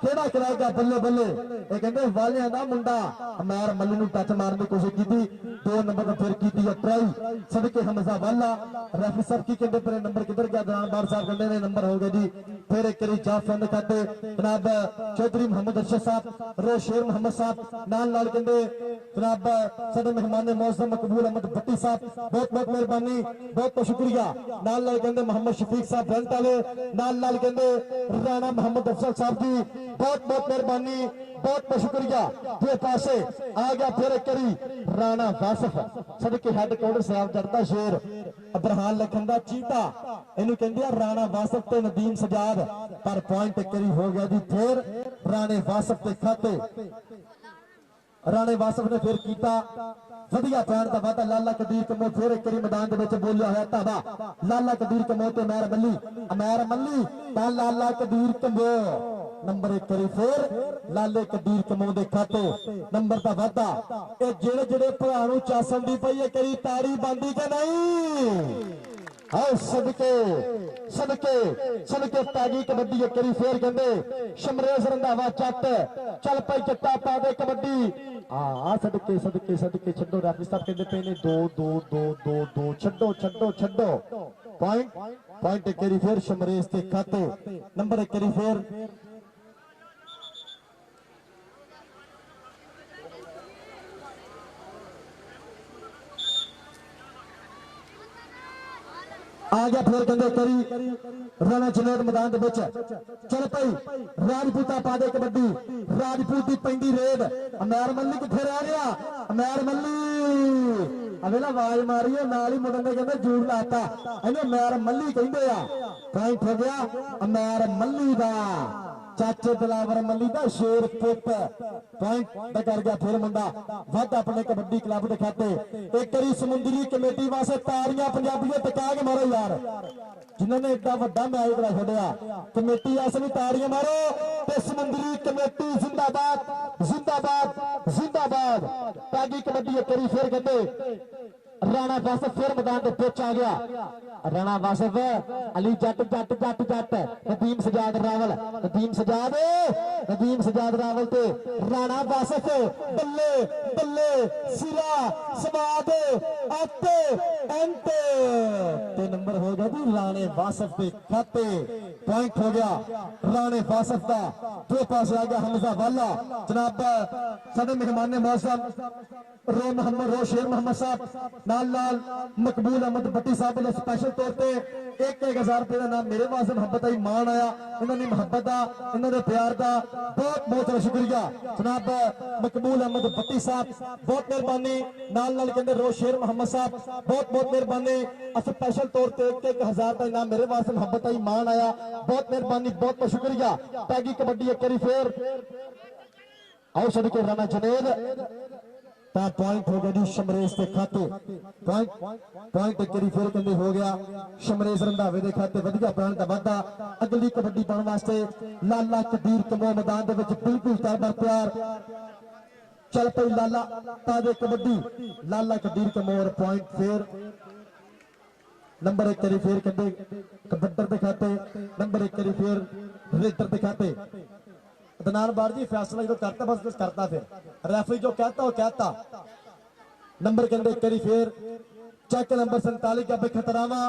केड़ा कराएगा बल्ले बल्ले ये कहते वालियां दा मुंडा अमैर मल्ली नूं टच मारन दी कोशिश कीती 2 नंबर तो फिर कीती है ट्राई सदके हमजा भाला रेफरी साहब की कहते पर नंबर किधर गया दरानदार साहब कहते ने नंबर हो गया जी फिर एक करी जाफर खाते जनाब चौधरी मोहम्मद अरशद साहब रोशेर मोहम्मद साहब नाल नाल कहते जनाब साडे मेहमान मौसम मकबूल अहमद भट्टी साहब बहुत बहुत मेहरबानी बहुत शुक्रिया नाल नाल कहते मोहम्मद शफीक साहब ब्रंट वाले नाल नाल कहते राणा मोहम्मद अफजल साहब जी बहुत बहुत मेहरबानी बहुत बहुत शुक्रिया दूसरे पासे आ गया फिर एक करी राणा वासफ सदके हेड कोच साहब जड़ता शेर अब्राहम लखन दा चीता इनू कहंदे राणा वासफ ते नदीम सजाद पर पॉइंट एक करी हो गया जी फिर राणे वासफ के खाते राणे वासफ ने फिर कीता वधिया पैण दा वादा लाला कदीर कमो फिर एक करी मैदान दे विच बोलिया होया धावा लाला कदीर कमो ते अमैर मल्ली ता लाला कदीर कमो नंबर एक करी फिर लाले कदीर कमो दे खाते नंबर दा वादा ए जेड़े जेड़े भरा नूं चासन दी पई ए करी ताड़ी बांदी के नहीं आओ सदके सदके सदके पैगी कबड्डी एक करी फिर कहंदे शमरेश रंधावा जट चल पई जट्टा पा दे कबड्डी आ सदके सदके सदके छड्डो रेफरी साहब कहंदे पे ने 2 2 2 2 2 छड्डो छड्डो छड्डो पॉइंट पॉइंट एक करी फिर शमरेश के खाते नंबर एक करी फिर आ गया फिर कहते करी राणा जनेद मैदान दे विच चल भाई राजपूता पादे कबड्डी राजपूत दी पैंदी रेड अमैर मल्ली किथे रह गया अमैर मल्ली अवेला आवाज मारी है नाल ही मुंडे ने कहंदे जूड़ लाता इन्हें अमैर मल्ली कहंदे आ पॉइंट हो गया अमैर मल्ली दा चाचे दिलावर मल्ली दा शेर पुत पॉइंट दा कर गया फिर मुंडा वध अपने कबड्डी क्लब दे खाते एक करी समुंदरी कमेटी वास्ते ताड़ियां पंजाबियों टिका के मारो यार जिन्होंने एडा वड्डा मैच करा छड्या कमेटी वास्ते भी ताड़ियां मारो ते समुंदरी कमेटी जिंदाबाद जिंदाबाद जिंदाबाद पैगी कबड्डी एक करी फिर कहते राणा वासफ फिर मैदान के पिच आ गया राणा वासफ अली जट जट जट जट नदीम सजाद रावल ते राणा वासफ बल्ले बल्ले सिरा समाद आते एंटे ते नंबर हो गया जी राणे वासफ के खाते पॉइंट हो गया राणे वासफ का दो पास आ गया हमजा वाला जनाब साडे मेहमान मौसम रोशेर मोहम्मद साहब नाल नाल मकबूल अहमद भट्टी साहब ने स्पेशल तौर पर 1,000 रुपए का नाम मेरे वास्ते मुहब्बत आई मान आया इन्होंने मुहब्बत का इन्होंने प्यार का बहुत बहुत शुक्रिया जनाब मकबूल अहमद भट्टी साहब बहुत मेहरबानी नाल नाल कहते रोशेर मोहम्मद साहब बहुत बहुत मेहरबानी स्पेशल तौर पर 1,000 का इनाम मेरे वास्ते मुहब्बत आई मान आया बहुत मेहरबानी बहुत बहुत शुक्रिया पैगी कबड्डी एक बारी फिर आओ सदके राणा जनेद पॉइंट हो गया जी शमरेश के खाते पॉइंट एक फिर कहते हो गया शमरेश रंधावे के खाते वधिया प्राण का वाधा अगली कबड्डी पाने वास्ते लाला कदीर कमो मैदान के बिल्कुल तैयार प्यार चल पई लाला ताजे कबड्डी लाला कदीर कमो पॉइंट फिर नंबर एक करी फिर कहते कबड्डर के खाते नंबर एक करी फिर रेडर के खाते अदनान बार जी फैसला जो करता बस कुछ करता, फिर रेफरी जो कहता वो कहता। नंबर कहते करी फिर चेक नंबर 47 का खतरावा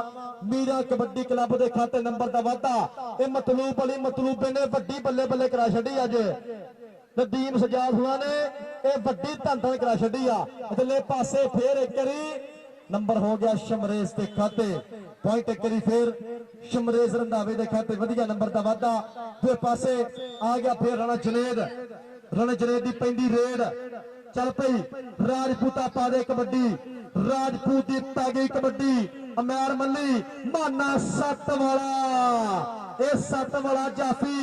मीरा कबड्डी क्लब के खाते नंबर का वाधा। ये मतलूब अली मतलूबे ने वड्डी बल्ले बल्ले करा छड़ी अज नदीम सजाद हुआ ने यह वड्डी धन धन करा छड़ी आ। अगले पासे फिर एक करी नंबर हो गया शमरेज के खाते पॉइंट एक करी फिर शमरेज रंधावे के खाते वधिया नंबर का वाधा। फिर पासे आ गया फिर राणा जनेद की पैंदी रेड चल पई राजपूता पा दे कबड्डी राजपूत की पै गई कबड्डी अमैर मल्ली माना सत्त वाला ये सत्त वाला जाफी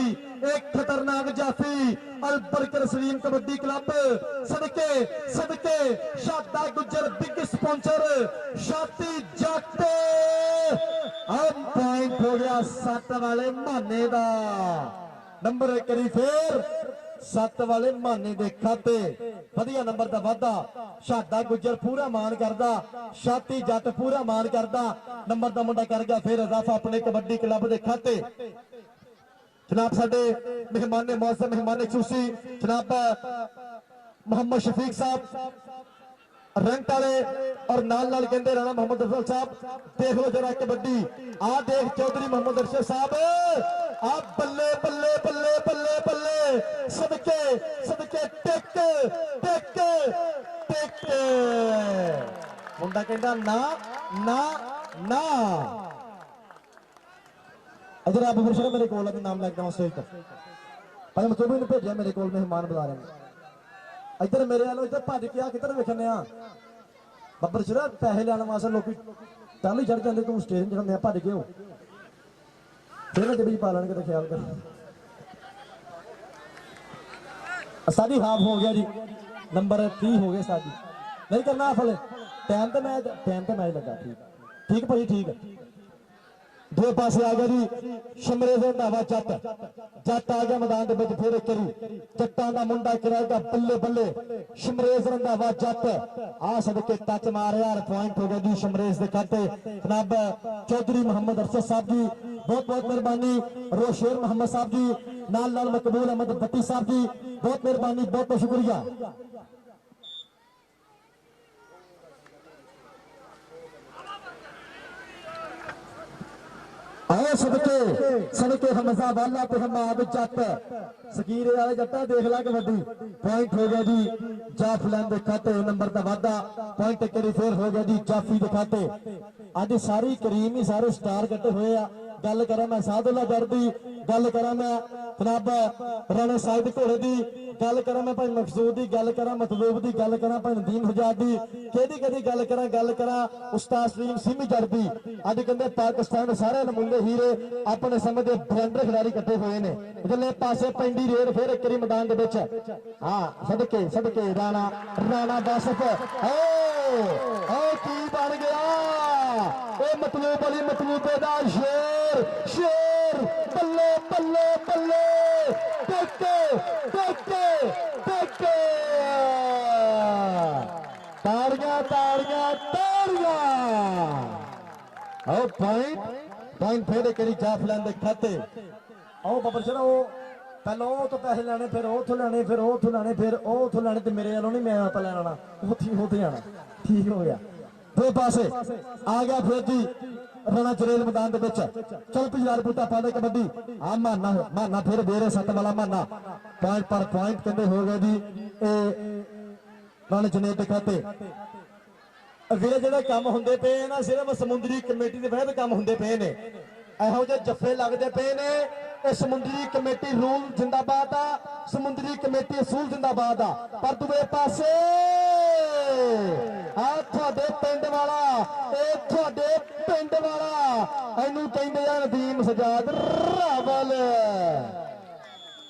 एक खतरनाक जाफी अलबरकर सलीम कबड्डी क्लब सदके सदके शादा गुजर बिग स्पॉन्सर शाती जट अब पॉइंट हो गया सत्त वाले माने का नंबर एक करी फिर सत्त वाले माने दे खाते वधिया नंबर का वाधा। शादा गुजर पूरा मान करदा शाती जट पूरा मान करदा नंबर का मुंडा कर गया फिर इजाफा अपने कबड्डी क्लब के खाते। जनाब साडे मेहमान ने मौसम मेहमान चूसी जनाब मोहम्मद शफीक साहब रंट वाले और नाल कहते राणा मोहम्मद अफजल साहब देख लो जरा कबड्डी आ देख चौधरी मोहम्मद अरशद साहब आ बल्ले बल्ले बल्ले बल्ले बल्ले सदके सदके टिक टिक टिक मुंडा कहता ना ना ना इधर आप मुर्शद मेरे कोल अभी नाम लगता हूं स्टेज पर पर मैं तो भी भेजा मेरे कोल मेहमान बुला रहे हैं इधर मेरे वालों इधर भज के आ किधर वेखने आ बब्बर सिरा पैसे लेने वास्ते लोग टाली चढ़ जाते तू स्टेज चढ़ने भज के हो फिर भी पा लेंगे तो ख्याल कर साडी हाफ हो गया जी नंबर 30 हो गए साडी नहीं करना फल टाइम तो मैच लगा ठीक ठीक भाई ठीक दो पासे आ गया जी शमरेज रंधावा जट जट आ गया मैदान के विच फिर करी जट्टां दा मुंडा कराएगा बल्ले बल्ले शमरेज रंधावा जट आ सदके टच मारिया पॉइंट हो गया जी शमरेज के खाते जनाब चौधरी मोहम्मद अरशद साहब जी बहुत बहुत मेहरबानी रोशेर मोहम्मद साहब जी नाल नाल मकबूल अहमद भट्टी साहब जी बहुत मेहरबानी बहुत बहुत शुक्रिया। आए सदके सदके हमजा वाला ते हमाद जट सकीरे वाले जट्टा देख ला कबड्डी पॉइंट हो गया जी जाफलन दे खाते नंबर का वाधा पॉइंट करी फिर हो गया जी जाफी दे खाते। अज सारी करीम ही सारे स्टार कट्टे हुए आ गल करा मैं सादुल्ला दर दी गल करा मैं जनाब राणे साहिब घोड़े दी गल करा मैं भाई मकसूद की गल करा मतलूब की गल करा भाई नदीम हजाद की केदी गल करा उस्ताद सलीम सिंह जट दी अज कहते पाकिस्तान सारे नमूने हीरे अपने समय के ब्रांडर खिलाड़ी कट्टे हुए ने इधरले पासे पैंदी रेड फिर एक मैदान के विच हाँ सदके सदके राणा राणा बासफ की बन गया मतलूब अली मतलूबे दा शेर शेर बल्ले बल्ले बल्ले टेके टेके टेके ताड़ियां ताड़ियां ताड़ियां आओ पॉइंट पॉइंट फिर करी जाफलन दे खाते आओ बबर चलो पहले तो पैसे लेने फिर उथों लेने फिर उथों लेने फिर उथों लेने ते मेरे वालों नहीं मैं आप लेना उथे जाना ठीक हो गया दो पासे आ गया फिर जी राणा जरेल मैदान के चल पी राजपूता पा दे कबड्डी आ माना माना फिर बेरे सत्त वाला माना पॉइंट पर पॉइंट कहते हो गए जी राणा जनेद के खाते वीरे जो काम होंगे पे ना सिर्फ समुद्री कमेटी के वजह काम होंगे पे ने ਇਹੋ ਜਿਹੇ जफे लगते पे ने समुद्री कमेटी रूल जिंदाबाद आ समुद्री कमेटी असूल जिंदाबाद आ पर दूसरे पासे आ ਤੁਹਾਡੇ ਪਿੰਡ ਵਾਲਾ ਇਹ ਤੁਹਾਡੇ ਪਿੰਡ ਵਾਲਾ ਇਹਨੂੰ ਕਹਿੰਦੇ ਆ ਨਦੀਮ ਸਜਾਦ ਰਾਵਲ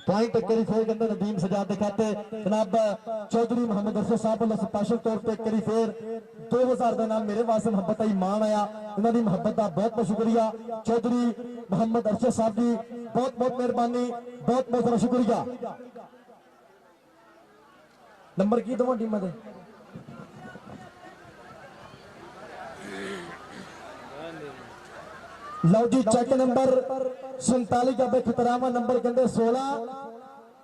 पॉइंट करी फिर कहते नदीम सजाद खाते जनाब चौधरी मोहम्मद अरशद साहब वालों स्पेशल तौर पर करी फिर 2000 का नाम मेरे वास्ते मुहब्बत आई मान आया इन्होंने मुहब्बत का बहुत बहुत शुक्रिया चौधरी मोहम्मद अरशद साहब जी बहुत बहुत मेहरबानी बहुत बहुत सारा शुक्रिया। नंबर की दोवां टीमां दे लो जी चेक नंबर 47 का खतरावा नंबर कहते 16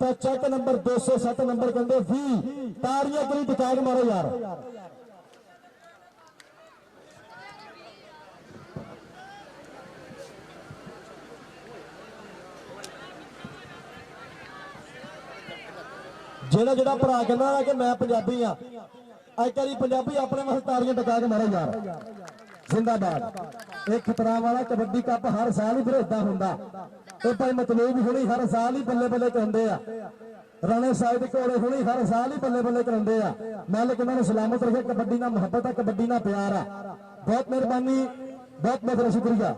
ਤਾਂ ਚੱਕ ਨੰਬਰ 207 ਨੰਬਰ ਕਹਿੰਦੇ 20 ਤਾੜੀਆਂ ਕਰੀ ਟਿਕਾ ਕੇ ਮਾਰੋ ਯਾਰ। ਜਿਹੜਾ ਭਰਾ ਕਹਿੰਦਾ ਕਿ ਮੈਂ ਪੰਜਾਬੀ ਆ, ਅੱਜ ਕੱਲ੍ਹ ਪੰਜਾਬੀ ਆਪਣੇ ਵਾਸਤੇ ਤਾੜੀਆਂ ਟਿਕਾ ਕੇ ਮਾਰੋ ਯਾਰ। जिंदाबाद। एक खतरा वाला कबड्डी कप हर साल ही फिर इदा होंदा। ते भाई मतलूब हुणी हर साल ही बल्ले बल्ले करांदे आ, राणे साहिब कोले हुणी हर साल ही बल्ले बल्ले करांदे आ। मालिक इन्हां नूं सलामत रखे। कबड्डी नाल मुहब्बत है, कबड्डी नाल प्यार आ। बहुत मेहरबानी, बहुत बहुत शुक्रिया।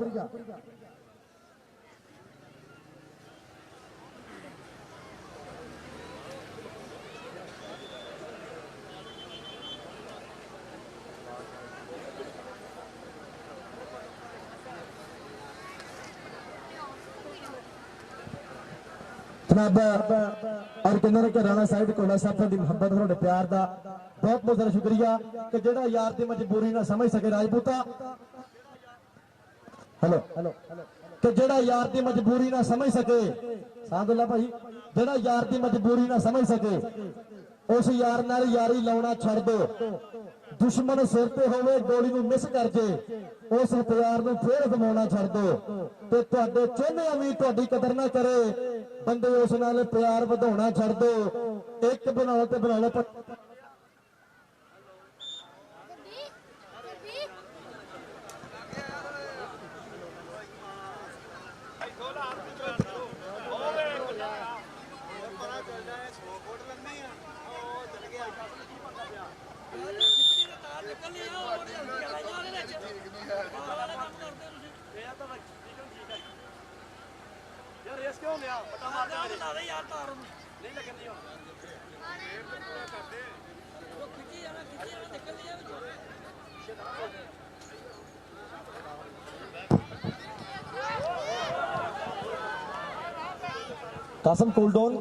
जनाब और कहते हैं कि राणा साहिब कोला साहब की मुहब्बत थोड़े प्यार का बहुत बहुत ज़्यादा शुक्रिया कि जेड़ा यार की मजबूरी ना समझ सके राजपूता। हेलो कि जेड़ा यार की मजबूरी ना समझ सके सादुल्ला भाई, जेड़ा यार की मजबूरी ना समझ सके उस यार नाल यारी लाउना छड़ दो। दुश्मन सिर ते होवे गोली नूं मिस कर जे उस हथियार नूं फिर गमाउणा छड़ दो। ते तुहाडे चोहनिया भी तुहाडी कदर ना करे बंदे उस नाल प्यार वधाउणा छड़ दो। एक बनाओ ते बना लो। Qasim cool down.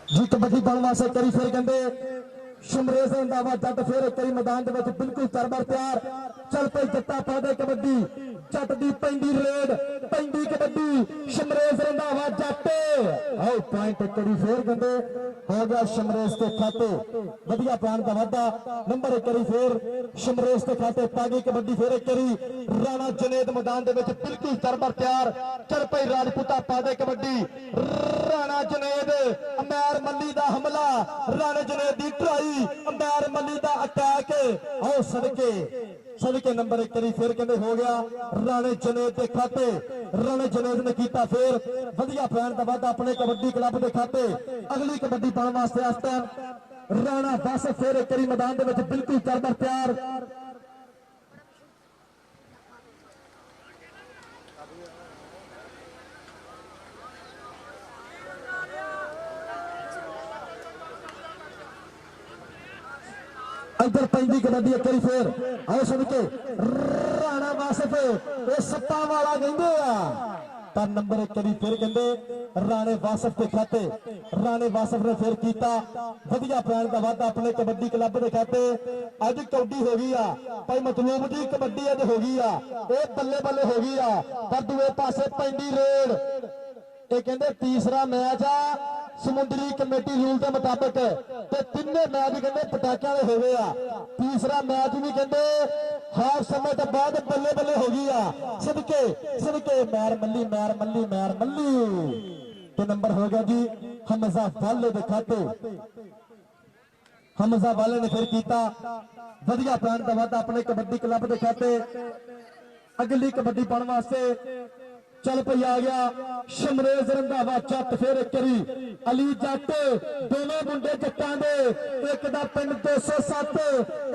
जी कबड्डी पाने वास्ते करी फिर कहते शमरेज रंधावा जट फिर कई मैदान के बिल्कुल तरबर तैयार। चल पई जट्टा पा दे कबड्डी जट दी पैंदी रेड पैंदी कबड्डी शमरेज रंधावा जट आओ पॉइंट करी फिर कहते हो गया शमरेज के खाते वधिया पान का वाधा नंबर एक करी फिर शमरेज के खाते पा गई कबड्डी फिर एक करी राणा जनेद मैदान के बिल्कुल तरबर तैयार। चल पई राजपूता पा दे कबड्डी राणा जनेद अमैर मल्ली का हमला राणा जनेद की ट्राई अंबार मल्ली का अटैक आओ सदके सदके नंबर एक करी फिर कहते हो गया राणे जनेद के खाते। राणे जनेद ने किया फिर वधिया पैन का वाधा अपने कबड्डी क्लब के खाते। अगली कबड्डी पाने वास्ते राणा बस फिर एक करी मैदान के बिल्कुल तरबर तैयार। इधर पैंदी कबड्डी एक बारी फिर आओ सुन के राणा वासिफ ये सप्पा वाला कहते आ नंबर एक बारी फिर कहते राणे वासिफ के खाते। राणे वासिफ ने फिर किया वधिया पैन का वाधा अपने कबड्डी क्लब के खाते। अज कौडी हो गई आ भाई मतलूब जी कबड्डी अज हो गई आ ये बल्ले बल्ले हो गई आ पर दूए पासे पैंदी रेड ये कहते तीसरा मैच आ समुद्री कमेटी रूल के मुताबिक ते तिन्ने मैच कहते पटाखियां दे हो गए आ। तीसरा मैच भी कहते हाफ समय के बाद बल्ले बल्ले हो गई आ। सदके सदके मैर मल्ली मैर मल्ली मैर मल्ली तो नंबर हो गया जी हमजा वाले दे खाते। हमजा वाले ने फिर किया वधिया पैन का वाधा अपने कबड्डी क्लब के खाते। अगली कबड्डी पाने वास्ते चल पई आ गया शमरेज रंधावा जट फिर एक करी अली जट दोनों मुंडे जट्टां दे एक दा पिंड 207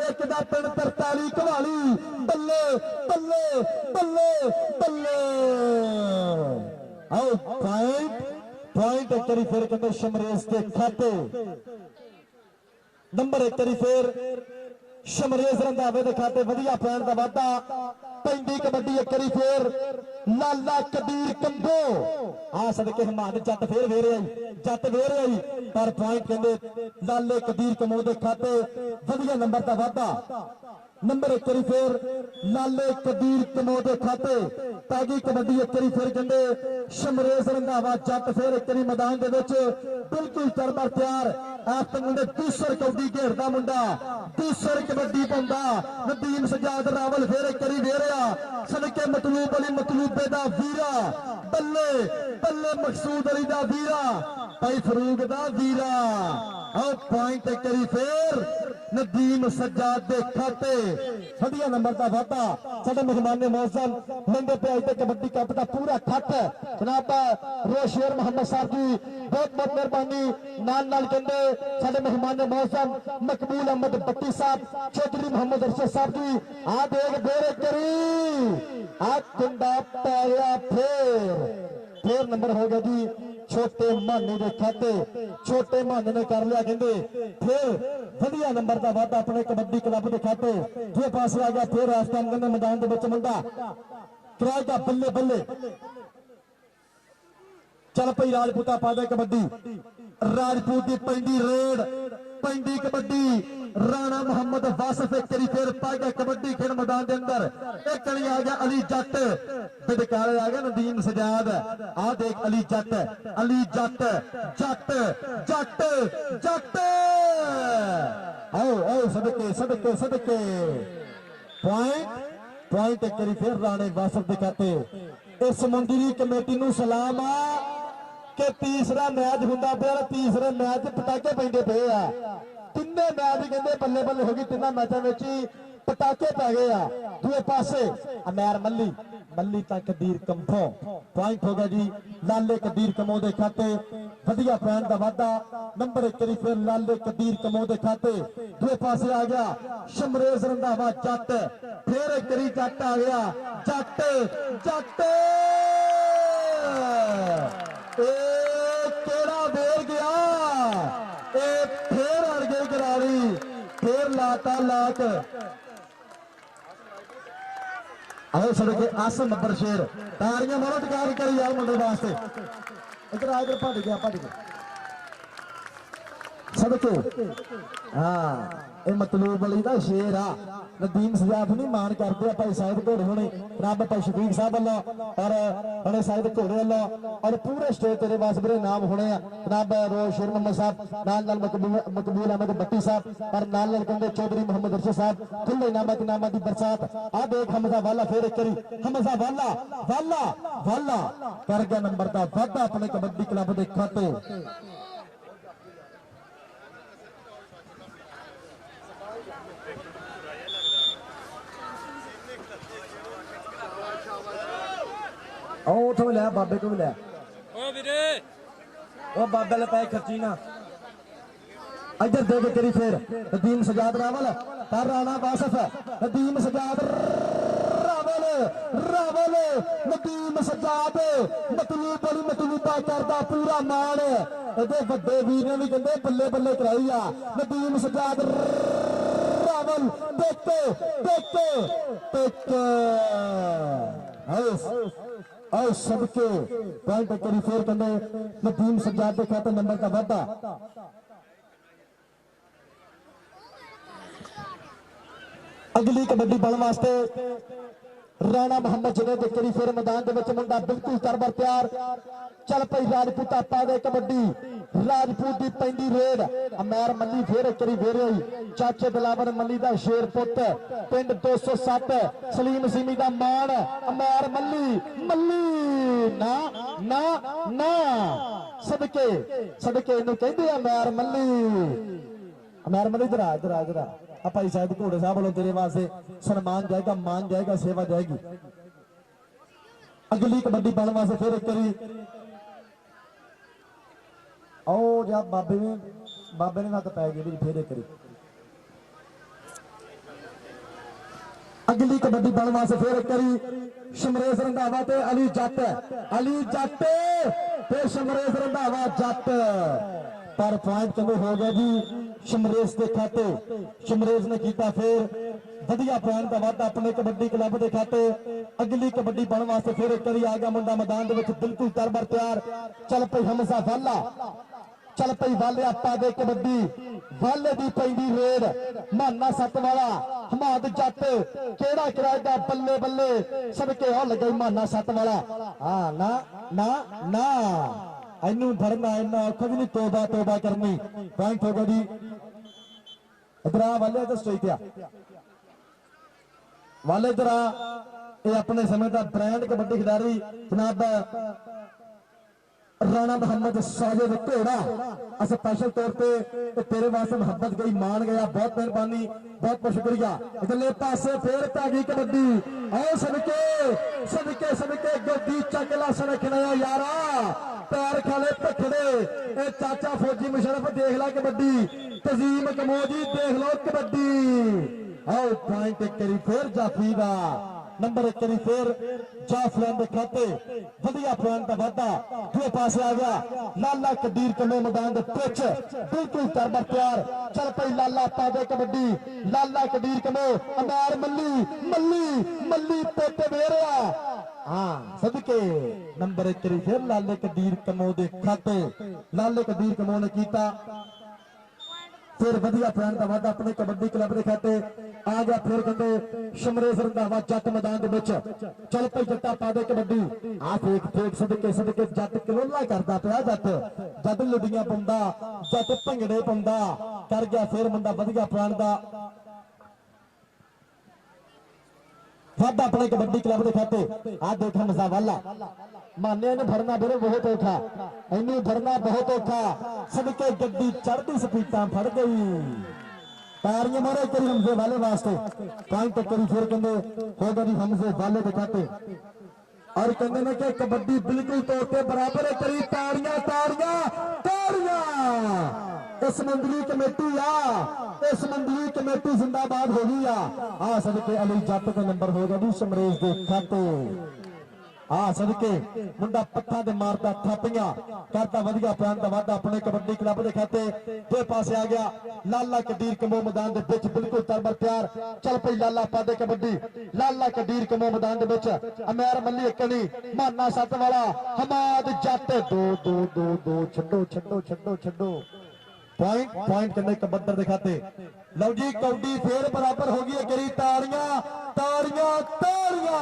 एक दा पिंड 43 घवाली बल्ले बल्ले बल्ले बल्ले आओ पॉइंट पॉइंट एक करी फिर कहते शमरेज के खाते। नंबर एक करी फिर शमरेज रंधावे के खाते वधिया पैन का वाधा पैंदी कबड्डी एक करी फिर लाला कबीर कंबो आ सदके हमान जट फिर where I Jatt where I पर पॉइंट कहते लाले कबीर कंबो के खाते वधिया नंबर का वाधा नंबर एक करी फिर लाले कबीर कमो दे खाते पैगी कबड्डी एक करी फिर कहते शमरेश रंधावा जट फिर एक करी मैदान दे विच बिल्कुल तरबर तैयार आप मुंडे दूसर कबड्डी घेरदा मुंडा दूसर कबड्डी पाउंदा नदीम सजाद रावल फिर एक करी वेरिया सदके मतलूब अली मतलूबे दा वीरा बल्ले बल्ले मकसूद अली दा वीरा भाई फरूक दा वीरा और पॉइंट एक करी फिर नदीम सज्जाद दे खाते वधिया नंबर का वाधा साडे मेहमान ने मौसम लंबे पे आज तक कबड्डी कप का पूरा खट जनाब रोशेर मोहम्मद साहब जी बहुत बहुत मेहरबानी नाल कहते साडे मेहमान ने मौसम मकबूल अहमद बट्टी साहब चौधरी मोहम्मद अरशद साहब जी आ देख बेरे करी आ कुंडा पैया फिर नंबर हो गया जी छोटे माने दे खाते छोटे माने ने कर लिया कहते फिर वधिया नंबर का वाधा अपने कबड्डी क्लब के खाते दूए पास आ गया फिर इस टाइम कहते मैदान के मुंडा कराएगा बल्ले बल्ले चल पई राजपूता पा दे कबड्डी राजपूत की पैंदी रेड पैंदी कबड्डी राणा मोहम्मद वासिफ एक करी फिर पा गया कबड्डी खेल मैदान के अंदर एक कड़ी आ गया अली जट बिडकाले आ गया नदीम सजाद आ देख अली जट जट जट जट आओ आओ सदके सदके सदके पॉइंट एक करी फिर राणे वासिफ दिखाते इस मंदिरी कमेटी नूं सलाम आ कि तीसरा मैच हुंदा पिया तीसरे मैच पटाके पैंदे पे आ तिन्ने मैच कहते बल्ले बल्ले हो गई तिन्ना मैचों में पटाके पै गए आ दूए पासे अमैर मल्ली मल्ली तक कदीर कंफो पॉइंट हो गया जी लाले कदीर कमो दे खाते वधिया पॉइंट का वाधा नंबर एक करी फिर लाले कदीर कमो दे खाते दूए पासे आ गया शमरेश रंधावा जट फिर एक करी जट आ गया जट जट केड़ा वेर गया फिर अड़ गई करारी फिर लाता लात आओ सड़के आसम नंबर शेर तारियां मारो टिकार करी यार मुंडे वास्ते इधर आ इधर भट गया सड़के हाँ ये मतलूब अली दा शेर आ नदीम सजाद नहीं मान करते भाई साहिद घोड़े होने रब भाई शफीक साहब वालों और बड़े साहिद घोड़े वालों और पूरे स्टेज तेरे वास मेरे नाम होने जनाब रोज शेर मोहम्मद साहब नाल मकबूल अहमद बट्टी साहब और नाल कहते चौधरी मोहम्मद अरशद साहब खुले इनामा की बरसात आ देख हमजा वाला फिर एक करी हमजा वाला वाला वाला कर गया नंबर का वाधा अपने कबड्डी क्लब के खाते उठो लिया बाबे को भी लिया ओ बाबे ले पैसे खर्ची ना इधर दे के तेरी फिर नदीम सजाद रावल पर राणा वासिफ नदीम सजाद रावल रावल नदीम सजाद मतलूब अली मतलूबा करदा पूरा मान एदे वड्डे वीर ने भी कहंदे बल्ले बल्ले कराई आ नदीम सजाद रावल देख और सबके पॉइंट करी फिर कहते नदीम सज्जाद के खाते नंबर का वाधा अगली कबड्डी बल वास्ते राणा मोहम्मद जुनेद करी फिर मैदान के मुंडा बिल्कुल तरबर तैयार चल पई राजपूत पा दे कबड्डी राजपूत की पैंदी रेड अमैर मल्ली फिर करी वेरे चाचे दिलावर मल्ली दा शेर पुत पिंड 207 सलीम सीमी दा मान अमैर मल्ली मल्ली ना ना ना सदके सदके इनू कहंदे अमैर मल्ली इधर आ भाई साहब घोड़े साहब वालों तेरे वास्ते सम्मान जाएगा मान जाएगा सेवा जाएगी अगली कबड्डी बन वास्ते फिर एक करी और जब बाबे ने हथ पै गए फिर एक करी अगली कबड्डी बन वास्ते फिर एक करी शमरेश रंधावा ते अली जट फिर शमरेश रंधावा जट पर पॉइंट चलो हो गया जी शमरेश के खाते शमरेश ने किया फिर वधिया पॉइंट का वाधा अपने कबड्डी क्लब के खाते अगली कबड्डी बन वास्ते फिर एक करी आ गया मुंडा मैदान के बिल्कुल तरबर तैयार चल पई हमजा वाला चल पई वाले आपा दे कबड्डी वाले दी पैंदी रेड माना सत वाला हमाद जट केड़ा कराएगा बल्ले बल्ले सदके हो लगे माना सत वाला हाँ ना ना ना इनू भरना इन्ना औखा भी नहीं तोबा तोबा करनी पॉइंट होगा जी इधर आ वाले तो स्ट्रेट आ वाले इधर आ ये अपने समय का ब्रांड कबड्डी खिलाड़ी जनाब राणा मोहम्मद साजिद घोड़ा स्पेशल तौर पे तेरे वास्ते मोहब्बत गई मान गया बहुत मेहरबानी बहुत बहुत शुक्रिया इधरले पासे फिर पैगी कबड्डी आओ सदके सदके सदके गोदी चकला सड़कना यारा पैर खाले भखड़े ए चाचा फौजी मुशरफ देख ला कबड्डी तजीम कमोजी देख लो कबड्डी आओ पॉइंट करी फिर जाफी दा नंबर 1 करी फिर जाफलन दे खाते वधिया पॉइंट दा वादा दूए पासे आ गया लाला कदीर कमे मैदान दे पिच बिल्कुल तरबर तैयार चल पई लाला पा दे कबड्डी लाला कदीर कमे अमर मल्ली मल्ली मल्ली पोते वेरिया हां सदके नंबर 1 करी फिर लाले कदीर कमो दे खाते लाले कदीर कमो ने कीता फिर वधिया पॉइंट का वादा अपने कबड्डी क्लब के खाते आ गया फिर कहते शमरेश रंधावा जट मैदान के विच चल पई जट्टा पा दे कबड्डी आ फेक फेक सदके सदके जट कलोला करदा पिया जट जट लुडियां पाउंदा जट भंगड़े पाउंदा कर गया फिर मुंडा वधिया पॉइंट दा वादा अपने कबड्डी क्लब के खाते आ देखा मजा वाला माने ने भरना बेरे बहुत औखा इन्नू भरना बहुत औखा सदके गड्डी चढ़दी स्पीडां फड़ गई तारियां मारे करी हमसे वाले वास्ते पॉइंट करी फिर कहंदे होगा जी हमसे वाले दिखाते और कहंदे ने कि कबड्डी बिल्कुल तौर पे बराबर है करी तारियां तारियां तारियां इस मंडली कमेटी इस मंडली कमेटी जिंदाबाद हो गई आ सदके अली जट का नंबर होगा जी समरेश दे खाते आ सदके मुंडा पत्थां दे मारदा थापियां करता वधिया पॉइंट दा वादा अपने कबड्डी क्लब दे खाते दे पासे आ गया लाला कदीर कमो मैदान दे विच बिल्कुल तरबर तैयार चल पई लाला पा दे कबड्डी लाला कदीर कमो मैदान दे विच अमेर मल्ली एकनी माना सत वाला हमाद जट दो दो दो दो छड्डो छड्डो छड्डो छड्डो पॉइंट पॉइंट करने कबड्डर दिखाते लो जी कबड्डी फिर बराबर हो गई करी तारियां तारियां तारियां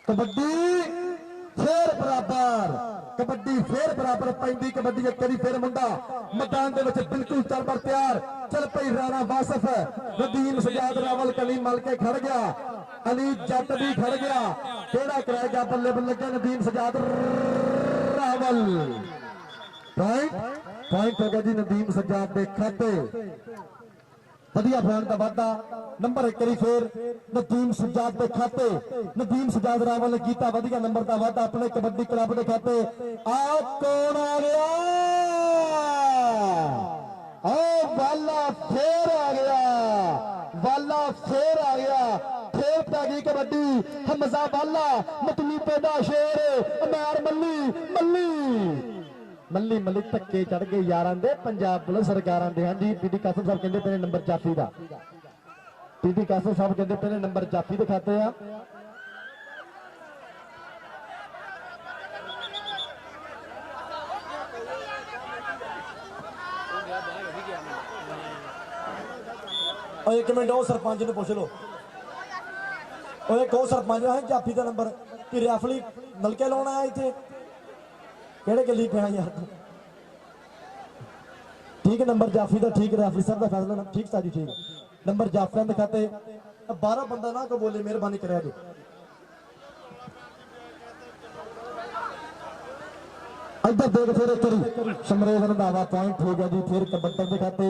कबड्डी फिर बराबर पैंदी कबड्डी एक करी फिर मुंडा मैदान दे विच बिल्कुल तरबर तैयार चल पई राणा वासिफ नदीम सजाद रावल कली मल के खड़ गया अली जट भी खड़ गया केड़ा कराएगा बल्ले बल्ले के नदीम सजाद रावल पॉइंट हो गया जी नदीम सजाद के खाते वधिया पॉइंट का वादा नंबर 1 करी फिर नदीम सजाद के खाते नदीम सजाद रावल ने कीता वधिया नंबर का वादा अपने कबड्डी क्लब के खाते आ कौन आ गया वाला फिर आ गया फिर पैगी कबड्डी हमजा वाला मतली पैदा शेर अमर मल्ली मल्ली मल्ली मल्ली धक्के चढ़ गए यारां दे पंजाब पुलिस सरकारां दे। हां जी पीडी कासम साहब कहंदे पहले नंबर जाफी दा पीडी कासम साहब कहंदे पहले नंबर जाफी दे खाते आ और एक मिनट और सरपंच ने पूछ लो और एक और सरपंच है जाफी का नंबर कि रैफली नलके लाउणा है इत्थे केड़े गली पे यार ठीक है नंबर जाफी का ठीक रैफरी साहब का फैसला ठीक साजी ठीक नंबर जाफिया दिखाते 12 बंदा ना को बोले मेहरबानी करा दो इधर देख फिर एक करी शमरेश रंधावा पॉइंट हो गया जी फिर कबड्डी दिखाते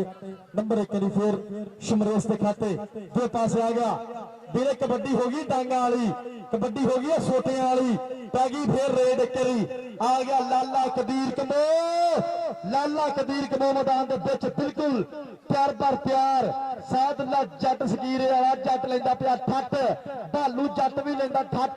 नंबर 1 करी फिर शमरेश दिखाते दो पासे आ गया ਵੀਰੇ कबड्डी होगी डांगा वाली कबड्डी होगी सोटियां वाली पैगी फिर रेड करी आ गया लाला कदीर कमो मैदान दे विच बिल्कुल प्यार पर प्यार सादला जट सकीरे वाला जट लेंदा पिया ठट भालू जट भी लेंदा ठट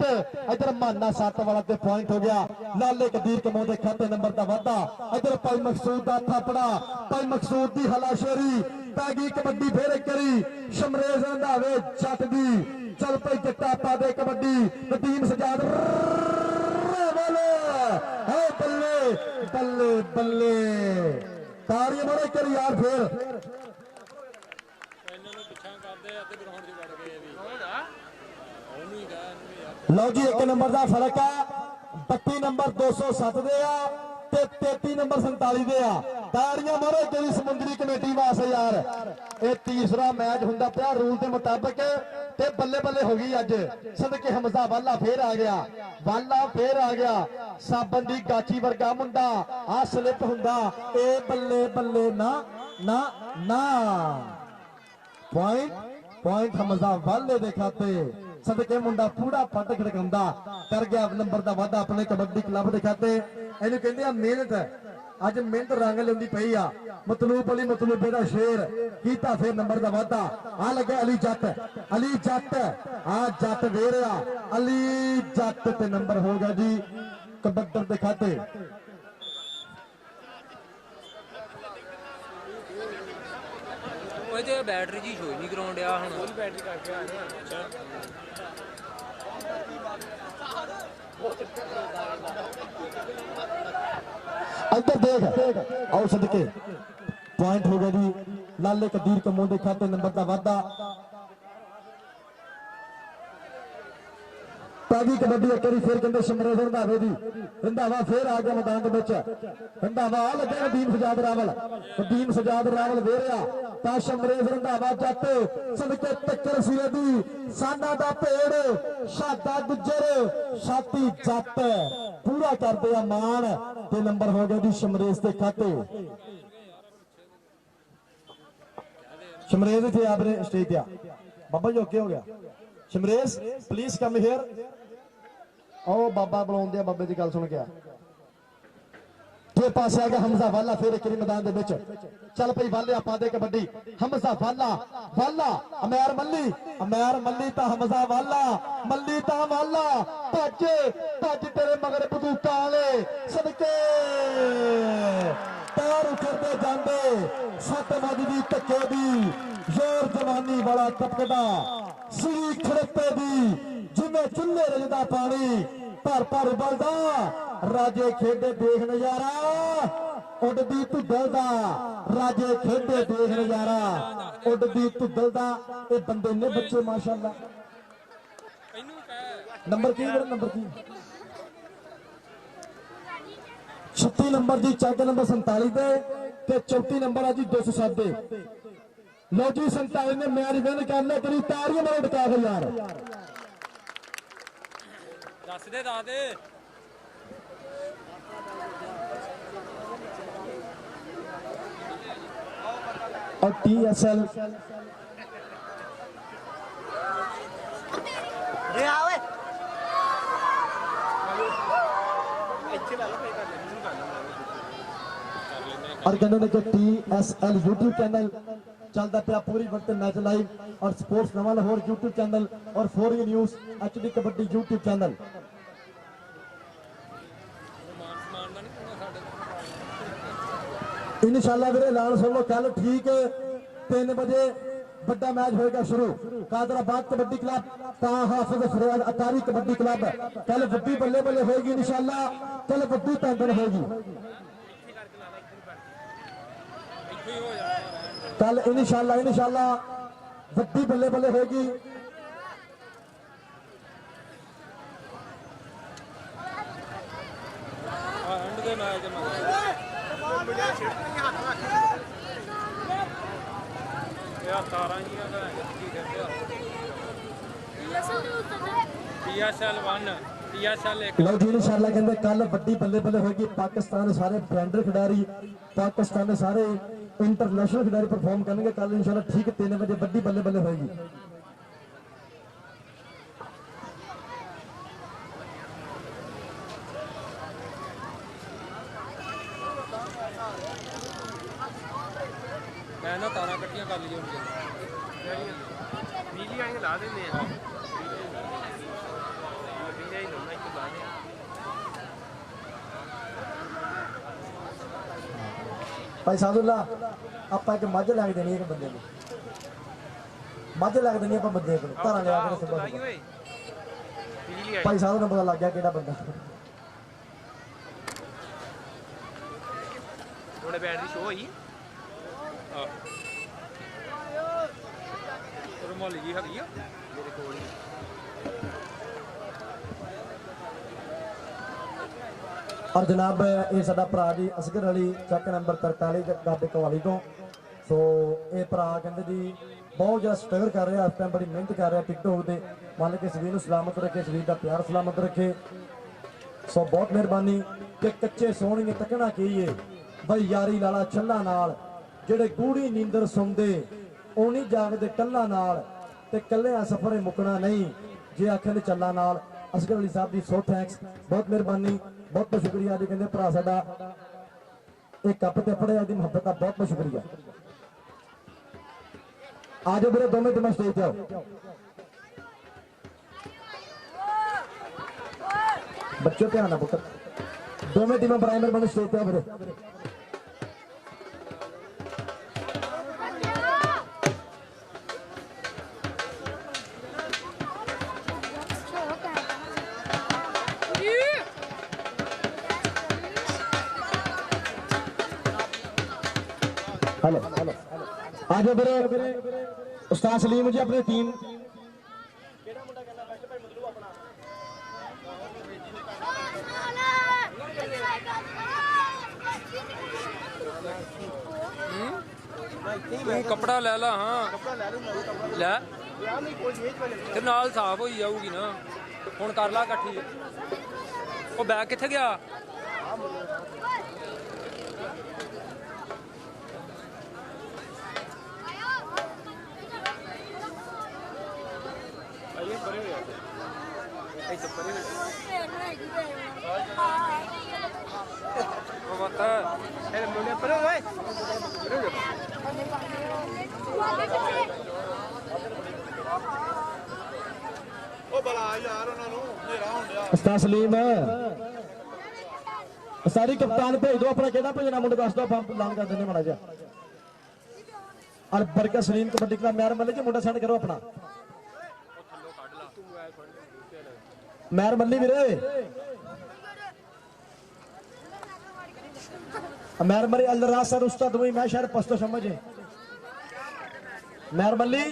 इधर माना सत वाला ते पॉइंट हो गया लाले कदीर कमो दे खाते नंबर दा वादा इधर भाई मकसूद दा थापड़ा भाई मकसूद दी हलाशेरी पैगी कबड्डी फिर करी शमरेश रंधावे जट दी चल पई जट्टा पा दे कबड्डी नदीम सजाद बल्ले बल्ले बल्ले तारियां मारो कर यार फिर ਲਓ ਜੀ 1 ਨੰਬਰ ਦਾ ਫਰਕ ਹੈ 32 ਨੰਬਰ 207 ਦੇ ਆ ਤੇ 33 ਨੰਬਰ 47 ਦੇ ਆ। ਤਾੜੀਆਂ ਮਾਰੋ ਤੇਰੀ ਸਮੁੰਦਰੀ ਕਮੇਟੀ ਵਾਸਤੇ ਯਾਰ। ਇਹ ਤੀਸਰਾ ਮੈਚ ਹੁੰਦਾ ਪਿਆ ਰੂਲ ਦੇ ਮੁਤਾਬਕ ਤੇ ਬੱਲੇ ਬੱਲੇ ਹੋ ਗਈ ਅੱਜ। ਸਦਕੇ ਹਮਜ਼ਾ ਵਾਲਾ ਫੇਰ ਆ ਗਿਆ, ਵਾਲਾ ਫੇਰ ਆ ਗਿਆ। ਸਾਬਨ ਦੀ ਗਾਚੀ ਵਰਗਾ ਮੁੰਡਾ ਆ ਸਲਿੱਪ ਹੁੰਦਾ ਇਹ ਬੱਲੇ ਬੱਲੇ ਨਾ ਨਾ ਨਾ। ਪੁਆਇੰਟ ਹਮਜ਼ਾ ਵਾਲੇ ਦੇ ਖਾਤੇ। ਸਦਕੇ ਮੁੰਡਾ ਪੂਰਾ ਪੱਟ ਖੜਕਾਉਂਦਾ ਕਰ ਗਿਆ ਨੰਬਰ ਦਾ ਵਾਧਾ ਆਪਣੇ ਕਬੱਡੀ ਕਲੱਬ ਦੇ ਖਾਤੇ। ਇਹਨੂੰ ਕਹਿੰਦੇ ਆ ਮਿਹਨਤ। ਅੱਜ ਮਿਹਨਤ ਰੰਗ ਲਿਆਉਂਦੀ ਪਈ ਆ। ਮਤਲੂਬ ਅਲੀ ਮਤਲੂਬੇ ਦਾ ਸ਼ੇਰ ਕੀਤਾ ਫਿਰ ਨੰਬਰ ਦਾ ਵਾਧਾ। ਆ ਲੱਗਾ ਅਲੀ ਜੱਟ ਆ ਜੱਟ ਦੇ ਰਿਹਾ ਅਲੀ ਜੱਟ ਤੇ ਨੰਬਰ ਹੋ ਗਿਆ ਜੀ ਕਬੱਡਰ ਦੇ ਖਾਤੇ। ਉਹ ਤੇ ਬੈਟਰੀ ਜੀ ਸ਼ੋਅ ਨਹੀਂ ਕਰਾਉਣ ਡਿਆ ਹੁਣ। ਉਹਦੀ ਬੈਟਰੀ ਕਰਕੇ ਆ ਰਿਹਾ। ਅੱਛਾ ਇੱਧਰ ਦੇਖ ਆਓ ਸਦਕੇ ਪੁਆਇੰਟ ਹੋ ਗਿਆ ਜੀ ਲਾਲੇ ਕਦੀਰ ਕਮੋਂ ਦੇ ਖਾਤੇ ਨੰਬਰ ਦਾ ਵਾਧਾ। ਤਾਜੀ ਕਬੱਡੀ ਇੱਕ ਵਾਰੀ ਫਿਰ ਕਹਿੰਦੇ ਸ਼ਮਰੇ ਰੰਧਾਵੇ ਦੀ। ਰੰਧਾਵਾ ਫਿਰ ਆ ਗਿਆ ਮੈਦਾਨ ਦੇ ਵਿੱਚ। ਰੰਧਾਵਾ ਆ ਲੱਗਾ ਨਦੀਮ ਸਜਾਦ ਰਾਵਲ ਵੇਰਿਆ ਤਾਂ ਸ਼ਮਰੇ ਰੰਧਾਵਾ ਜੱਟ ਸਦਕੇ ਟੱਕਰ ਸਿਰੇ ਦੀ ਸਾਨਾ ਦਾ ਭੇੜ ਸ਼ਾਦਾ ਗੁੱਜਰ ਛਾਤੀ ਜੱਟ ਪੂਰਾ ਕਰਦੇ ਆ ਮਾਣ ਤੇ ਨੰਬਰ ਹੋ ਗਿਆ ਜੀ ਸ਼ਮਰੇਸ਼ ਦੇ ਖਾਤੇ। ਸ਼ਮਰੇਸ਼ ਇੱਥੇ ਆਪਣੇ ਸਟੇਜ ਤੇ ਆ ਬਾਬਾ ਜੀ ਓਕੇ ਹੋ ਗਿਆ। ਸ਼ਮਰੇਸ਼ ਪਲੀਜ਼ ਕਮ ਹੇਅਰ। ਉਹ ਬਾਬਾ ਬੁਲਾਉਂਦੇ ਆ ਬਾਬੇ ਦੀ ਗੱਲ ਸੁਣ ਕੇ ਆ। ਤੇ ਪਾਸੇ ਆ ਗਿਆ ਹਮਜ਼ਾ ਵਾਲਾ ਫਿਰ ਇੱਕ ਮੈਦਾਨ ਦੇ ਵਿੱਚ। ਚੱਲ ਪਈ ਵਾਲੇ ਆਪਾਂ ਦੇ ਕਬੱਡੀ ਹਮਜ਼ਾ ਵਾਲਾ ਅਮੈਰ ਮੱਲੀ ਤਾਂ ਹਮਜ਼ਾ ਮੱਲੀ ਤਾਂ ਵਾਲਾ ਭੱਜ ਤੇਰੇ ਮਗਰ ਬੰਦੂਕਾਂ ਵਾਲੇ ਸਦਕੇ ਪੈਰ ਉਖੜਦੇ ਜਾਂਦੇ 7 ਵਜੇ ਦੀ ਧੱਕੇ ਦੀ ਜ਼ੋਰ ਜਵਾਨੀ ਵਾਲਾ ਟਪਕਦਾ ਸ੍ਰੀ ਖੜਪੇ ਦੀ ਜਿਵੇਂ ਚੁੱਲ੍ਹੇ ਰਜਦਾ ਪਾਣੀ ਭਰ ਉਬਲਦਾ ਰਾਜੇ ਖੇਡੇ ਦੇਖ ਨਜ਼ਾਰਾ ਉੱਡਦੀ ਧੁੱਦਲ ਦਾ। ਰਾਜੇ ਖੇਡੇ ਦੇਖ ਨਜ਼ਾਰਾ ਉੱਡਦੀ ਧੁੱਦਲ ਦਾ। ਇਹ ਬੰਦੇ ਨੇ ਬੱਚੇ ਮਾਸ਼ਾਅੱਲਾ। ਨੰਬਰ ਕੀ ਨੰਬਰ ਕੀ 36 ਨੰਬਰ ਜੀ ਚੱਕ ਨੰਬਰ 47 ਦੇ ਤੇ 34 ਨੰਬਰ ਆ ਜੀ 207 ਦੇ। ਲੋ ਜੀ 47 ਨੇ ਮੈਚ ਵਿਨ ਕਰ ਲਿਆ। ਤੇਰੀ ਤਾੜੀਆਂ ਮਾਰੋ ਟਕਾ ਕੇ ਯਾਰ। ਦੱਸ ਦੇ और TSL और कहते हैं कि TSL YouTube चैनल चलता पाया पूरी वक्त मैच लाइव और स्पोर्ट्स नवा लाहौर YouTube चैनल और 4U news HD kabaddi YouTube channel. इंशाअल्लाह वीरे ऐलान सुन लो कल ठीक 3 बजे बड़ा मैच होगा शुरू। कादराबाद कबड्डी क्लब हाफिज फरियाद अतारी कबड्डी क्लब कल वड्डी बल्ले बल्ले होगी इंशाअल्लाह। कल वड्डी पैंतन होगी कल इंशाअल्लाह वड्डी बल्ले बल्ले होगी। लो जी इंशाअल्लाह कहते कल वड्डी बल्ले बल्ले होगी। पाकिस्तान सारे ब्रांडेड खिडारी पाकिस्तान सारे इंटरनेशनल खिडारी परफॉर्म करेंगे कल इंशाअल्लाह ठीक 3 बजे वड्डी बल्ले बल्ले होगी। मैं ना तारा कट्टियां कर ली बिजली वाली ला देने भाई सादुल्ला आप मझ लग देनी एक बंदे मझ लग देनी आप बंदे को धारा लिया भाई साहब ने पता लग गया केड़ा बंदा। बैटरी शो हुई ਰੁਮਾਲੀ ਜੀ ਹੈਗੀ ਆ ਮੇਰੇ ਕੋਲ ਹੀ। और जनाब ये साडा भरा जी असगर अली चक नंबर 43 गाबे कवाली तो सो ये भरा कहते जी बहुत ज़्यादा स्ट्रगल कर रहा इस टाइम बड़ी मेहनत कर रहा टिकटॉक से मान के शरीर सलामत रखे शरीर का प्यार सलामत रखे सो बहुत मेहरबानी कि कच्चे सोहने तकना की है बई यारी लाला छल्ला नाल जेड़े गूढ़ी नींदर सुनते उन्हीं जागते टल्ला नाल ते कल्लियां सफर मुकना नहीं जे आखे चल्ला नाल असगर अली साहब जी सो थैंक्स बहुत मेहरबानी बहुत बहुत शुक्रिया जी कहते भरा साडा एक कप ते फड़िया दी मुहब्बत का बहुत बहुत शुक्रिया आज मेरे दोनों टीम स्टेज पे आओ बच्चों ध्यान ना पुत्र दोनों टीमें प्राइमर बने स्टेज पे आओ मेरे हेलो आज मेरे उस्ताद सलीम जी अपनी टीम ਤੂੰ ਕੱਪੜਾ ਲੈ ਲਾ ਹਾਂ ਲੈ ਤੇ ਨਾਲ ਸਾਫ ਹੋਈ ਜਾਊਗੀ ਨਾ ਹੁਣ ਕਰ ਲਾ ਇਕੱਠੀ ਉਹ ਬੈਗ ਕਿੱਥੇ ਗਿਆ उस्ताद सलीम सारी कप्तान भेज दो अपना कहना भेजना मुंडे दस दो ऐलान कर देने माड़ा जा और बरकत सलीम कबड्डी क्लब मैर मल्ली जी मुंडा सेंड करो अपना मैर मल्ली वीरे मैर मल्ली अल्लाह सर उस्ताद वही मैं शायद पस्तो समझे मैर मल्ली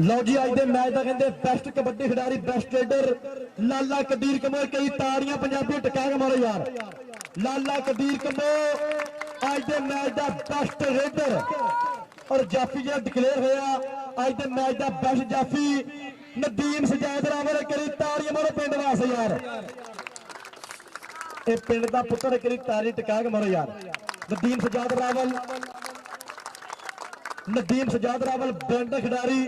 लो जी आज दे मैच का कहते बेस्ट कबड्डी खिडारी बेस्ट ट्रेडर लाला कदीर कमो कई ताड़ियां पंजाबी टका के मारो यार लाला कदीर कमो आज दे मैच का बेस्ट रेडर और जाफी जो डिक्लेयर होया आज दे मैच का बेस्ट जाफी नदीम सजाद रावल करी ताड़ियां मारो पिंड वास्ते यार ये पिंड का पुत्र करी ताड़ी टका के मारो यार नदीम सजाद रावल बैंड खिडारी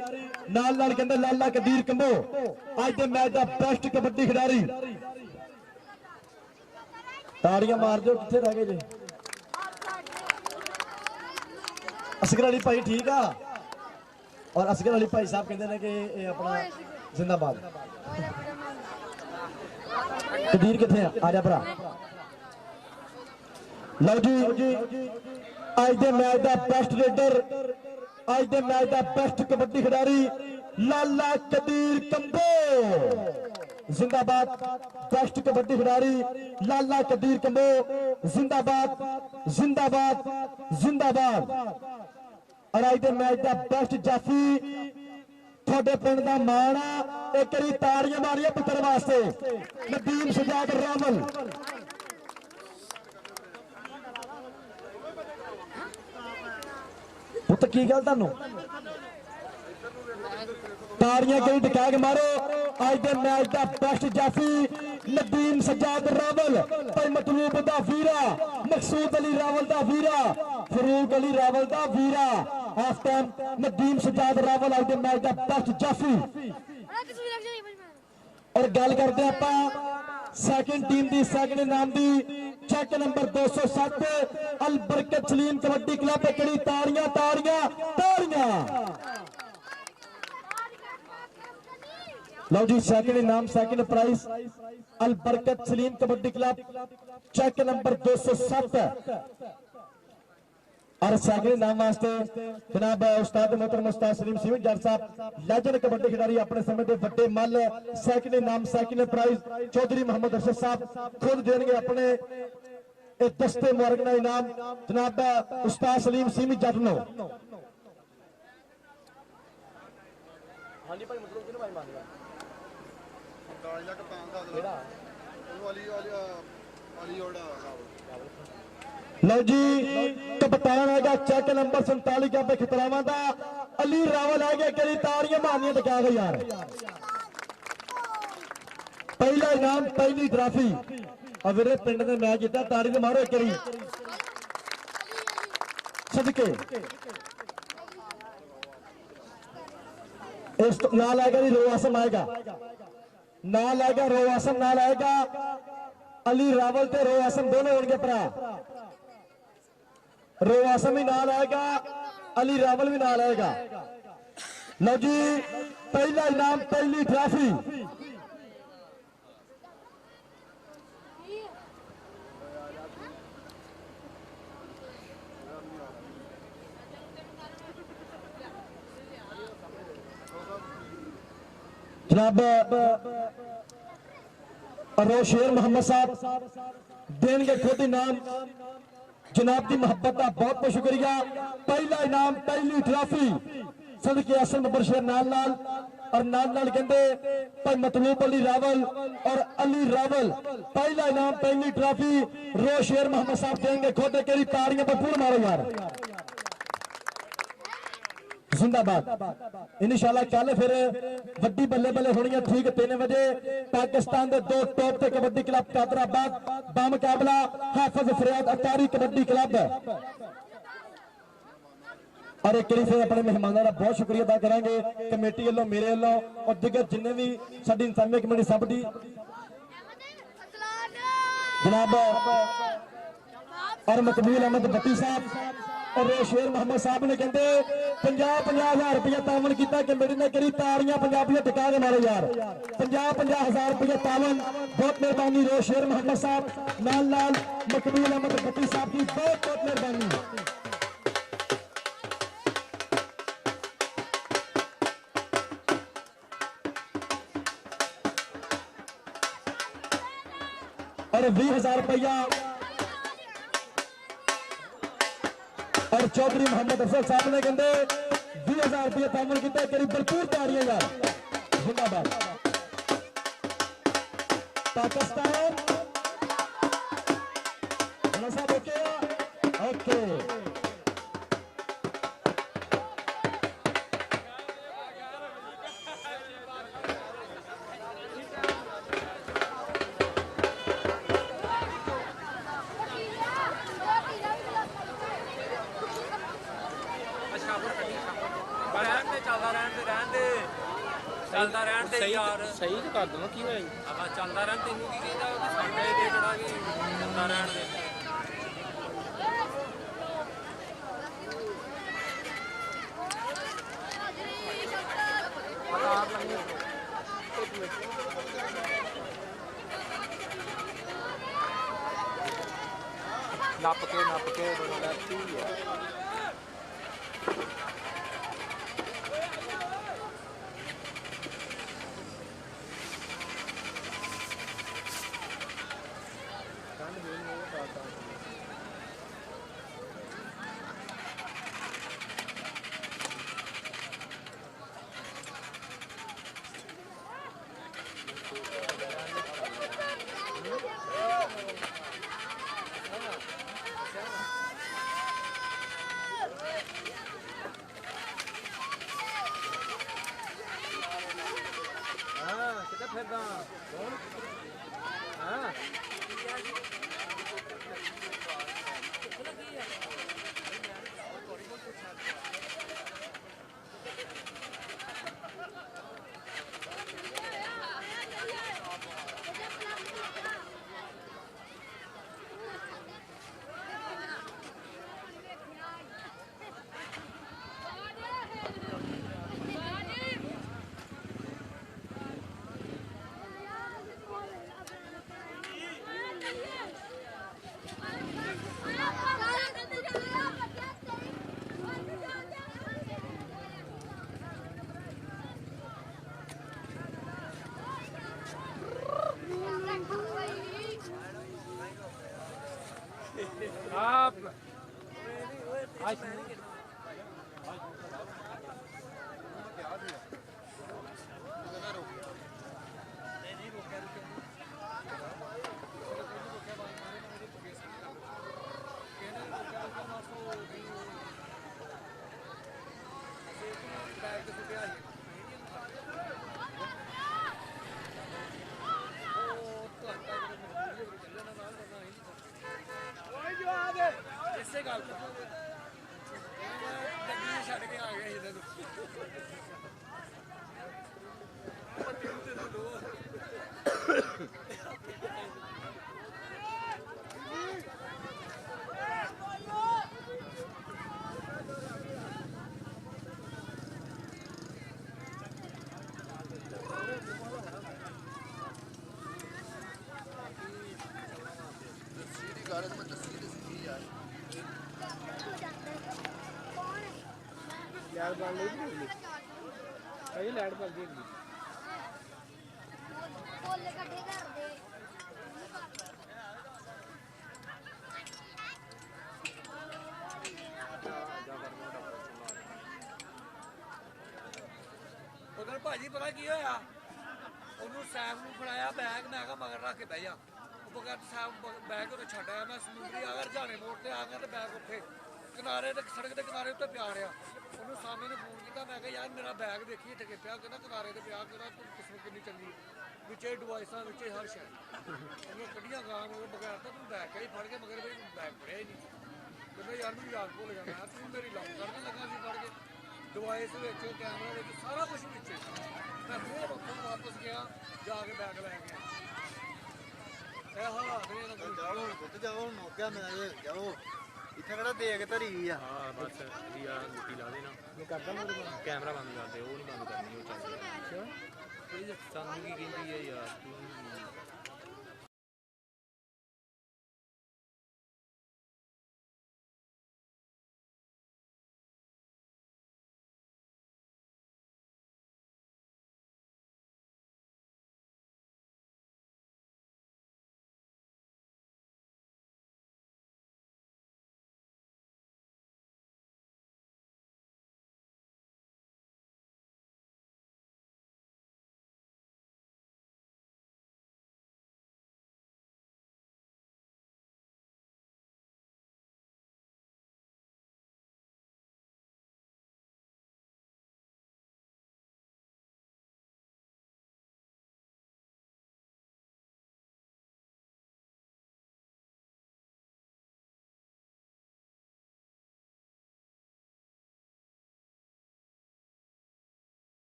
नाल नाल कहते लाला कदीर कंबो आज के मैच का बेस्ट कबड्डी खिडारी ताड़ियां मार दो किथे रह गए जी असगर अली भाई ठीक आ और असगर अली भाई साहब कहते हैं कि अपना जिंदाबाद कदीर किथे आ जा भरा लो जी आज के मैच का बेस्ट रेडर आज के मैच का बेस्ट कबड्डी खिडारी लाला कदीर कंबो जिंदाबाद बेस्ट कबड्डी खिडारी लाला कदीर कंबो जिंदाबाद जिंदाबाद जिंदाबाद और आज के मैच का बेस्ट जाफी थोड़े पिंड का मान आ एक बारी ताड़ियां मारिया पुत्र वास्ते नदीम सजाद रावल पुत की गल तुहानू ताड़ियां कई टका के मारो आज के मैच का बेस्ट जाफी नदीम सजाद रावल भाई मतलूब दा वीरा मकसूद अली रावल दा वीरा फरूक अली रावल दा वीरा हाफ टाइम नदीम सजाद रावल आज के मैच का बेस्ट जाफी और गल करते आप सैकंड टीम की सैकंड इनाम की चेक नंबर 207 अल बरकत सलीम कबड्डी क्लब कड़ी ताड़ियां ताड़ियां ताड़ियां लो जी सैकंड इनाम second prize Al Barkat Salim kabaddi club check number 207 और सैकड़े नाम वास्ते जनाब उस्ताद मोहतरम उस्ताद सलीम सिंह जट साहब लेजेंड कबड्डी खिडारी अपने समय के बड़े मल सैकड़े नाम सैकड़े प्राइज चौधरी मोहम्मद अरशद साहब खुद देंगे अपने दस्ते मुबारक का इनाम जनाब उस्ताद सलीम सिंह जट नो। ਹਾਂਜੀ ਭਾਈ ਮਤਲਬ ਕਿਹਨੂੰ ਭਾਈ ਮੰਗਦਾ ਕਾਲੀ ਦਾ ਕਪਤਾਨ ਦਾ ਕਿਹੜਾ ਉਹਨੂੰ ਅਲੀ ਉਹਦਾ ਲਓ ਜੀ ਕਪਤਾਨ ਹੈਗਾ ਚੈੱਕ ਨੰਬਰ 47 ਕੇ ਖਿਤਰਾਵਾਂ ਦਾ ਅਲੀ ਰਾਵਲ ਹੈਗਾ ਕਿਹੜੀ ਤਾੜੀਆਂ ਮਾਰਨੀਆਂ ਤੇ ਕਿਆ ਗਈ ਯਾਰ ਪਹਿਲਾ ਇਨਾਮ ਪਹਿਲੀ ਟਰਾਫੀ ਆ ਵੀਰੇ ਪਿੰਡ ਦੇ ਮੈਚ ਜਿੱਤਾ ਤਾੜੀ ਤੇ ਮਾਰੋ ਇੱਕ ਵਾਰੀ ਸਦਕੇ इस नाल आएगा जी रो आसम आएगा नाल आएगा रो आसम नाल आएगा अली रावल ते रो आसम दोनों होंगे भरा रो आसम भी नाल आएगा अली रावल भी नाल आएगा। लो जी पहला इनाम पहली ट्रॉफी जनाब रोशेर मोहम्मद साहब देंगे खुद इनाम जनाब की मोहब्बत का बहुत बहुत शुक्रिया। पहला इनाम पहली ट्रॉफी सदके असल बरशेर नाल नाल और नाल नाल कहते भाई मतलूब अली रावल और अली रावल पहला इनाम पहली ट्रॉफी रोशेर मोहम्मद साहब देंगे खुद केरी ताड़ियां पर पूर्ण मारो यार जिंदाबाद। इंशाल्लाह कल फिर वड्डी बल्ले बल्ले होनी ठीक 3 बजे पाकिस्तान के 2 टॉप ते कबड्डी क्लब कादराबाद बामुकाबला हाफिज फरियाद अतारी कबड्डी क्लब और एक बार फिर अपने मेहमानों का बहुत शुक्रिया अदा करेंगे कमेटी वालों मेरे वालों और दिगर जिन्हें भी साडी इंतजामिया कमेटी सब दी जनाब और मकबूल अहमद भट्टी साहब और शेर मोहम्मद साहब ने कहते 50,000 रुपया तावन किया कमेटी ने करी ताड़ियां पंजाबियां टिका के मारो यार 50,000 रुपया तावन बहुत मेहरबानी रो शेर मोहम्मद साहब नाल नाल मकबूल अहमद भट्टी साहब की बहुत बहुत मेहरबानी। और 20,000 रुपया और चौधरी मोहम्मद अफजल साहब ने कहते 20,000 रुपया तामल किया करीब भरपूर ताड़ियां यार जिंदाबाद। पाकिस्तान साहब ओके चलता रहन दे यार सही तो कर दूंगा की होई आहा चलता रहन तेनू की कहदा ओ साडे दे जड़ा कि चलता रहन दे नप के लेफ्ट ही है ਆਪ ਇਸੇ ਗੱਲ ਤੋਂ ਗੱਡੀ ਛੱਡ ਕੇ ਆ ਗਿਆ ਇਹਨਾਂ ਨੂੰ ਲੈਟ ਬਣ ਲਈ ਨਹੀਂ ਕਈ ਲੈਟ ਬਣ ਗਈ ਫੁੱਲ ਇਕੱਠੇ ਕਰਦੇ ਉਧਰ ਭਾਜੀ ਪਤਾ ਕੀ ਹੋਇਆ ਉਹਨੂੰ ਸੈਫ ਨੂੰ ਫੜਾਇਆ ਬੈਗ ਮੈਂ ਕਿਹਾ ਮਗਰ ਰੱਖ ਕੇ ਬਹਿ ਜਾ ਉਹ ਬਗੈਰ ਸੈਫ ਬੈਗ ਉਹਨੇ ਛੱਡ ਆਇਆ ਮੈਂ ਸਮੁੰਦਰੀ ਆਗਰ ਜਾਣੇ ਮੋੜ ਤੇ ਆ ਗਿਆ ਤੇ ਬੈਗ ਉੱਥੇ ਕਿਨਾਰੇ ਤੇ ਸੜਕ ਦੇ ਕਿਨਾਰੇ ਉੱਤੇ ਪਿਆ ਰਿਹਾ ਉਹਨੂੰ ਸਾਹਮਣੇ ਨੇ ਫੋਨ ਕੀਤਾ ਮੈਂ ਕਿਹਾ ਯਾਰ ਮੇਰਾ ਬੈਗ ਦੇਖੀ ਇੱਥੇ ਪਿਆ ਕਹਿੰਦਾ ਕਿਨਾਰੇ ਤੇ ਪਿਆ ਕਹਿੰਦਾ ਤੂੰ ਕਿਸਮਤ ਕਿੰਨੀ ਚੰਗੀ ਵਿੱਚੇ ਡਿਵਾਈਸਾਂ ਵਿੱਚੇ ਹਰ ਸ਼ੈ ਉਹਨੂੰ ਕੱਢੀਆਂ ਗਾਂ ਉਹ ਬਗੈਰ ਤਾਂ ਤੂੰ ਬੈਗ ਕਿਹੜੀ ਫੜ ਕੇ ਮਗਰ ਵੀ ਬੈਗ ਫੜਿਆ ਹੀ ਨਹੀਂ ਕਹਿੰਦਾ ਯਾਰ ਮੈਨੂੰ ਯਾਦ ਭੁੱਲ ਗਿਆ ਮੈਂ ਤੂੰ ਮੇਰੀ ਲੱਗ ਕਰਨ ਲੱਗਾ ਸੀ ਫੜ ਕੇ ਡਿਵਾਈਸ ਵਿੱਚ ਕੈਮਰਾ ਵਿੱਚ ਸਾਰਾ ਕੁਝ ਵਿੱਚ ਮੈਂ ਫਿਰ ਉੱਥੋਂ ਵਾਪਸ ਗਿਆ ਜਾ ਕੇ ਬੈਗ ਲੈ ਕੇ ਇਹ ਹਾਲਾਤ ਨੇ ਇਹਨਾਂ ਦੇ ਜਾਓ ਪੁੱਤ ਜਾਓ ਨੋਕਿਆ ਮੈਂ ਜਾਓ ਇੱਥੇ ਕਿਹੜਾ ਦੇਖ ਧਰੀ ਆ ਹਾਂ ਬਸ ਵੀ ਆ ਗੁੱਟੀ ਲਾ ਦੇਣਾ ਮੈਂ ਕਰਦਾ ਮੈਂ ਕੈਮਰਾ ਬੰਦ ਕਰ ਦੇ ਉਹ ਨਹੀਂ ਬੰਦ ਕਰਨੀ ਉਹ ਚੱਲਦੀ ਅੱਛਾ ਇਹ ਸਾਨੂੰ ਕੀ ਕਹਿੰਦੀ ਹੈ ਯਾਰ ਤੂੰ